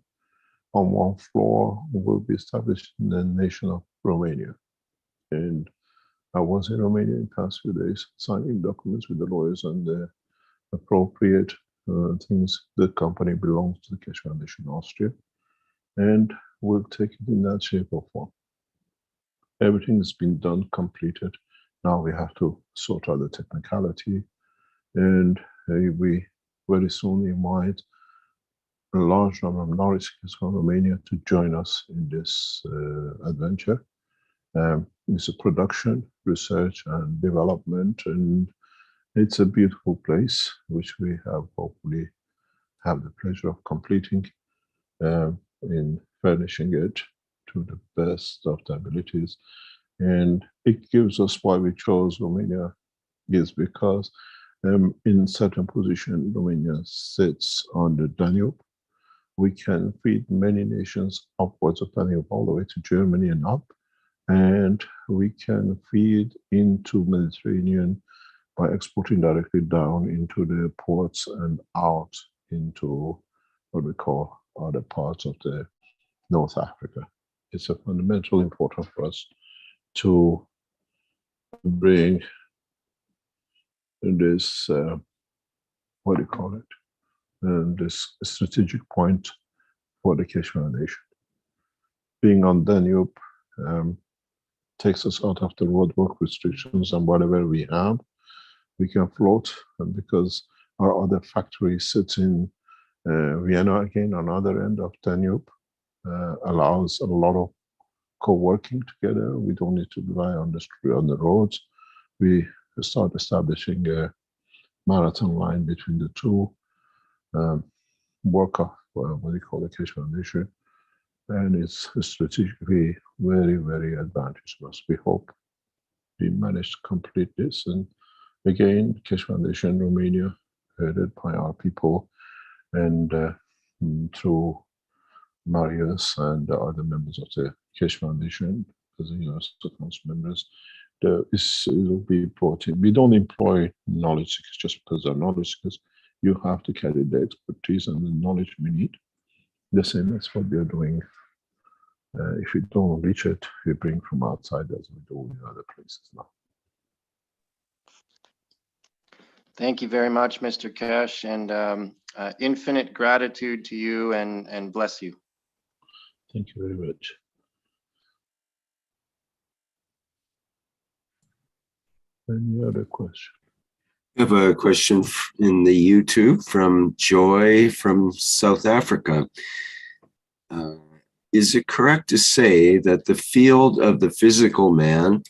on one floor will be established in the nation of Romania. And I was in Romania in the past few days, signing documents with the lawyers and the appropriate things. The company belongs to the Keshe Foundation Austria, and we'll take it in that shape or form. Everything has been done, completed. Now we have to sort out the technicality, and we very soon invite a large number of knowledge seekers from Romania to join us in this adventure. It's a production, research and development, and it's a beautiful place which we have hopefully have the pleasure of completing in furnishing it to the best of the abilities. And it gives us why we chose Romania is because in certain position Romania sits on the Danube. We can feed many nations upwards of Danube all the way to Germany and up, and we can feed into Mediterranean by exporting directly down into the ports and out into what we call other parts of the North Africa. It's a fundamental important for us to bring this, what do you call it, this strategic point for the Keshe Foundation. Being on Danube takes us out of the roadwork restrictions, and whatever we have, we can float, and because our other factory sits in Vienna, again, on the other end of Danube, allows a lot of co-working together. We don't need to rely on the street, on the roads. We start establishing a marathon line between the two. Work of what we call the Keshe Foundation, and it's strategically very, very advantageous for us. We hope we manage to complete this, and again, Keshe Foundation Romania, headed by our people, and through Marius and the other members of the Keshe Foundation, as Council members, it will be brought in. We don't employ knowledge seekers just because they're knowledge seekers. You have to carry the expertise and the knowledge we need. The same as what we are doing. If we don't reach it, we bring from outside as we do in other places now. Thank you very much, Mr. Keshe, and infinite gratitude to you and bless you. Thank you very much. Any other question? I have a question in the YouTube from Joy from South Africa. Is it correct to say that the field of the physical man,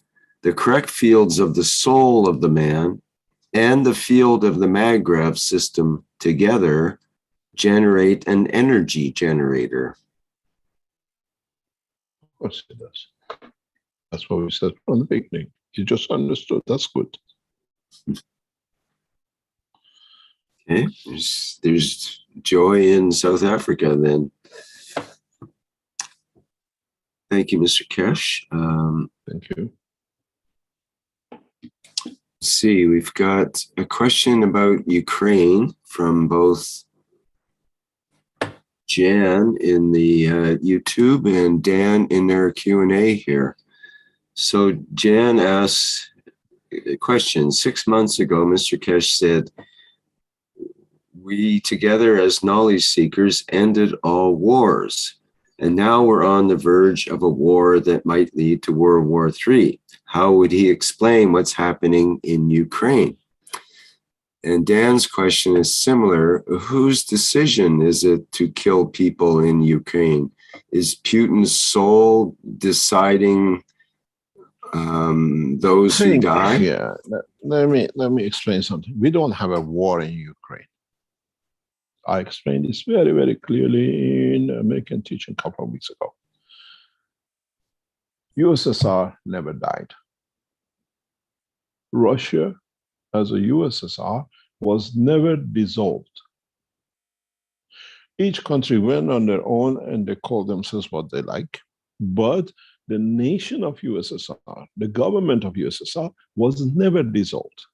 the correct fields of the soul of the man, and the field of the Maglev system together generate an energy generator? Of course it does. That's what we said from the beginning. You just understood. That's good. Okay, there's Joy in South Africa then. Thank you, Mr. Keshe. Thank you. Let's see, we've got a question about Ukraine from both Jan in the YouTube and Dan in their Q&A here. So Jan asks a question. 6 months ago, Mr. Keshe said, "We together as knowledge seekers ended all wars. And now we're on the verge of a war that might lead to World War III. How would he explain what's happening in Ukraine?" And Dan's question is similar. Whose decision is it to kill people in Ukraine? Is Putin's soul deciding those who die? Yeah, let me explain something. We don't have a war in Ukraine. I explained this very, very clearly in American teaching a couple of weeks ago. USSR never died. Russia, as a USSR, was never dissolved. Each country went on their own and they called themselves what they like. But the nation of USSR, the government of USSR, was never dissolved.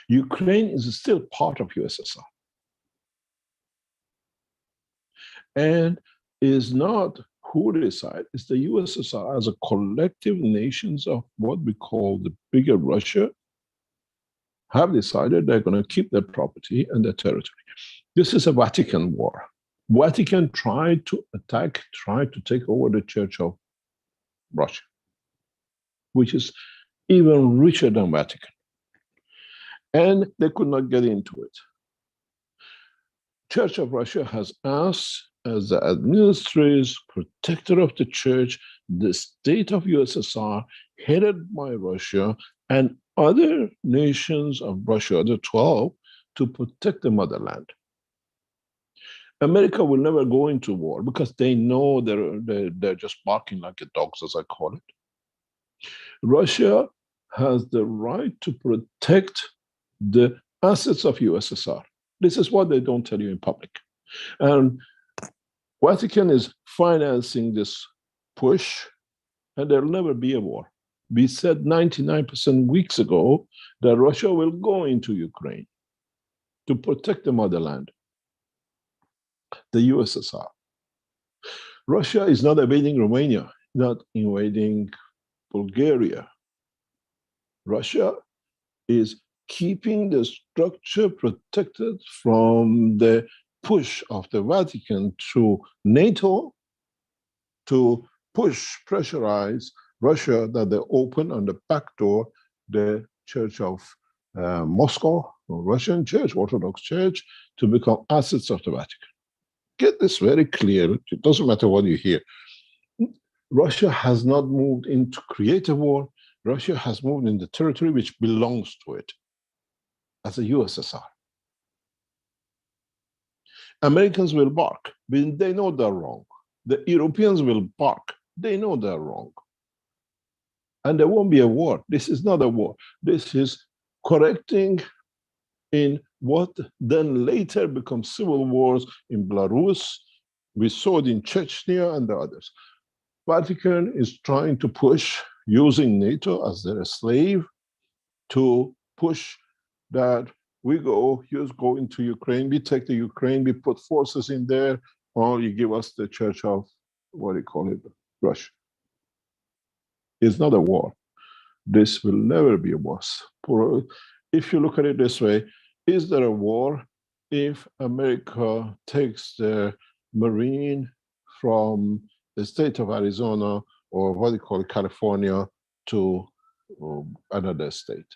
Ukraine is still part of USSR. And is not who decide, it's the USSR as a collective nations of what we call the bigger Russia have decided they're going to keep their property and their territory. This is a Vatican war. Vatican tried to take over the Church of Russia, which is even richer than Vatican. And they could not get into it. Church of Russia has asked, as the administrative protector of the church, the state of USSR, headed by Russia, and other nations of Russia, the 12, to protect the motherland. America will never go into war because they know they're just barking like a dogs, as I call it. Russia has the right to protect the assets of USSR. This is what they don't tell you in public. And Vatican is financing this push, and there'll never be a war. We said 99% weeks ago that Russia will go into Ukraine to protect the motherland, the USSR. Russia is not invading Romania, not invading Bulgaria. Russia is keeping the structure protected from the push of the Vatican through NATO to pressurize Russia that they open on the back door the Church of Moscow, or Russian Church, Orthodox Church, to become assets of the Vatican. Get this very clear. It doesn't matter what you hear. Russia has not moved in to create a war. Russia has moved in the territory which belongs to it as a USSR. Americans will bark. They know they're wrong. The Europeans will bark. They know they're wrong. And there won't be a war. This is not a war. This is correcting in what then later becomes civil wars in Belarus. We saw it in Chechnya and the others. Vatican is trying to push, using NATO as their slave, to push that we go into Ukraine, we take the Ukraine, we put forces in there, or you give us the Church of, what do you call it, Russia. It's not a war. This will never be a war. if you look at it this way, is there a war if America takes their Marine from the state of Arizona or what they call California to another state?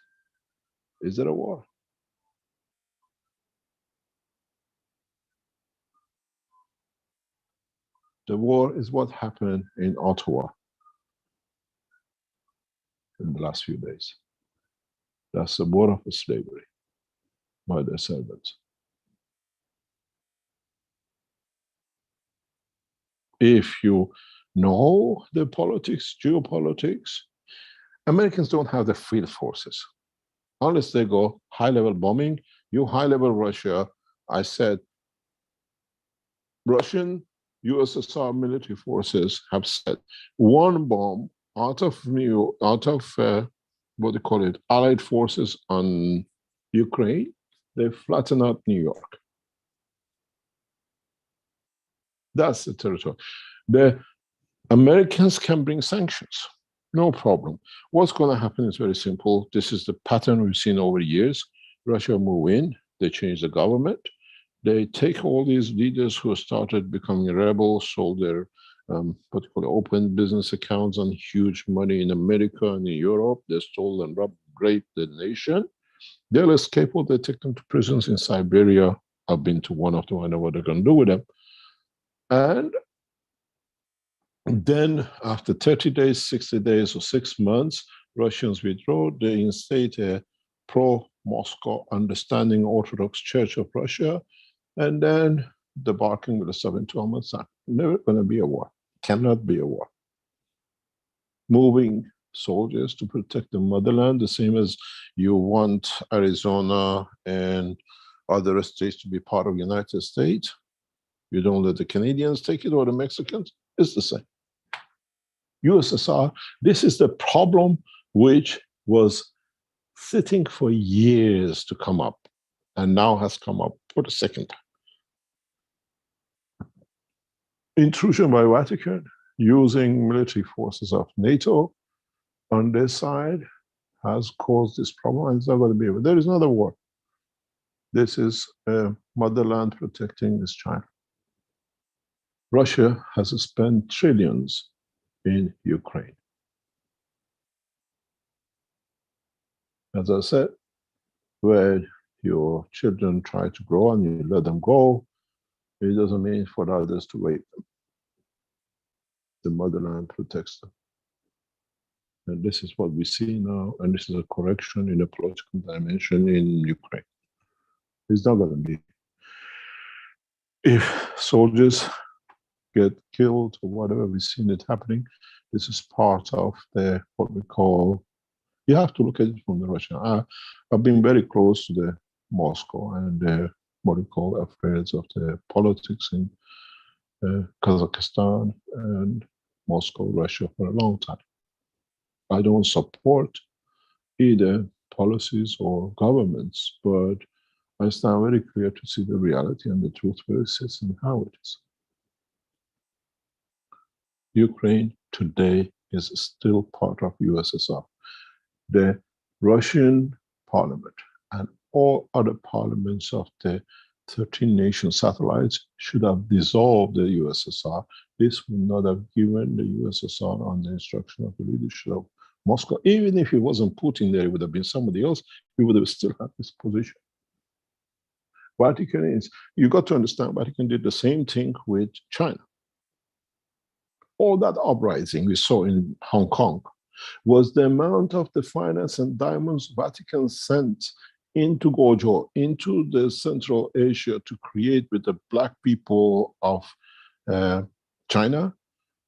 Is there a war? The war is what happened in Ottawa in the last few days. That's the war of slavery by their servants. If you know the politics, geopolitics, Americans don't have the field forces. Unless they go high-level bombing, you high-level Russia, I said, Russian USSR military forces have set one bomb out of what they call it, Allied forces on Ukraine, they flatten out New York. That's the territory. The Americans can bring sanctions, no problem. What's going to happen is very simple. This is the pattern we've seen over years. Russia move in, they change the government, they take all these leaders who started becoming rebels, sold their particularly open business accounts and huge money in America and in Europe. They stole and raped the nation. They'll escape or they take them to prisons in Siberia. I've been to one of them. I know what they're going to do with them. And then after 30 days, 60 days, or 6 months, Russians withdraw. They instate a pro-Moscow understanding Orthodox Church of Russia. And then the barking will stop in 12 months' time. Never going to be a war. Cannot be a war. Moving soldiers to protect the motherland, the same as you want Arizona and other states to be part of the United States. You don't let the Canadians take it or the Mexicans. It's the same. USSR, this is the problem which was sitting for years to come up and now has come up for the second time. Intrusion by Vatican using military forces of NATO on their side has caused this problem, and it's not going to be able. There is another war. This is motherland protecting this China. Russia has spent trillions in Ukraine. As I said, where your children try to grow and you let them go, it doesn't mean for others to rape them. The motherland protects them. And this is what we see now, and this is a correction in a political dimension in Ukraine. It's not going to be. If soldiers get killed or whatever, we've seen it happening, this is part of the, what we call, you have to look at it from the Russian. I've been very close to the Moscow and the, what we call, affairs of the politics in Kazakhstan and Moscow, Russia for a long time. I don't support either policies or governments, but I stand very clear to see the reality and the truth where it sits and how it is. Ukraine today is still part of USSR. The Russian parliament and all other parliaments of the 13 nation satellites should have dissolved the USSR. This would not have given the USSR on the instruction of the leadership of Moscow. Even if it wasn't Putin there, it would have been somebody else, we would have still had this position. Vatican is, you got to understand, Vatican did the same thing with China. All that uprising we saw in Hong Kong was the amount of the finance and diamonds Vatican sent into Gojo, into the Central Asia to create with the black people of China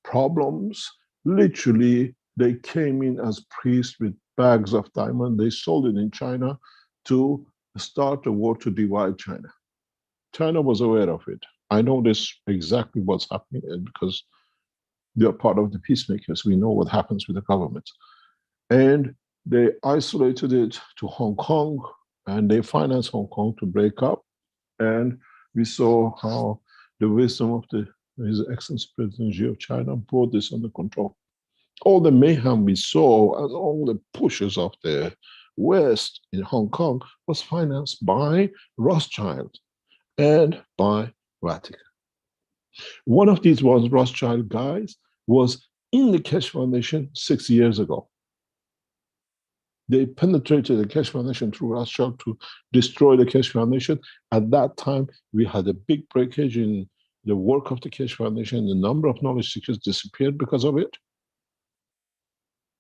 problems. Literally, they came in as priests with bags of diamond. They sold it in China to start a war to divide China. China was aware of it. I know this exactly what's happening because they're part of the peacemakers. We know what happens with the government. And they isolated it to Hong Kong, and they financed Hong Kong to break up. And we saw how the wisdom of His Excellency President Xi of China brought this under control. All the mayhem we saw and all the pushes of the West in Hong Kong was financed by Rothschild and by Vatican. One of these Rothschild guys was in the Keshe Foundation 6 years ago. They penetrated the Keshe Foundation through Rothschild to destroy the Keshe Foundation. At that time, we had a big breakage in the work of the Keshe Foundation. The number of knowledge seekers disappeared because of it.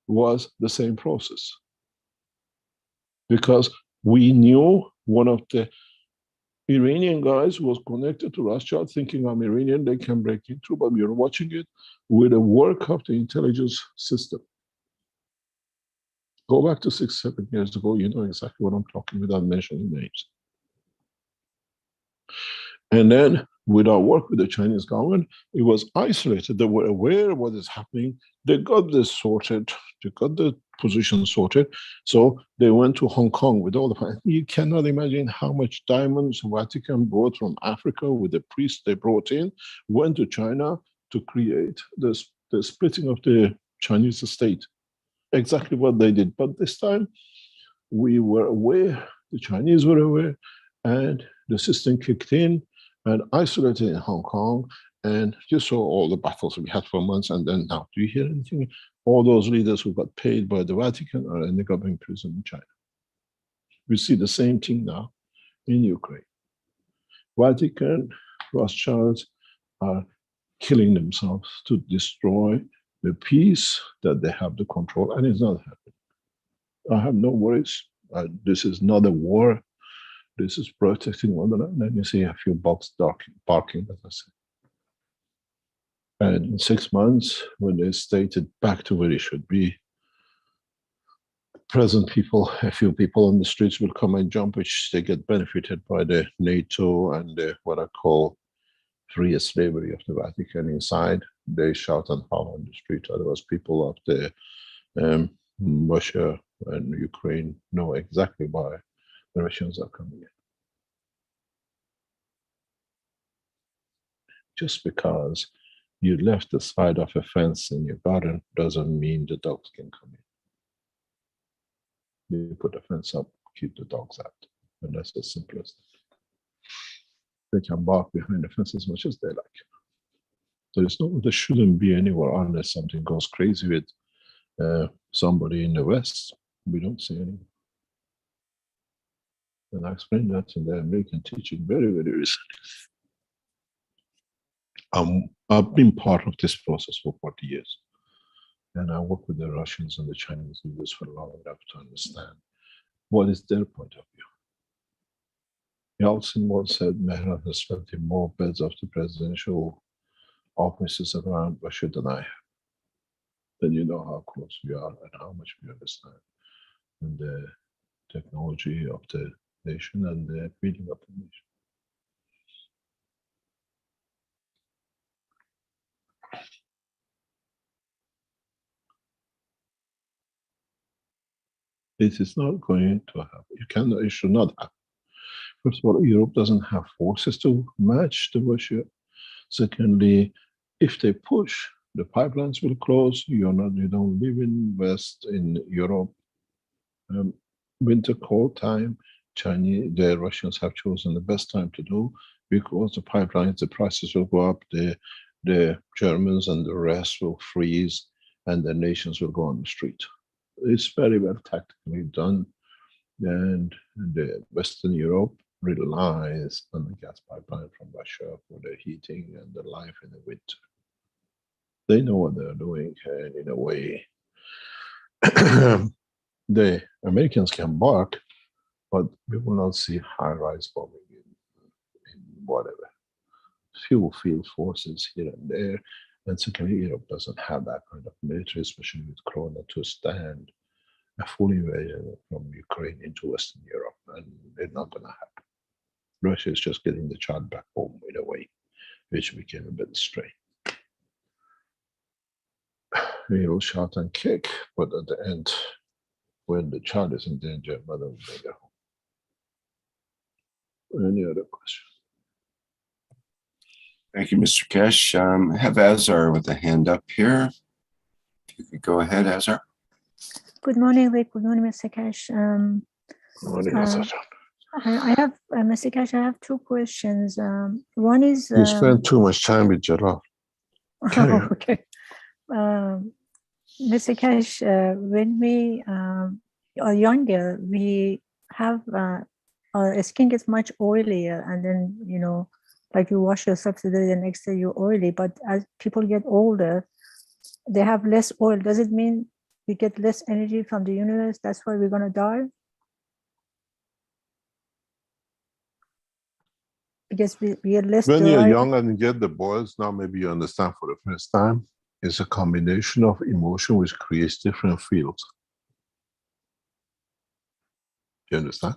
Was the same process. Because we knew one of the Iranian guys was connected to Rothschild, thinking I'm Iranian, they can break in through, but we are watching it with the work of the intelligence system. Go back to 6, 7 years ago, you know exactly what I'm talking without mentioning names. And then with our work with the Chinese government, it was isolated. They were aware of what is happening. They got this sorted. They got the position sorted. So they went to Hong Kong with all the, you cannot imagine how much diamonds Vatican brought from Africa with the priests they brought in, went to China to create the splitting of the Chinese state. Exactly what they did. But this time we were aware, the Chinese were aware, and the system kicked in and isolated in Hong Kong. And you saw all the battles we had for months. And then now, do you hear anything? All those leaders who got paid by the Vatican are ending up in prison in China. We see the same thing now in Ukraine. Vatican, Rothschilds are killing themselves to destroy the peace that they have the control, and it's not happening. I have no worries. This is not a war. This is protecting one another. And then you see a few dogs barking, as I say. And in 6 months, when they stated back to where it should be, present people, a few people on the streets will come and jump, which they get benefited by the NATO and the, what I call free slavery of the Vatican inside. They shout and howl on the street. Otherwise, people of the Russia and Ukraine know exactly why the Russians are coming in. Just because you left the side of a fence in your garden doesn't mean the dogs can come in. You put a fence up, keep the dogs out. And that's as simple as that. They can bark behind the fence as much as they like. There shouldn't be anywhere unless something goes crazy with somebody in the West. We don't see anyone. And I explained that in the American teaching very, very recently. I've been part of this process for 40 years. And I work with the Russians and the Chinese leaders for long enough to understand what is their point of view. Yeltsin once said Mehran has 20 more beds of the presidential offices around Russia than I have. Then you know how close we are and how much we understand and the technology of the nation and the feeding of the nation. It is not going to happen. It should not happen. First of all, Europe doesn't have forces to match the Russia. Secondly, if they push, the pipelines will close. You don't live in West in Europe. Winter cold time, the Russians have chosen the best time to do because the pipelines, the prices will go up. The Germans and the rest will freeze, and the nations will go on the street. It's very well tactically done, and the Western Europe relies on the gas pipeline from Russia for their heating and the life in the winter. They know what they're doing, and in a way, the Americans can bark, but we will not see high-rise bombing in whatever. Few field forces here and there, and secondly, Europe doesn't have that kind of military, especially with Corona, to stand a full invasion from Ukraine into Western Europe, and it's not going to happen. Russia is just getting the child back home in a way, which became a bit strange. We will shout and kick, but at the end, when the child is in danger, mother will bring her home. Any other questions? Thank you, Mr. Keshe. I have Azar with a hand up here. If you could go ahead, Azar. Good morning, Rick. Good morning, Mr. Keshe. Morning, I have, Mr. Keshe, I have two questions. One is... You spend too much time with Jalal. Okay. Mr. Keshe, when we are younger, we have, our skin gets much oilier, and then, you know, like you wash yourself today, the next day you're oily. But as people get older, they have less oil. Does it mean we get less energy from the universe? That's why we're going to die? Because we are less When you're dry. young and you get the boils, now maybe you understand for the first time, it's a combination of emotion which creates different fields. You understand?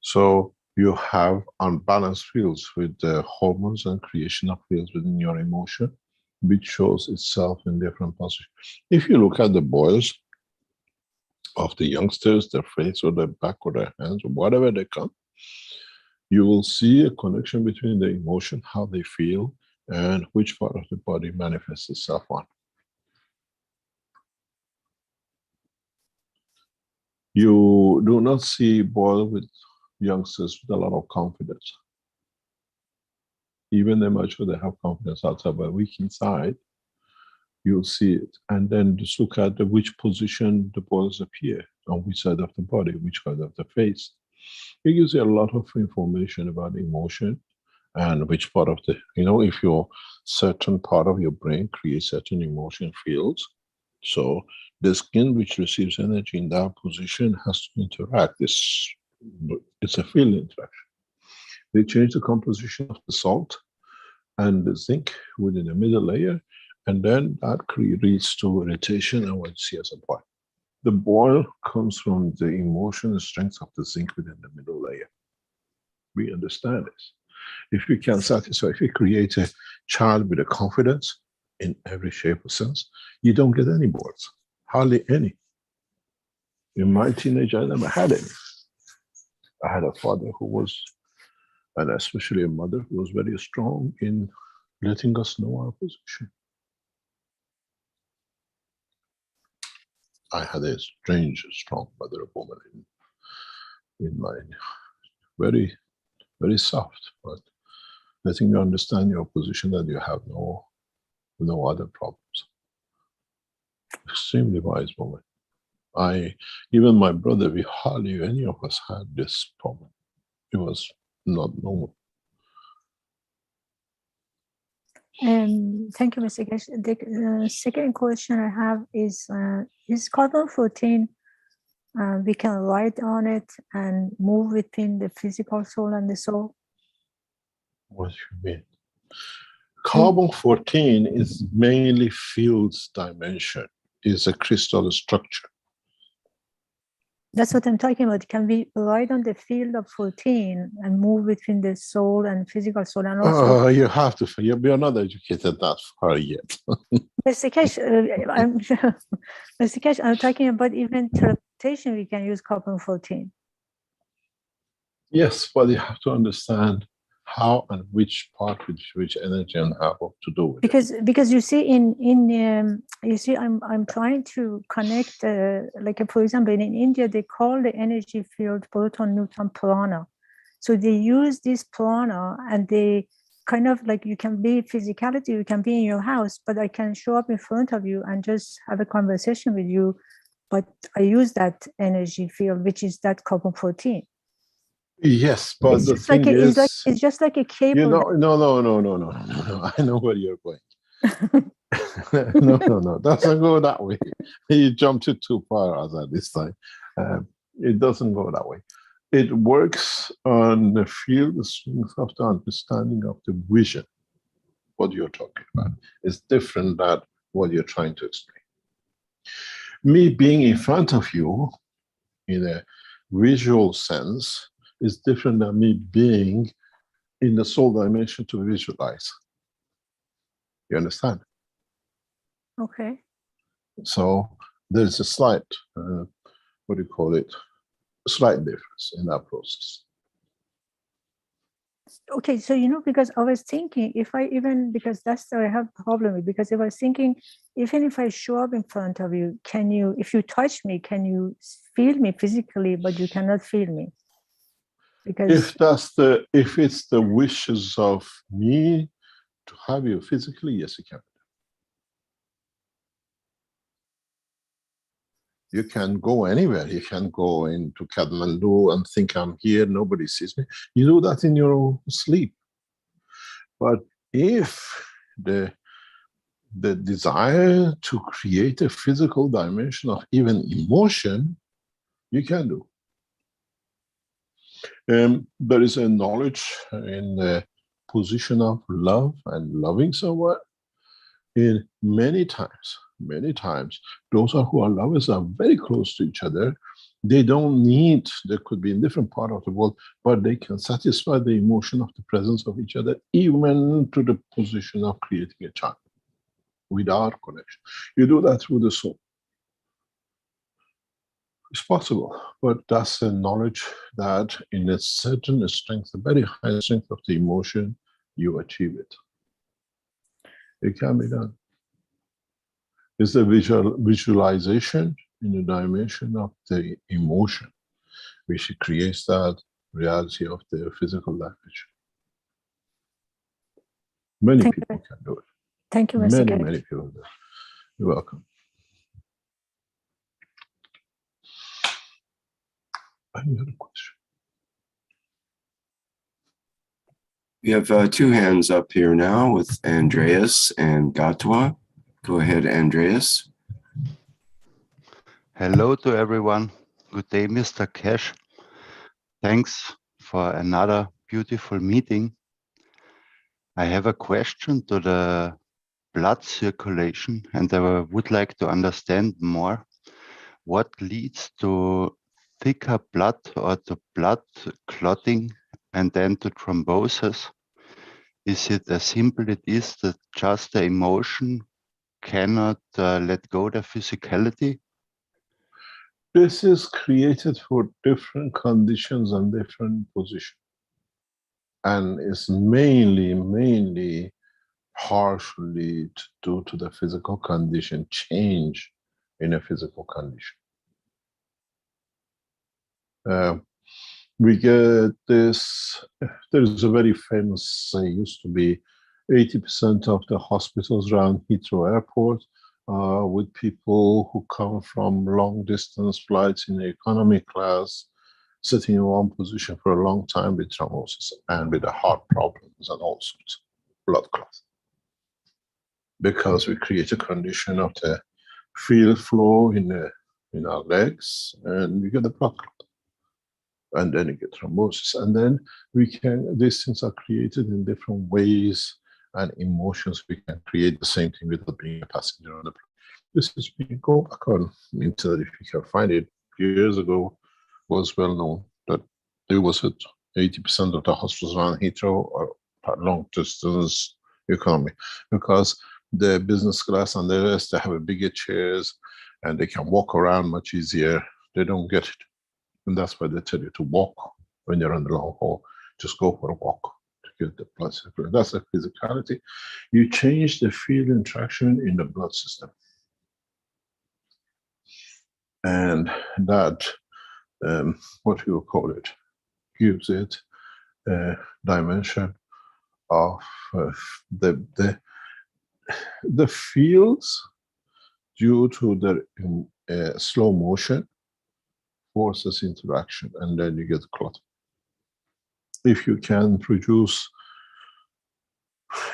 So you have unbalanced fields with the hormones and creation of fields within your emotion, which shows itself in different positions. If you look at the boils of the youngsters, their face or their back or their hands or whatever they come, you will see a connection between the emotion, how they feel, and which part of the body manifests itself on. You do not see boil with youngsters with a lot of confidence. Even they mature, they have confidence outside, but weak inside, you'll see it. And then just look at which position the boils appear, on which side of the body, which side of the face. It gives you a lot of information about emotion and which part of the, you know, if your certain part of your brain creates certain emotion fields. So the skin which receives energy in that position has to interact. It's a field interaction. They change the composition of the salt and the zinc within the middle layer, and then that leads to irritation and what you see as a boil. The boil comes from the emotional strength of the zinc within the middle layer. We understand this. If you can satisfy, if you create a child with a confidence in every shape or sense, you don't get any boils, hardly any. In my teenage, I never had any. I had a father who was, and especially a mother who was very strong in letting us know our position. I had a strange, strong mother, a woman in my very, very soft, but letting you understand your position that you have no other problems. Extremely wise woman. Even my brother, we hardly any of us had this problem. It was not normal. Thank you, Mr. Keshe. The second question I have is carbon-14, we can write on it and move within the physical soul and the soul? What do you mean? Carbon-14 is mainly fields dimension. It's a crystal structure. That's what I'm talking about. Can we write on the field of 14 and move between the soul and physical soul? And also, you have to. You're not educated that far yet. Mr. Keshe, Mr. Keshe, I'm talking about even teleportation. We can use carbon-14. Yes, but you have to understand how and which part with which energy and how to do it. Because you see I'm trying to connect like for example in India they call the energy field proton neutron prana. So they use this prana and they kind of like, you can be physicality, you can be in your house, but I can show up in front of you and just have a conversation with you, but I use that energy field, which is that carbon-14. Yes, but the thing is, it's just like a cable. You know, no. I know where you're going. No. Doesn't go that way. You jumped it too far as at this time. It doesn't go that way. It works on the field, the strength of the understanding of the vision. What you're talking about is different than what you're trying to explain. Me being in front of you in a visual sense is different than me being in the soul dimension to visualize. You understand? Okay. So there's a slight, what do you call it? A slight difference in that process. Okay, so because I was thinking, because that's what I have a problem with, because if I was thinking, even if I show up in front of you, if you touch me, can you feel me physically, but you cannot feel me? Because if it's the wishes of me to have you physically, yes, you can. You can go anywhere. You can go into Kathmandu and think I'm here, nobody sees me. You do that in your sleep. But if the desire to create a physical dimension of even emotion, you can do. There is a knowledge in the position of love and loving someone. In many times, those who are lovers are very close to each other. They don't need, they could be in different part of the world, but they can satisfy the emotion of the presence of each other, even to the position of creating a child without connection. You do that through the soul. It's possible, but that's a knowledge that in a certain strength, a very high strength of the emotion, you achieve it. It can be done. It's a visualization in the dimension of the emotion, which creates that reality of the physical dimension. Many people can do it. Thank you, Mr. Keshe. Many people do it. You're welcome. Any other question? We have two hands up here now with Andreas and Gatwa. Go ahead, Andreas. Hello to everyone. Good day, Mr. Keshe. Thanks for another beautiful meeting. I have a question to the blood circulation, and I would like to understand more what leads to thicker blood or to blood clotting and then to thrombosis. Is it as simple it is that just the emotion cannot let go the physicality? This is created for different conditions and different positions. And it's mainly partially due to the physical condition, change in a physical condition. We get this, there is a very famous saying, used to be 80% of the hospitals around Heathrow Airport with people who come from long distance flights in the economy class, sitting in one position for a long time with thrombosis and with the heart problems and all sorts of blood clots. Because we create a condition of the field flow in our legs, and we get the blood clot. And then you get thrombosis. And then these things are created in different ways and emotions. We can create the same thing without being a passenger on the plane. This is, we go back on internet, if you can find it, years ago, was well known that it was at 80% of the hospitals around Heathrow are long distance economy, because the business class and the rest, they have bigger chairs and they can walk around much easier. They don't get it. And that's why they tell you to walk when you're on the long haul. Just go for a walk to get the blood circulation. That's the physicality. You change the field interaction in the blood system. And that, what you call it, gives it a dimension of the fields due to the slow motion forces interaction, and then you get clot. If you can produce,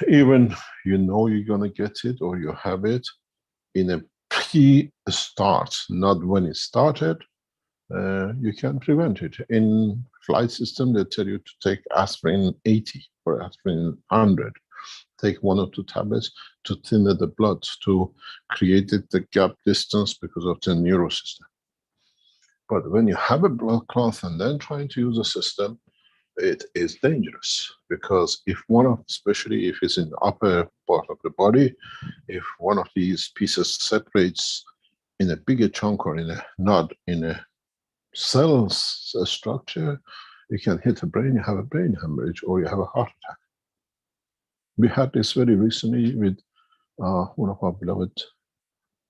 even you're gonna get it or you have it in a pre-start, not when it started, you can prevent it. In flight system, they tell you to take aspirin 80 or aspirin 100. Take 1 or 2 tablets to thin the blood, to create the gap distance because of the neurosystem. But when you have a blood clot and then trying to use a system, it is dangerous, because if especially if it's in the upper part of the body, if one of these pieces separates in a bigger chunk or not in a cell structure, you can hit a brain, you have a brain hemorrhage, or you have a heart attack. We had this very recently with one of our beloved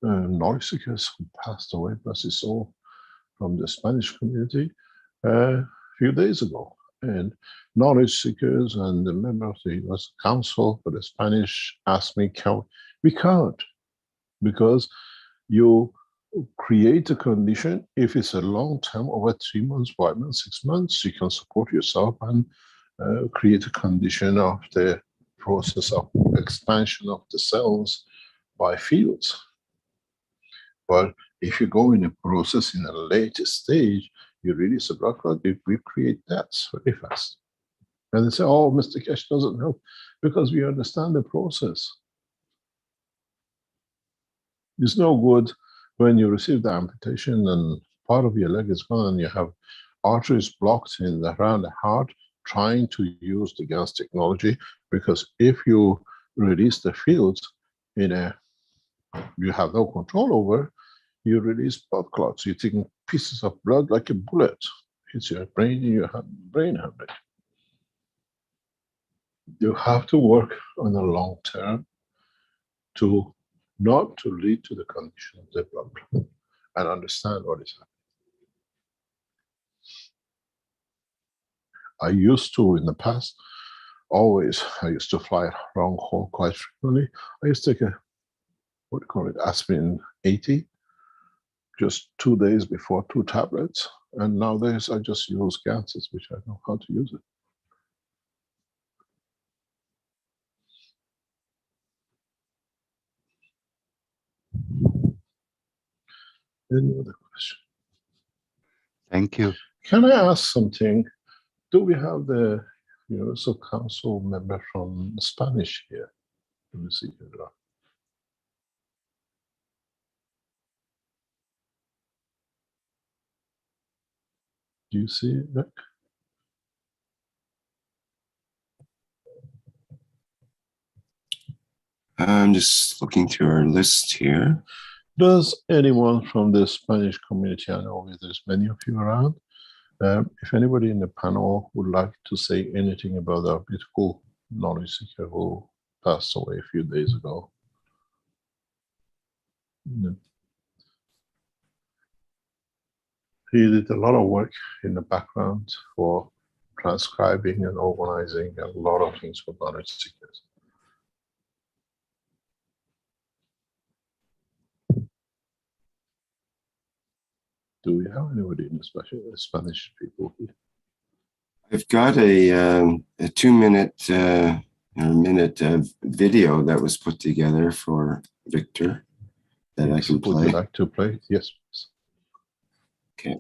knowledge seekers who passed away, bless his soul, from the Spanish community a few days ago. And knowledge seekers and the member of the US Council for the Spanish asked me, we can't, because you create a condition. If it's a long term, over 3 months, 5 months, 6 months, you can support yourself and create a condition of the process of expansion of the cells by fields. But if you go in a process in a later stage, you release a blood clot, we create deaths very fast. And they say, oh, Mr. Keshe doesn't help, because we understand the process. It's no good when you receive the amputation and part of your leg is gone and you have arteries blocked around the heart, trying to use the Gans technology, because if you release the fields you have no control over, you release blood clots. You're taking pieces of blood like a bullet. Hits your brain and you have brain hemorrhage. You have to work on a long term not to lead to the condition of the blood clot and understand what is happening. I used to, in the past, I used to fly long haul quite frequently. I used to take aspirin 80, just 2 days before 2 tablets. And nowadays I just use Gans, which I know how to use it. Any other question? Thank you. Can I ask something? Do we have the Universal Council member from Spanish here? Let me see here. Do you see it, Rick? I'm just looking through our list here. Does anyone from the Spanish community, I know there's many of you around, if anybody in the panel would like to say anything about our beautiful knowledge seeker who passed away a few days ago. He did a lot of work in the background for transcribing and organizing a lot of things for knowledge seekers. Do we have anybody in the Spanish people here? I've got a 2-minute minute video that was put together for Victor that I can play. Would you like to play? Yes, please. Okay.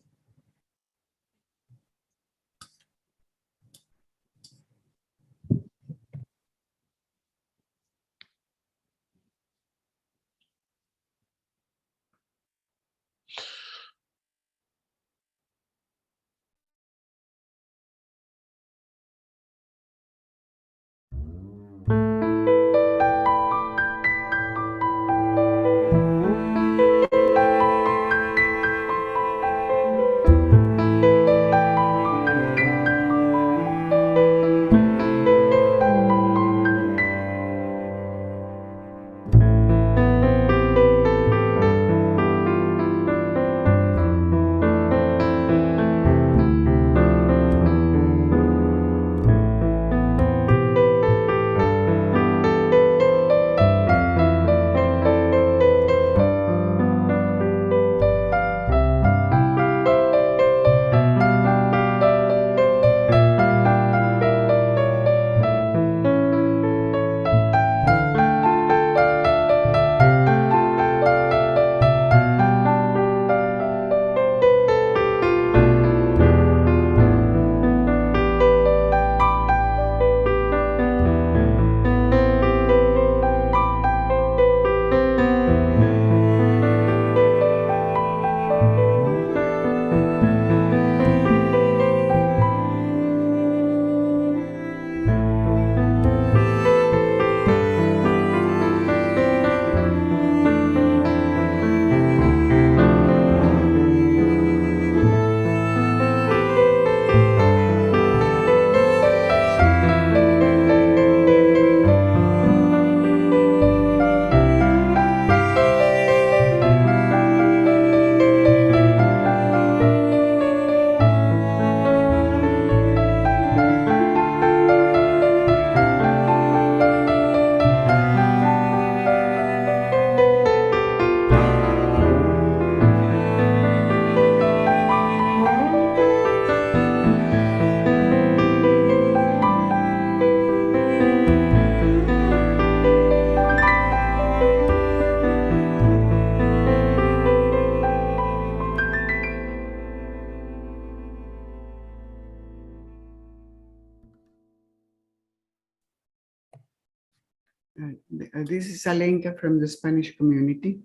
This is Alenka from the Spanish community.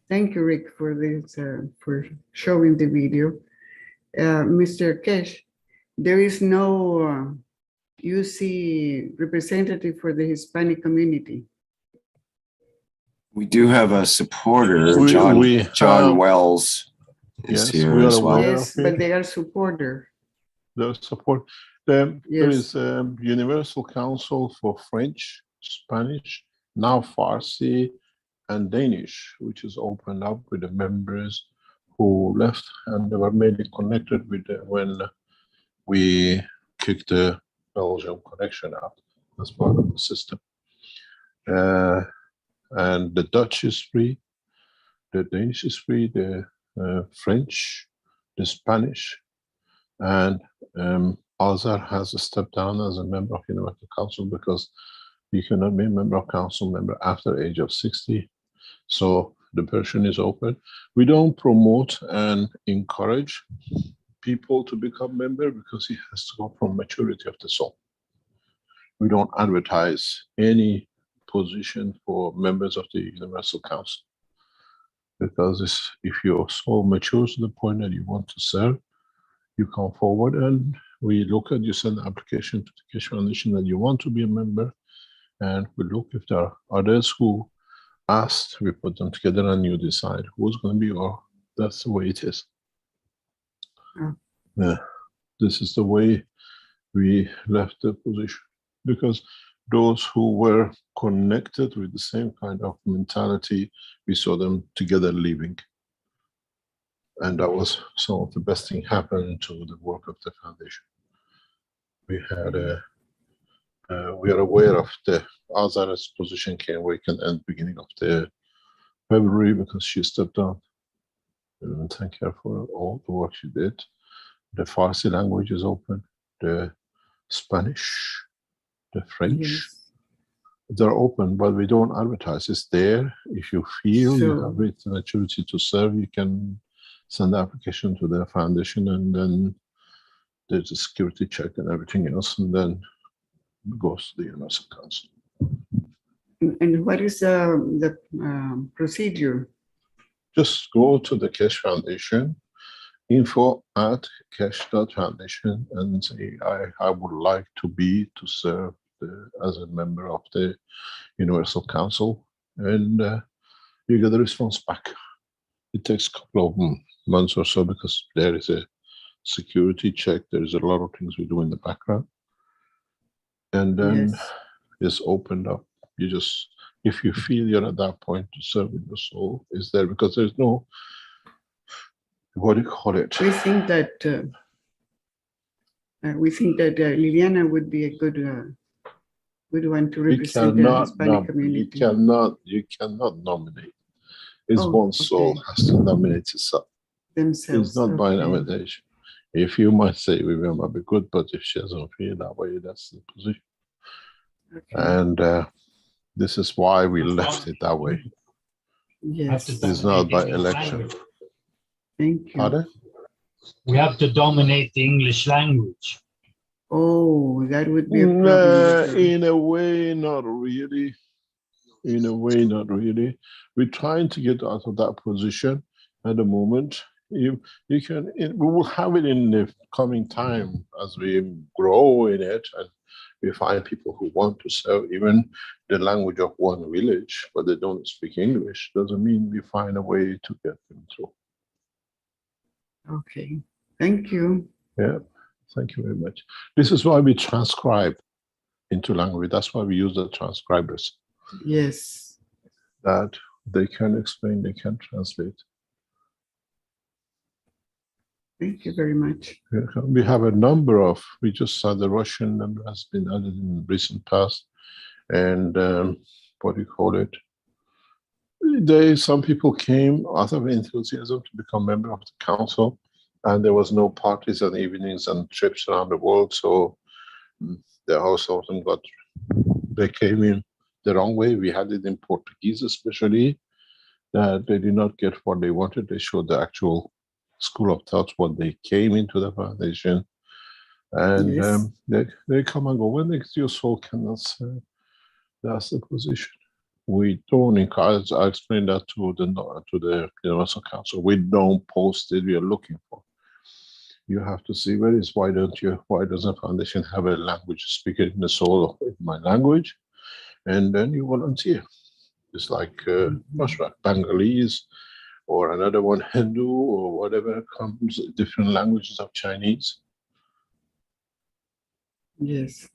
Thank you, Rick, for this, for showing the video. Mr. Keshe, there is no UC representative for the Hispanic community. We do have a supporter, We John Wells is yes, here we are as well. aware Yes, of but it. they are supporter. The support. There Yes. is Universal Council for French, Spanish, now Farsi, and Danish, which is opened up with the members who left, and they were mainly connected with when we kicked the Belgium connection out as part of the system. And the Dutch is free, the Danish is free, the French, the Spanish, and Azar has stepped down as a member of Universal Council because you cannot be a member of council member after the age of 60. So the version is open. We don't promote and encourage people to become member because it has to go from maturity of the soul. We don't advertise any position for members of the Universal Council because if your soul matures to the point that you want to serve, you come forward and we look at, you send an application to the Keshe Foundation that you want to be a member, and we look if there are others who asked, we put them together and you decide who's going to be, or that's the way it is. Yeah, this is the way we left the position, because those who were connected with the same kind of mentality, we saw them together leaving. And that was some of the best thing happened to the work of the foundation. We had we are aware of the Azar's position came vacant at the beginning of the February because she stepped down. And thank her for all the work she did. The Farsi language is open, the Spanish, the French. Yes. They're open, but we don't advertise. It's there. If you feel you have reached the maturity to serve, you can send the application to the foundation, and then there's a security check and everything else, and then it goes to the Universal Council. And what is the procedure? Just go to the Keshe Foundation, info@keshe.foundation, and say, I would like to serve as a member of the Universal Council, and you get a response back. It takes a couple of months or so because there is a security check. There's a lot of things we do in the background. And then it's opened up. You just, if you feel you're at that point to serve with your soul, is there, because there's no, what do you call it? We think that Liliana would be a good one to represent the Hispanic community. You cannot nominate. It's one soul has to nominate itself. Themselves. It's not by nomination. If you might say we might be good, but if she doesn't feel that way, that's the position. And this is why we left it that way. Yes. It's not by election. Thank you. Pardon? We have to dominate the English language. Oh, that would be a problem. In a way, not really. In a way, not really. We're trying to get out of that position at the moment. We will have it in the coming time as we grow in it, and we find people who want to serve even the language of one village, but they don't speak English. Doesn't mean we find a way to get them through. Okay, thank you. Yeah, thank you very much. This is why we transcribe into language. That's why we use the transcribers. Yes. That they can explain, they can translate. Thank you very much. We have a number of, we just saw the Russian number has been added in the recent past. And what do you call it? Some people came out of enthusiasm to become member of the council, and there was no parties and evenings and trips around the world. So the house of them they came in the wrong way. We had it in Portuguese especially, that they did not get what they wanted. They showed the actual school of thought when they came into the foundation, and they come and go when your soul cannot serve. That's the position. We don't encourage. I explained that to the Universal Council. We don't post it. We are looking for. You have to see where is. Why doesn't foundation have a language speaker in the soul of my language? And then you volunteer. It's like Bengalese, or another one Hindu, or whatever comes, different languages of Chinese. Yes.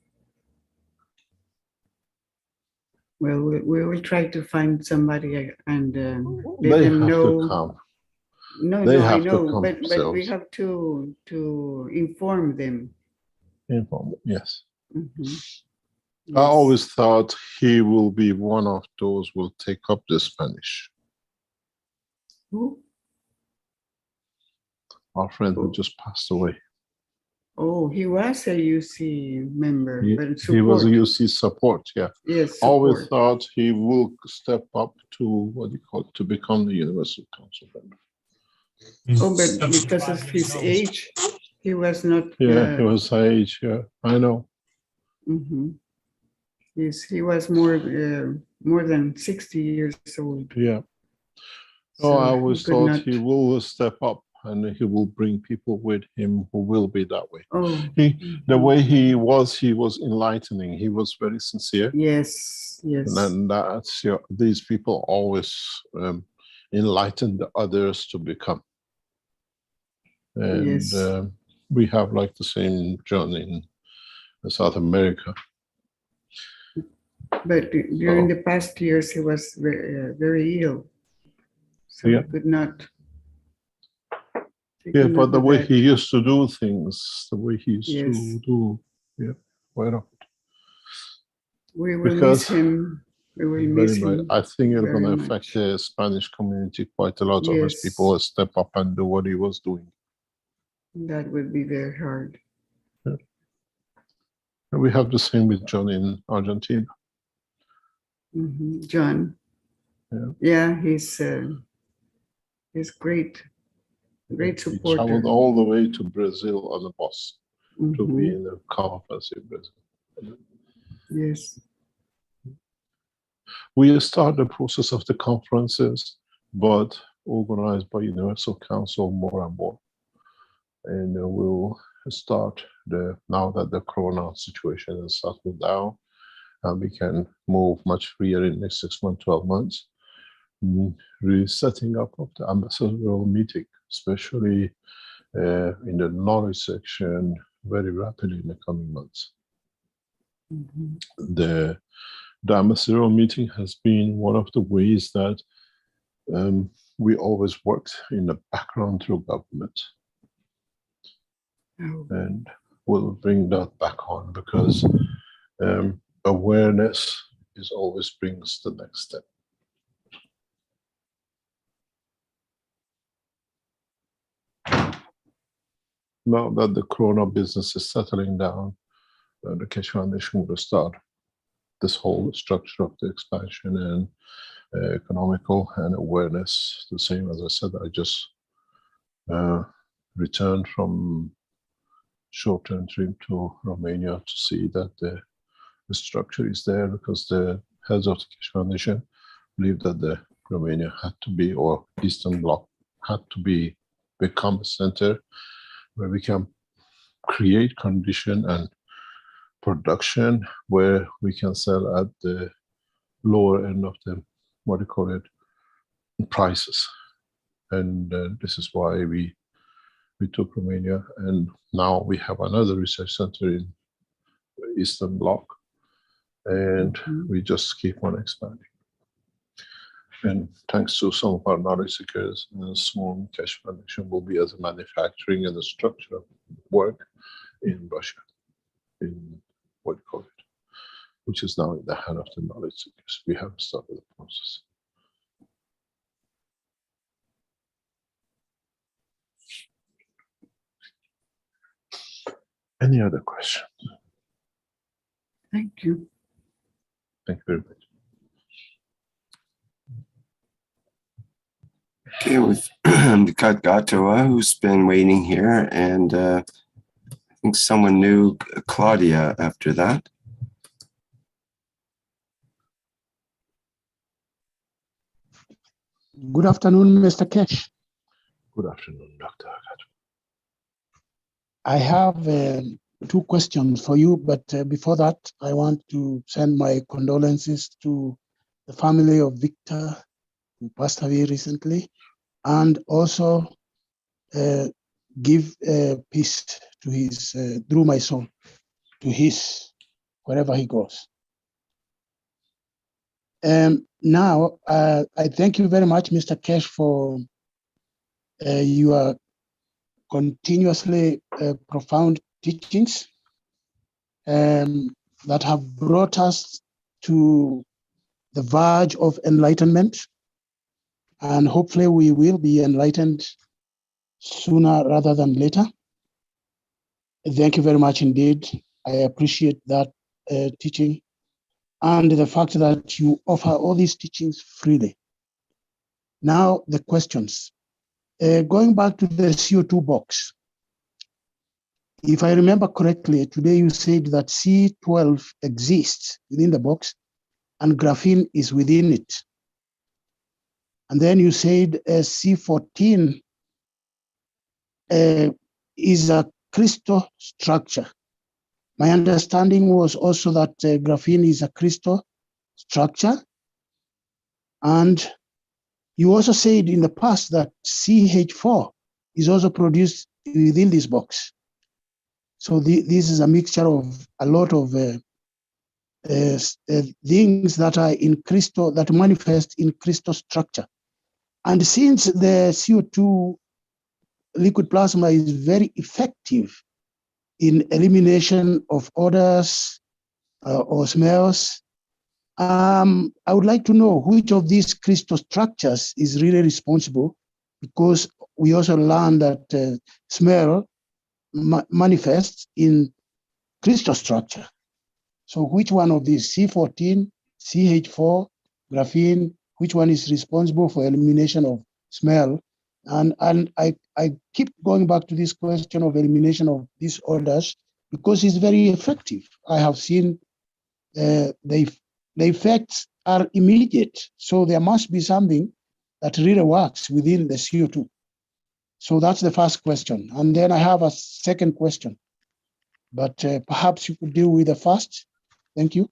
Well, we will try to find somebody and let them know. To come. No, I know, but we have to inform them. Inform them, yes. Mm-hmm. Yes. I always thought he will be one of those who will take up the Spanish. Who? Our friend who just passed away. Oh, he was a UC member. He was a UC support, yeah. Yes. Always thought he will step up to to become the Universal Council member. Oh, but because of his age, he was not. Yeah, he was age. Yeah, I know. Mm-hmm. Yes, he was more than 60 years old. Yeah. So I always thought he will step up and he will bring people with him who will be that way. Oh. The way he was enlightening. He was very sincere. Yes, yes. And that's these people always enlighten the others to become. And yes. We have like the same journey in South America. But during the past years, he was very ill. So he could not. Yeah, but the way he used to do things, the way he used to do, quite often. We will miss him. We will miss him. I think it's going to affect the Spanish community quite a lot. Of his people will step up and do what he was doing. That would be very hard. Yeah. And we have the same with John in Argentina. Mm-hmm. John. Yeah, he's great. Great supporter. He traveled all the way to Brazil on a bus to be in the conference in Brazil. Yes. We start the process of the conferences, but organized by Universal Council more and more. And we'll start now that the Corona situation has settled down, and we can move much freer in the next 6 months, 12 months. Really setting up of the ambassadorial meeting, especially in the knowledge section, very rapidly in the coming months. The ambassadorial meeting has been one of the ways that we always worked in the background through government. And we'll bring that back on because awareness always brings the next step. Now that the Corona business is settling down, the Keshe Foundation will start this whole structure of the expansion and economical and awareness. The same as I said, I just returned from short-term trip to Romania to see that the structure is there, because the heads of the Keshe Foundation believe that the Romania had to be, or Eastern Bloc had to become a center where we can create condition and production where we can sell at the lower end of the, prices. And this is why we took Romania, and now we have another research center in Eastern Bloc, and we just keep on expanding. And thanks to some of our knowledge seekers, soon Keshe Foundation will be as a manufacturing and the structure of work in Russia, in which is now in the hand of the knowledge seekers. We have started the process. Any other questions? Thank you. Thank you very much. Okay, we've got Gatoa, who's been waiting here, and I think someone new, Claudia, after that. Good afternoon, Mr. Keshe. Good afternoon, Dr. Agat. I have two questions for you, but before that, I want to send my condolences to the family of Victor, who passed away recently, and also give peace to his, through my soul, to his, wherever he goes. Now, I thank you very much, Mr. Keshe, for your continuously profound teachings that have brought us to the verge of enlightenment. And hopefully we will be enlightened sooner rather than later. Thank you very much indeed. I appreciate that teaching and the fact that you offer all these teachings freely. Now the questions. Going back to the CO2 box, if I remember correctly, today you said that C12 exists within the box and graphene is within it. And then you said C14 is a crystal structure. My understanding was also that graphene is a crystal structure. And you also said in the past that CH4 is also produced within this box. So this is a mixture of a lot of things that are in crystal, that manifest in crystal structure. And since the CO2 liquid plasma is very effective in elimination of odors or smells, I would like to know which of these crystal structures is really responsible, because we also learned that smell manifests in crystal structure. So which one of these, C14, CH4, graphene, which one is responsible for elimination of smell? And I keep going back to this question of elimination of these odors because it's very effective. I have seen the effects are immediate. So there must be something that really works within the CO2. So that's the first question. And then I have a second question, but perhaps you could deal with the first. Thank you.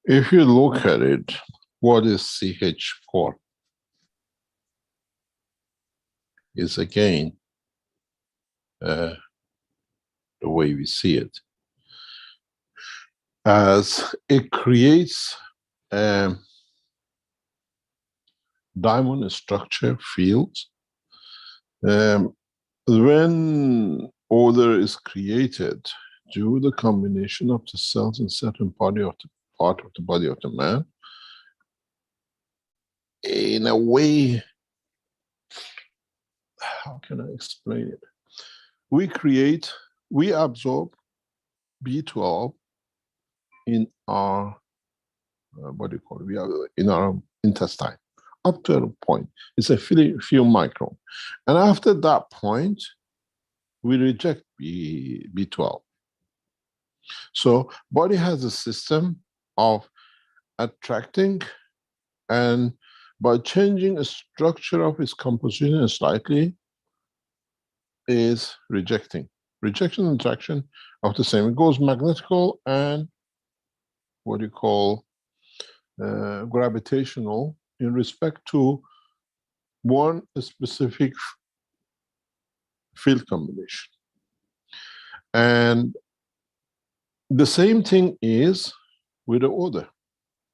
If you look at it, what is CH4? Is again the way we see it, as it creates a diamond structure fields. When odor is created due to the combination of the cells in certain part of the body of the man, in a way, how can I explain it? We absorb B12 in our, what do you call it? We are in our intestine, up to a point. It's a few micron. And after that point, we reject B12. So body has a system of attracting, and by changing the structure of its composition slightly, is rejecting. Rejection and attraction of the same. It goes magnetical and what you call gravitational in respect to one specific field combination. And the same thing is with the odor.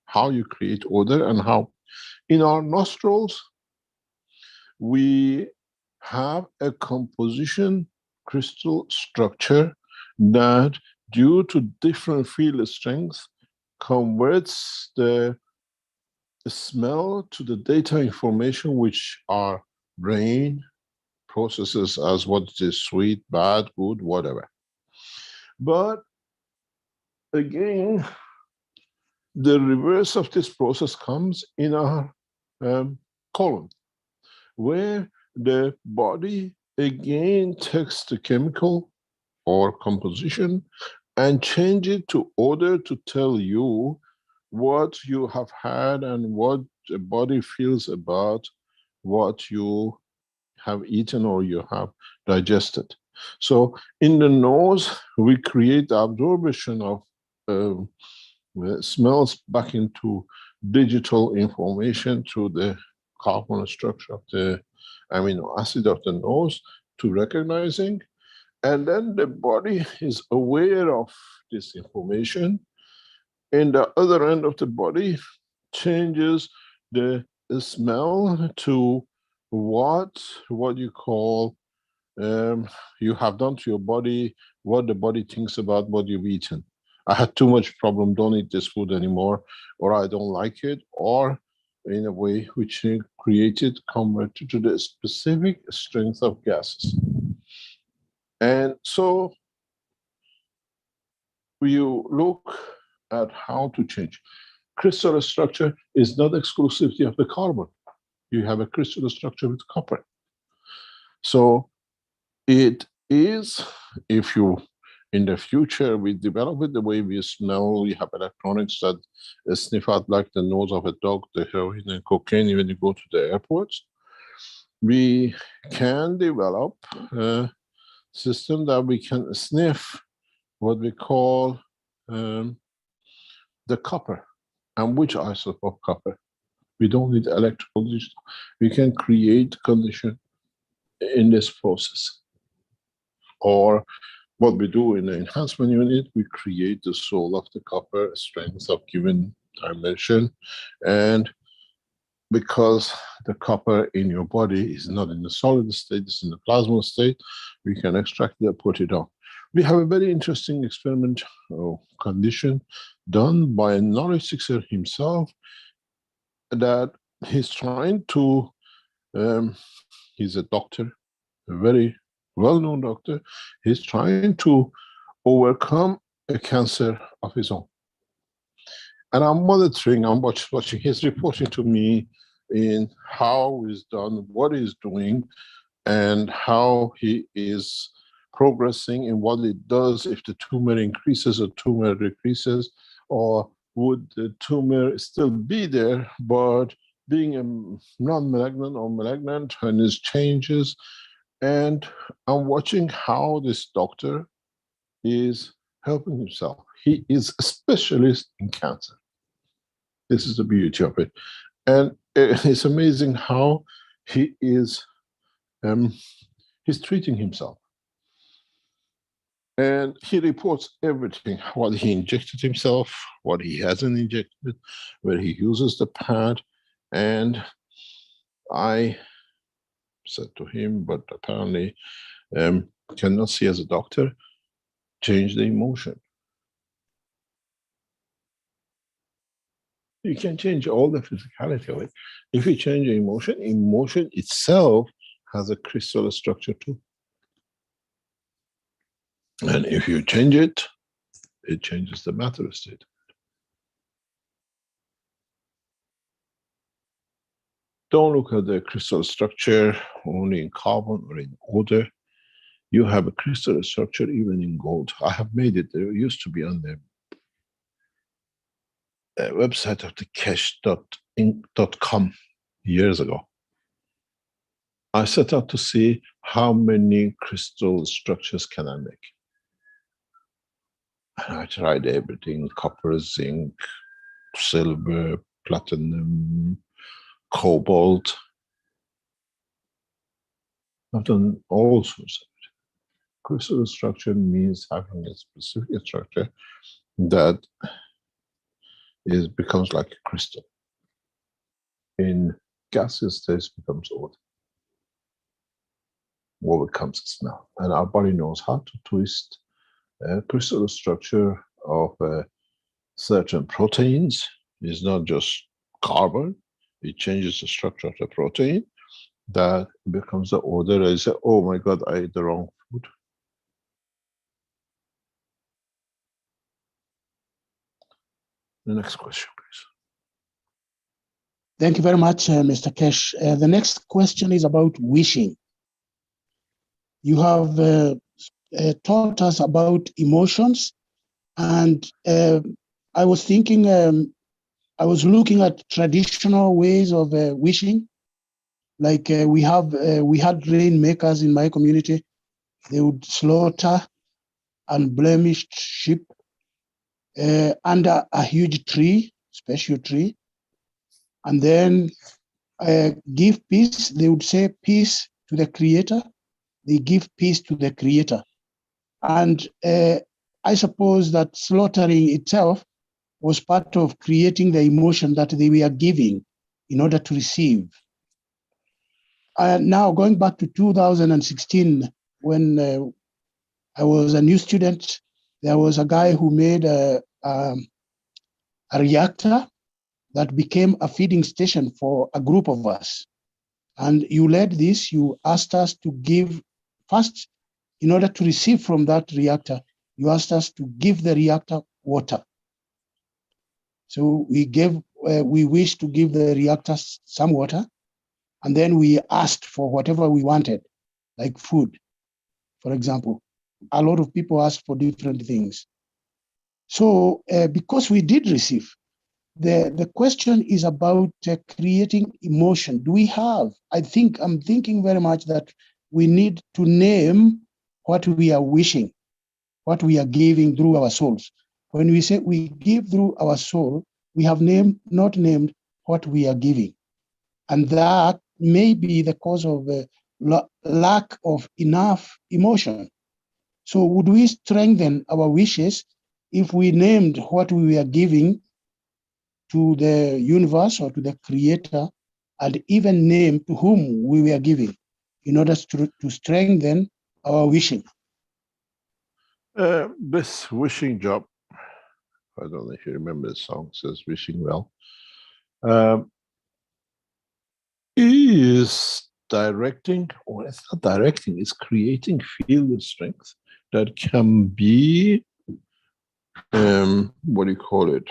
How you create odor and how in our nostrils we have a composition crystal structure that due to different field strengths converts the smell to the data information which our brain processes as what is sweet, bad, good, whatever. But again, the reverse of this process comes in our colon, where the body again takes the chemical or composition and change it to order to tell you what you have had and what the body feels about what you have eaten or you have digested. So in the nose, we create the absorption of smells back into digital information through the carbon structure of the amino acid of the nose to recognizing. And then the body is aware of this information. In the other end of the body, changes the smell to what you call you have done to your body, what the body thinks about what you've eaten. I had too much problem, don't eat this food anymore, or I don't like it, or in a way which created converted to the specific strength of gases. And so you look at how to change. Crystal structure is not exclusivity of the carbon. You have a crystal structure with copper. So it is, if you, in the future, we develop it the way we smell, we have electronics that sniff out like the nose of a dog, the heroin and cocaine when you go to the airports. We can develop a system that we can sniff what we call the copper. And which isotope of copper? We don't need electrical digital. We can create condition in this process. Or what we do in the enhancement unit, we create the soul of the copper, strength of given dimension. And because the copper in your body is not in the solid state, it's in the plasma state, we can extract it and put it on. We have a very interesting experiment or condition done by a knowledge seeker himself that he's trying to, he's a doctor, a very well-known doctor, he's trying to overcome a cancer of his own. And I'm monitoring, I'm watching, he's reporting to me in how he's done, what he's doing, and how he is progressing in what it does, if the tumor increases or tumor decreases, or would the tumor still be there, but being a non-malignant or malignant, and its changes. And I'm watching how this doctor is helping himself. He is a specialist in cancer. This is the beauty of it. And it's amazing how he is, he's treating himself. And he reports everything, what he injected himself, what he hasn't injected, where he uses the pad. And I said to him, but apparently cannot see as a doctor, change the emotion. You can change all the physicality of it. If you change the emotion, emotion itself has a crystal structure too. And if you change it, it changes the matter state. Don't look at the crystal structure only in carbon or in odor. You have a crystal structure even in gold. I have made it. There used to be on the website of the Keshe.com years ago. I set out to see how many crystal structures can I make. And I tried everything, copper, zinc, silver, platinum, cobalt. I've done all sorts of it. Crystal structure means having a specific structure that becomes like a crystal. In gaseous states becomes odor. What becomes a smell. And our body knows how to twist a crystal structure of certain proteins. It's not just carbon, it changes the structure of the protein, that becomes the odor. I say, oh my God, I ate the wrong food. The next question, please. Thank you very much, Mr. Keshe. The next question is about wishing. You have taught us about emotions, and I was thinking I was looking at traditional ways of wishing. Like we had rainmakers in my community. They would slaughter unblemished sheep under a huge tree, special tree, and then give peace. They would say peace to the Creator. They give peace to the Creator. And I suppose that slaughtering itself was part of creating the emotion that they were giving in order to receive. Now, going back to 2016, when I was a new student, there was a guy who made a reactor that became a feeding station for a group of us. And you led this, you asked us to give first, in order to receive from that reactor, you asked us to give the reactor water. So we wished to give the reactor some water, and then we asked for whatever we wanted, like food, for example. A lot of people asked for different things. So because we did receive, the question is about creating emotion. Do we have? I'm thinking very much that we need to name what we are wishing, what we are giving through our souls. When we say we give through our soul, we have not named what we are giving. And that may be the cause of lack of enough emotion. So would we strengthen our wishes if we named what we are giving to the universe or to the Creator, and even name to whom we were giving, in order to strengthen our wishing? This wishing job, I don't know if you remember the song, says wishing well, is directing, or it's not directing, it's creating field of strength that can be, what do you call it,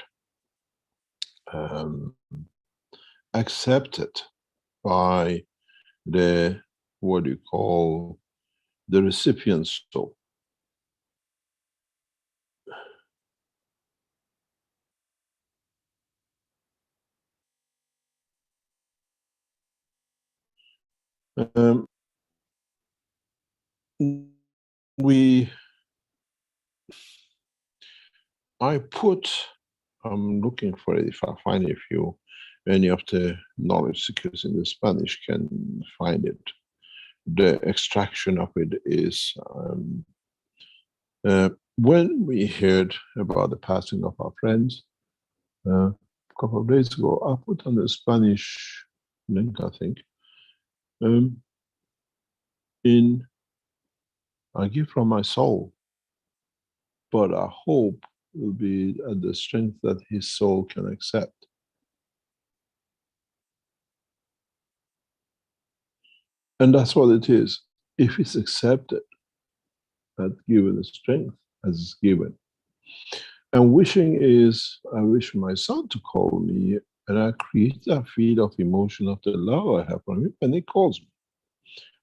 accepted by the, what do you call, the recipient's soul. I'm looking for it, if I find it, any of the knowledge seekers in the Spanish can find it. The extraction of it is, when we heard about the passing of our friends, a couple of days ago, I put on the Spanish link, I think, I give from my soul, but I hope will be at the strength that his soul can accept. And that's what it is. If it's accepted, that's given the strength as it's given. And wishing is, I wish my son to call me, and I create that field of emotion of the love I have for him, and he calls me.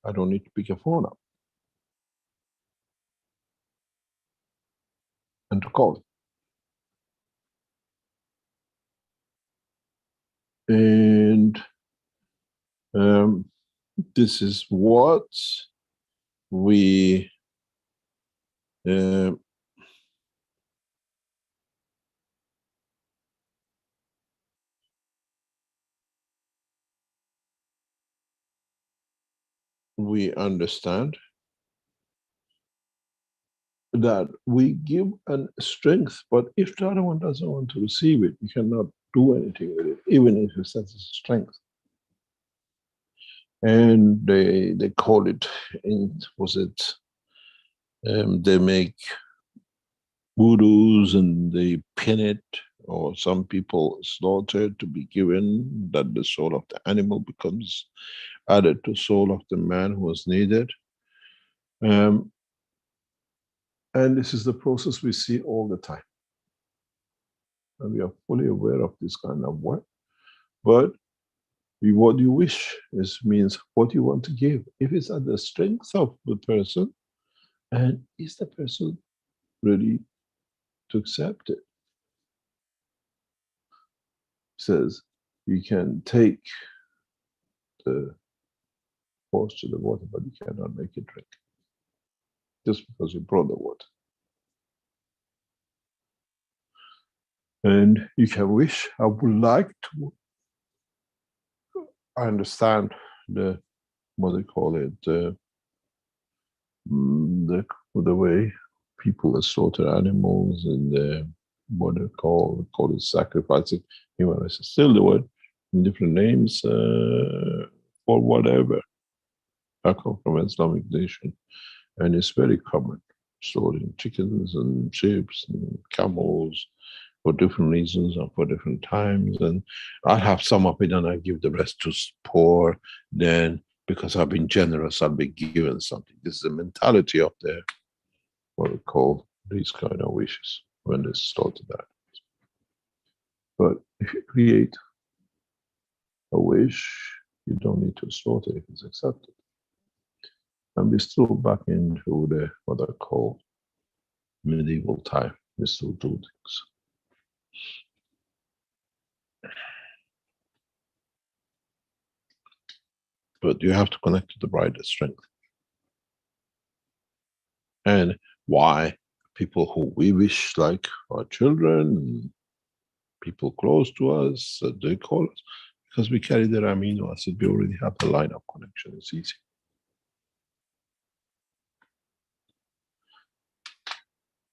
I don't need to pick a phone up and to call him. And this is what we understand, that we give a strength, but if the other one doesn't want to receive it, you cannot do anything with it, even if it says it's strength. And they call it, they make voodoos and they pin it, or some people slaughter to be given, that the soul of the animal becomes added to soul of the man who was needed. And this is the process we see all the time. And we are fully aware of this kind of work. But what you wish means what you want to give. If it's at the strength of the person, and is the person ready to accept it? says you can take the horse to the water, but you cannot make it drink just because you brought the water. And you can wish, I would like to. I understand the, what they call it, the way people slaughter animals and what they call it sacrificing humans. Still the word in different names for whatever. I come from an Islamic nation, and it's very common, slaughtering chickens and sheep and camels for different reasons and for different times. And I have some of it and I give the rest to poor. Then, because I've been generous, I'll be given something. This is the mentality of the, what we call these kind of wishes when they slaughter that. But if you create a wish, you don't need to slaughter if it's accepted. And we're still back into the, what I call medieval time. We still do things. But you have to connect to the brighter strength. And why people who we wish, like our children, people close to us, they call us, because we carry their amino acid. We already have the line of connection. It's easy.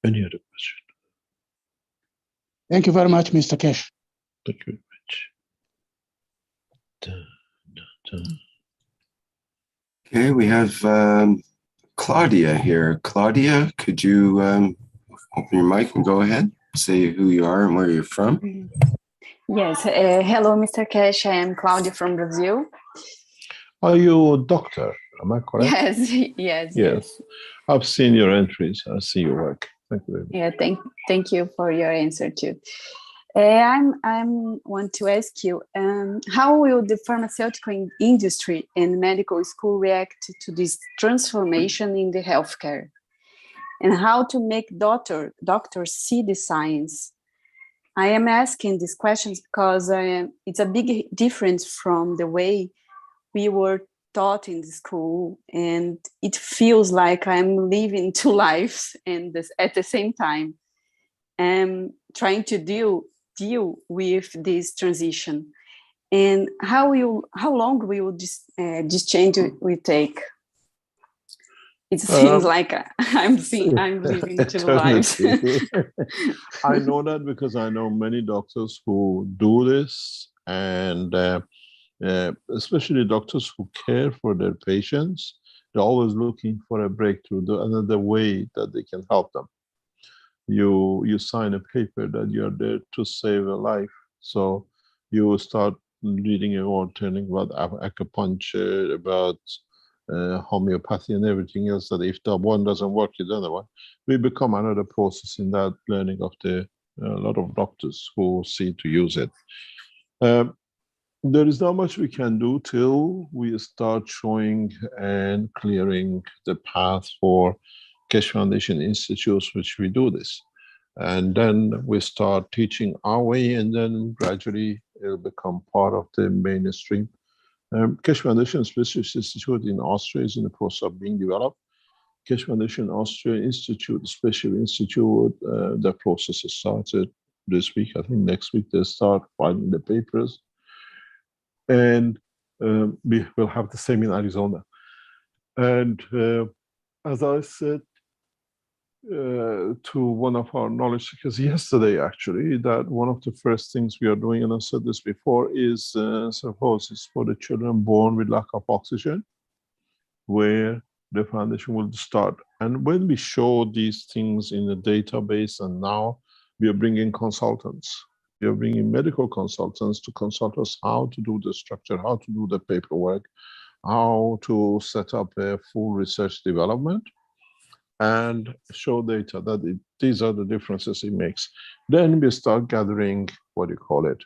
Any other question? Thank you very much, Mr. Keshe. Thank you very much. Okay, we have Claudia here. Claudia, could you open your mic and go ahead? Say who you are and where you're from. Yes. Hello, Mr. Keshe. I am Claudia from Brazil. Are you a doctor? Am I correct? Yes. I've seen your entries. I see your work. Thank you very much. Yeah, thank you for your answer too. I want to ask you, how will the pharmaceutical industry and medical school react to this transformation in the healthcare? And how to make doctors see the science? I am asking these questions because it's a big difference from the way we were taught in the school, and it feels like I'm living two lives and at the same time. I'm trying to deal with this transition. And how long will this change will take? It seems like I'm living two lives. I know that because I know many doctors who do this, and especially doctors who care for their patients. They're always looking for a breakthrough, another way that they can help them. You sign a paper that you're there to save a life. So you start reading or turning about acupuncture, about homeopathy and everything else, that if the one doesn't work, you do another one. We become another process in that learning of a lot of doctors who see to use it. There is not much we can do till we start showing and clearing the path for Keshe Foundation institutes, which we do this. And then we start teaching our way, and then gradually it'll become part of the mainstream. Keshe Foundation Specialist Institute in Austria is in the process of being developed. Keshe Foundation Austria Institute, Spaceship Institute, the process has started this week. I think next week they start filing the papers. And we will have the same in Arizona. And as I said to one of our knowledge seekers yesterday, actually, that one of the first things we are doing, and I said this before, is suppose it's for the children born with lack of oxygen, where the foundation will start. And when we show these things in the database, and now we are bringing consultants. We are bringing medical consultants to consult us how to do the structure, how to do the paperwork, how to set up a full research development, and show data that these are the differences it makes. Then we start gathering, what do you call it,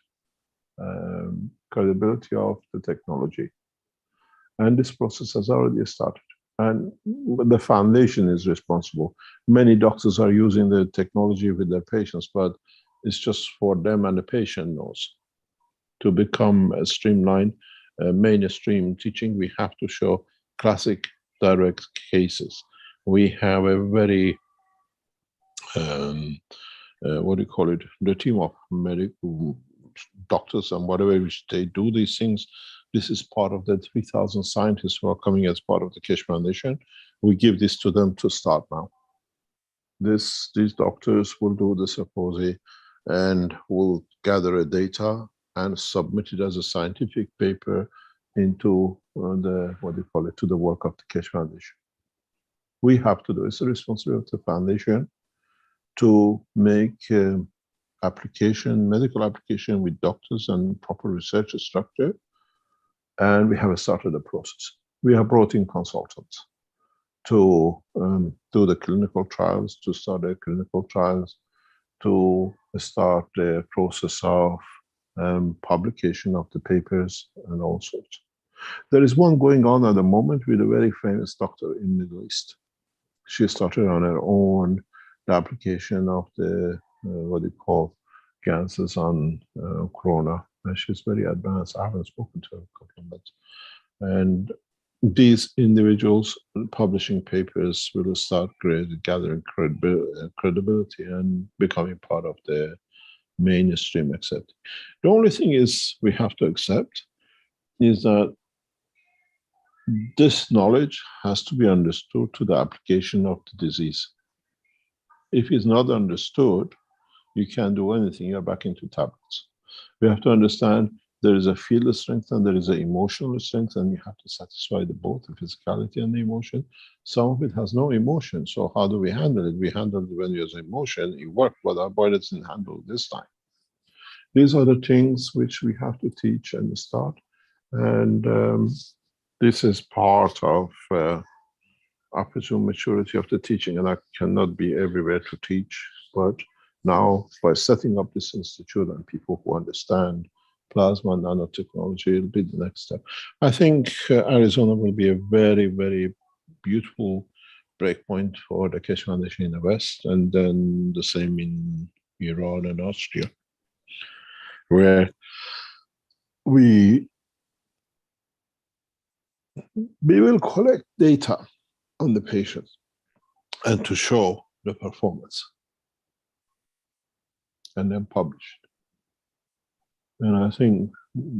credibility of the technology. And this process has already started. And the foundation is responsible. Many doctors are using the technology with their patients, but it's just for them, and the patient knows. to become a streamlined, mainstream teaching, we have to show classic direct cases. We have a very, what do you call it, the team of medical doctors and whatever, which they do these things. This is part of the 3,000 scientists who are coming as part of the Keshe Foundation. We give this to them to start now. These doctors will do the symposium and will gather data and submit it as a scientific paper into the, what do you call it, to the work of the Keshe Foundation. We have to do, it's the responsibility of the foundation to make application, medical application with doctors and proper research structure. And we have started the process. We have brought in consultants to do the clinical trials, to start the clinical trials, to start the process of publication of the papers and all sorts. There is one going on at the moment with a very famous doctor in the Middle East. She started on her own the application of the, what you call, Gans on corona. And she's very advanced. I haven't spoken to her a couple of months. And these individuals publishing papers will start gathering credibility and becoming part of the mainstream accepting. The only thing is we have to accept is that this knowledge has to be understood to the application of the disease. If it's not understood, you can't do anything, you're back into tablets. We have to understand there is a field strength and there is an emotional strength, and you have to satisfy both the physicality and the emotion. Some of it has no emotion, so how do we handle it? We handle it when there's emotion, it worked, but our body doesn't handle this time. These are the things which we have to teach and start, and this is part of, I presume, maturity of the teaching, and I cannot be everywhere to teach, but now by setting up this institute and people who understand plasma and nanotechnology, it'll be the next step. I think Arizona will be a very, very beautiful breakpoint for the Keshe Foundation in the West, and then the same in Iran and Austria, where we will collect data on the patients and to show the performance and then publish it. And I think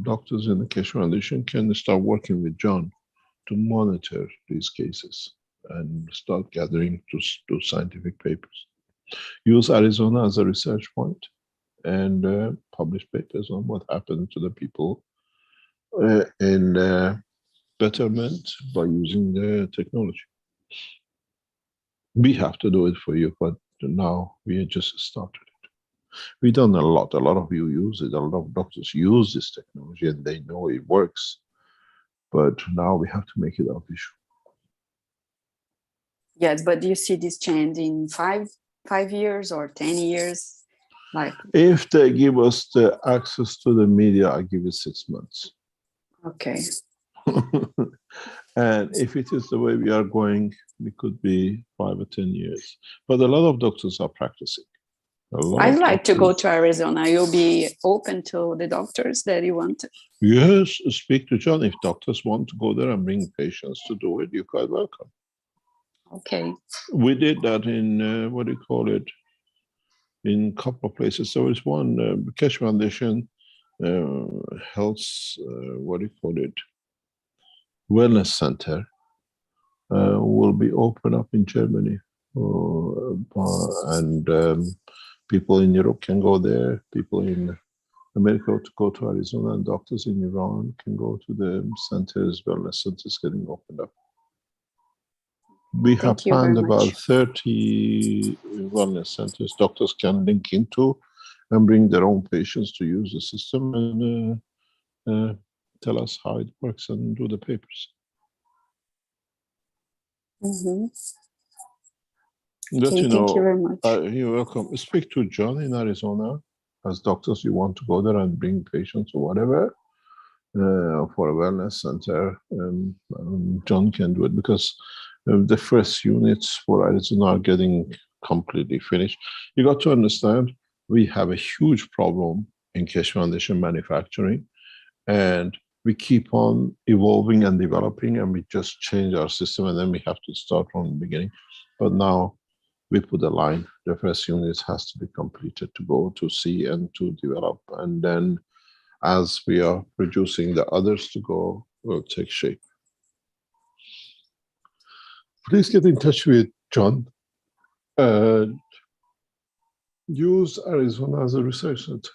doctors in the Keshe Foundation can start working with John to monitor these cases and start gathering to do scientific papers. Use Arizona as a research point and publish papers on what happened to the people in betterment by using the technology. We have to do it for you, but now we just started it. We've done a lot of you use it, a lot of doctors use this technology and they know it works, but now we have to make it official. Yes, but do you see this change in five years or 10 years? Like, if they give us the access to the media, I give it 6 months. Okay. And if it is the way we are going, it could be 5 or 10 years. But a lot of doctors are practicing. I'd like to go to Arizona. You'll be open to the doctors that you want? Yes, speak to John. If doctors want to go there and bring patients to do it, you're quite welcome. Okay. We did that in, what do you call it, in a couple of places. There was one, Keshe Foundation Health, what do you call it, Wellness Center will be open up in Germany. And people in Europe can go there, people in America to go to Arizona, and doctors in Iran can go to the centers, wellness centers getting opened up. We have planned about 30 wellness centers doctors can link into and bring their own patients to use the system and tell us how it works and do the papers. Mm-hmm. Let okay, you know, thank you very much. You're welcome. Speak to John in Arizona. As doctors, you want to go there and bring patients or whatever for a wellness center. John can do it because the first units for Arizona are getting completely finished. You got to understand, we have a huge problem in Keshe Foundation manufacturing. And we keep on evolving and developing, and we just change our system, and then we have to start from the beginning. But now we put a line. The first unit has to be completed to go to see and to develop. And then as we are producing the others to go, will take shape. Please get in touch with John. Use Arizona as a research center.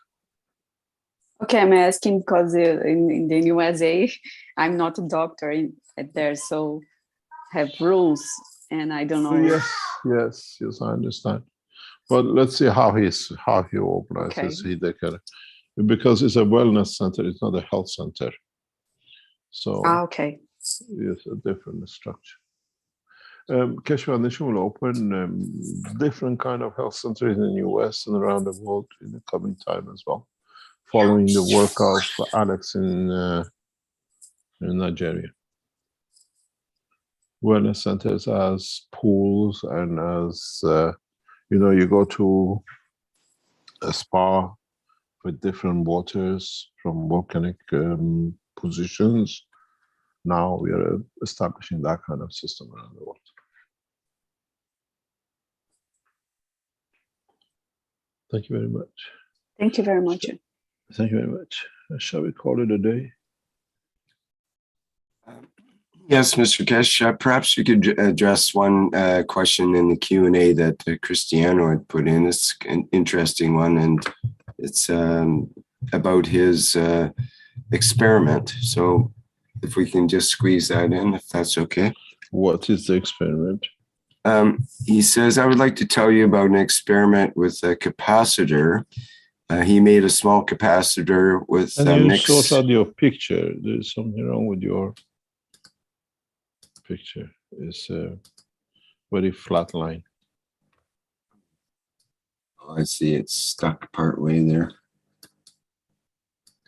Okay, I'm asking because in the USA, I'm not a doctor there, so have rules, and I don't know. Yes, I understand. But let's see how he organizes. Okay. Because it's a wellness center, it's not a health center. So okay. It's a different structure. Keshe Foundation will open different kind of health centers in the US and around the world in the coming time as well, following the work of Alex in Nigeria. Wellness centers as pools and as, you go to a spa with different waters from volcanic positions. Now we are establishing that kind of system around the world. Thank you very much. Thank you very much. Thank you very much. Shall we call it a day? Yes, Mr. Keshe, perhaps you could address one question in the Q&A that Cristiano had put in. It's an interesting one, and it's about his experiment. So if we can just squeeze that in, if that's okay. What is the experiment? He says, I would like to tell you about an experiment with a capacitor. He made a small capacitor with a mix. And you sort out your picture. There's something wrong with your picture. It's a very flat line. Oh, I see it's stuck part way there.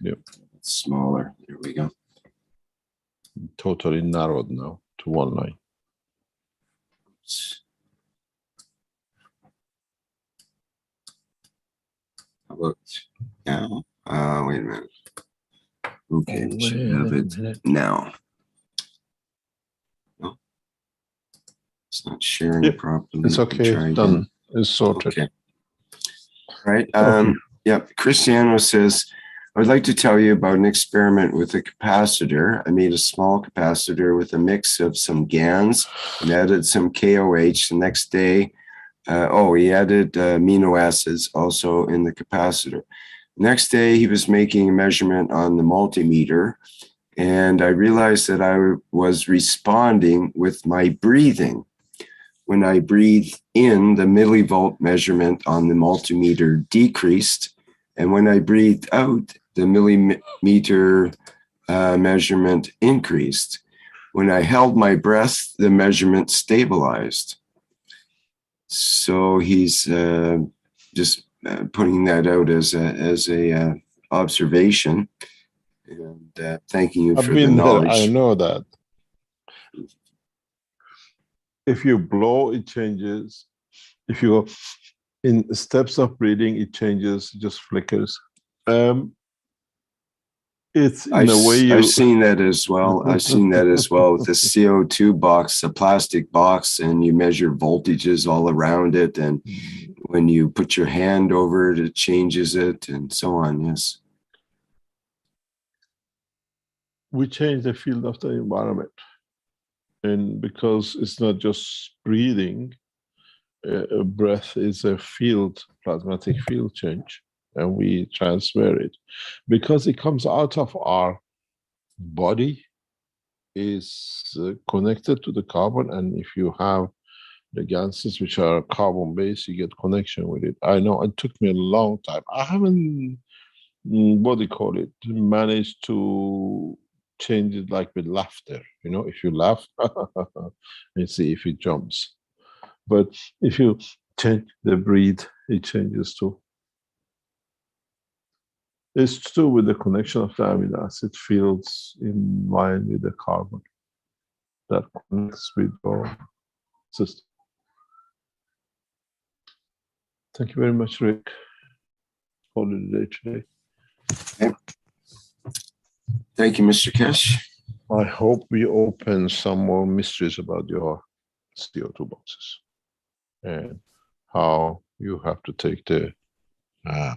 Yep. It's smaller. There we go. Totally narrowed now to one line. How about now? Wait a minute. Okay, we should have it now. No, it's not sharing properly. It's okay. It's done. It's sorted. Okay. All right. Yeah. Cristiano says, I would like to tell you about an experiment with a capacitor. I made a small capacitor with a mix of some Gans and added some KOH. The next day, he added amino acids also in the capacitor. Next day, he was making a measurement on the multimeter, and I realized that I was responding with my breathing. When I breathed in, the millivolt measurement on the multimeter decreased, and when I breathed out, the millimeter measurement increased. When I held my breath, the measurement stabilized. So he's just putting that out as a observation, and thanking you for the knowledge. I know that. If you blow, it changes. If you go in steps of breathing, it changes, just flickers. It's in a way I've seen that as well. I've seen that as well with the CO2 box, the plastic box, and you measure voltages all around it. And when you put your hand over it, it changes it and so on. Yes. We change the field of the environment. And because it's not just breathing, breath is a field, plasmatic field change. And we transfer it because it comes out of our body, is connected to the carbon, and if you have the gases which are carbon based, you get connection with it. I know it took me a long time. I haven't managed to change it like with laughter. If you laugh and see if it jumps, but if you change the breathe, it changes too. It's to do with the connection of the amino acid fields in line with the carbon that connects with your system. Thank you very much, Rick. Call it a day today. Okay. Thank you, Mr. Keshe. I hope we open some more mysteries about your CO2 boxes and how you have to take the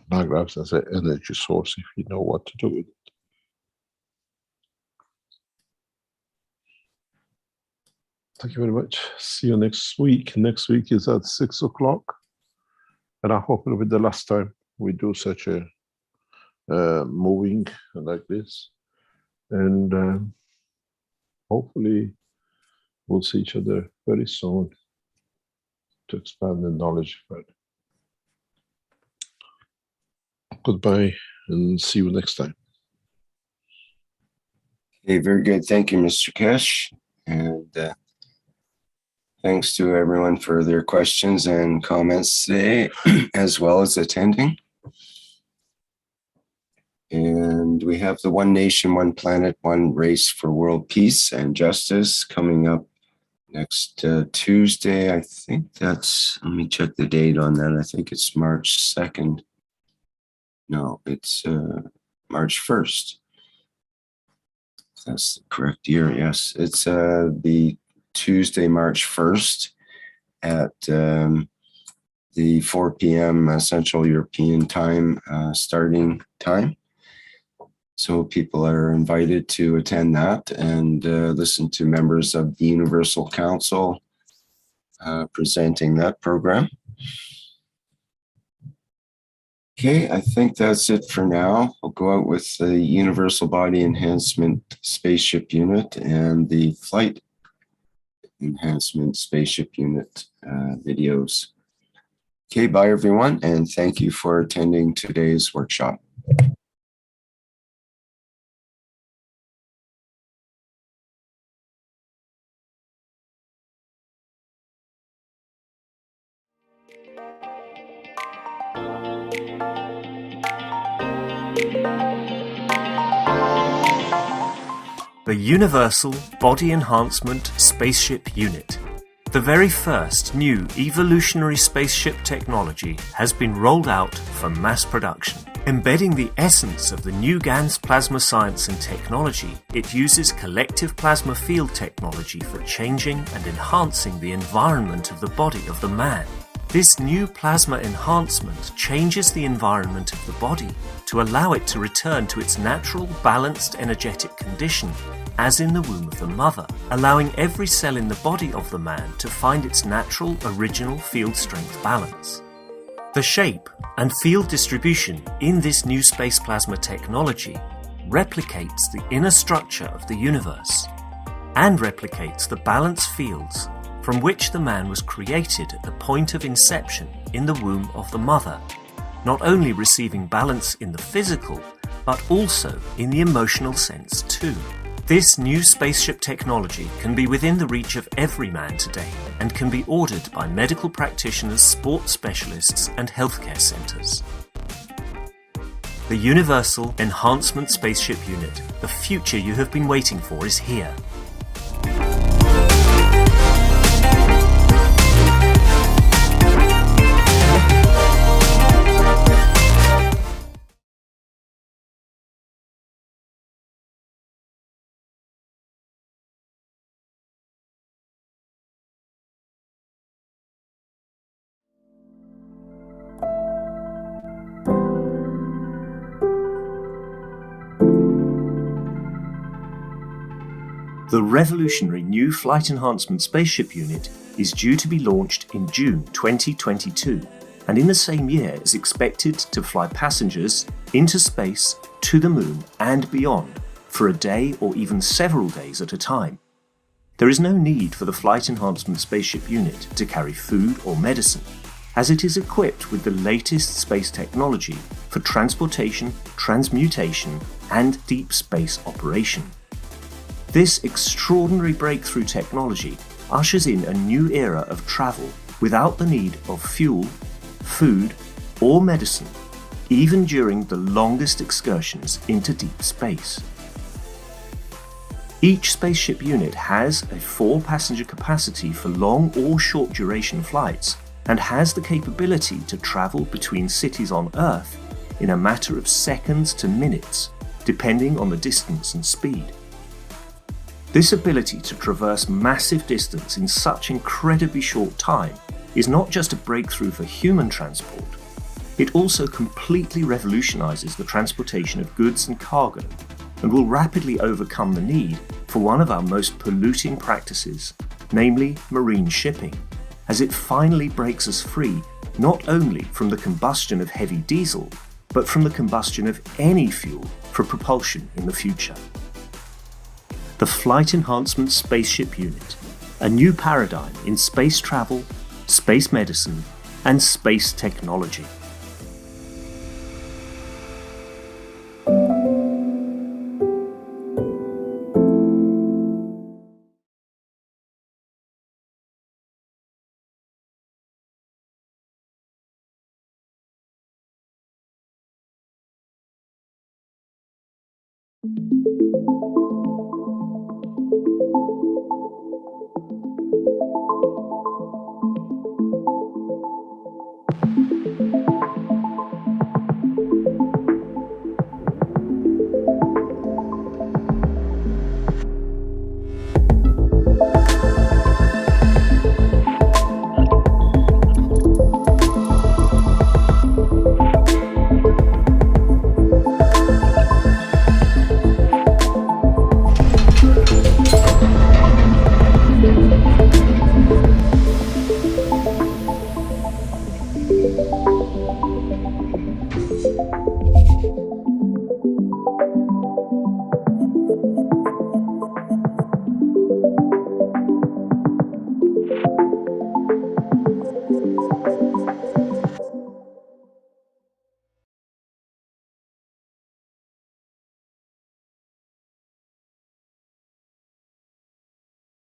magnets as an energy source if you know what to do with it. Thank you very much. See you next week. Next week is at 6 o'clock. And I hope it'll be the last time we do such a moving like this. And hopefully we'll see each other very soon to expand the knowledge further. Goodbye and see you next time. Okay, very good. Thank you, Mr. Keshe. And thanks to everyone for their questions and comments today, as well as attending. And we have the One Nation, One Planet, One Race for World Peace and Justice coming up next Tuesday. I think that's, let me check the date on that. I think it's March 2nd. No, it's March 1st. That's the correct year, yes. It's the Tuesday, March 1st at the 4 p.m. Central European Time starting time. So people are invited to attend that and listen to members of the Universal Council presenting that program. Okay, I think that's it for now. I'll go out with the Universal Body Enhancement Spaceship Unit and the Flight Enhancement Spaceship Unit videos. Okay, bye everyone, and thank you for attending today's workshop. The Universal Body Enhancement Spaceship Unit. The very first new evolutionary spaceship technology has been rolled out for mass production. Embedding the essence of the new Gans plasma science and technology, it uses collective plasma field technology for changing and enhancing the environment of the body of the man. This new plasma enhancement changes the environment of the body to allow it to return to its natural, balanced, energetic condition, as in the womb of the mother, allowing every cell in the body of the man to find its natural, original field strength balance. The shape and field distribution in this new space plasma technology replicates the inner structure of the universe and replicates the balance fields from which the man was created at the point of inception in the womb of the mother, not only receiving balance in the physical, but also in the emotional sense too. This new spaceship technology can be within the reach of every man today and can be ordered by medical practitioners, sports specialists, and healthcare centers. The Universal Enhancement Spaceship Unit, the future you have been waiting for, is here. The revolutionary new Flight Enhancement Spaceship Unit is due to be launched in June 2022, and in the same year is expected to fly passengers into space, to the moon and beyond for a day or even several days at a time. There is no need for the Flight Enhancement Spaceship Unit to carry food or medicine, as it is equipped with the latest space technology for transportation, transmutation and deep space operation. This extraordinary breakthrough technology ushers in a new era of travel without the need of fuel, food, or medicine, even during the longest excursions into deep space. Each spaceship unit has a 4-passenger capacity for long or short duration flights and has the capability to travel between cities on Earth in a matter of seconds to minutes, depending on the distance and speed. This ability to traverse massive distance in such incredibly short time is not just a breakthrough for human transport, it also completely revolutionizes the transportation of goods and cargo, and will rapidly overcome the need for one of our most polluting practices, namely marine shipping, as it finally breaks us free not only from the combustion of heavy diesel, but from the combustion of any fuel for propulsion in the future. The Flight Enhancement Spaceship Unit, a new paradigm in space travel, space medicine, and space technology.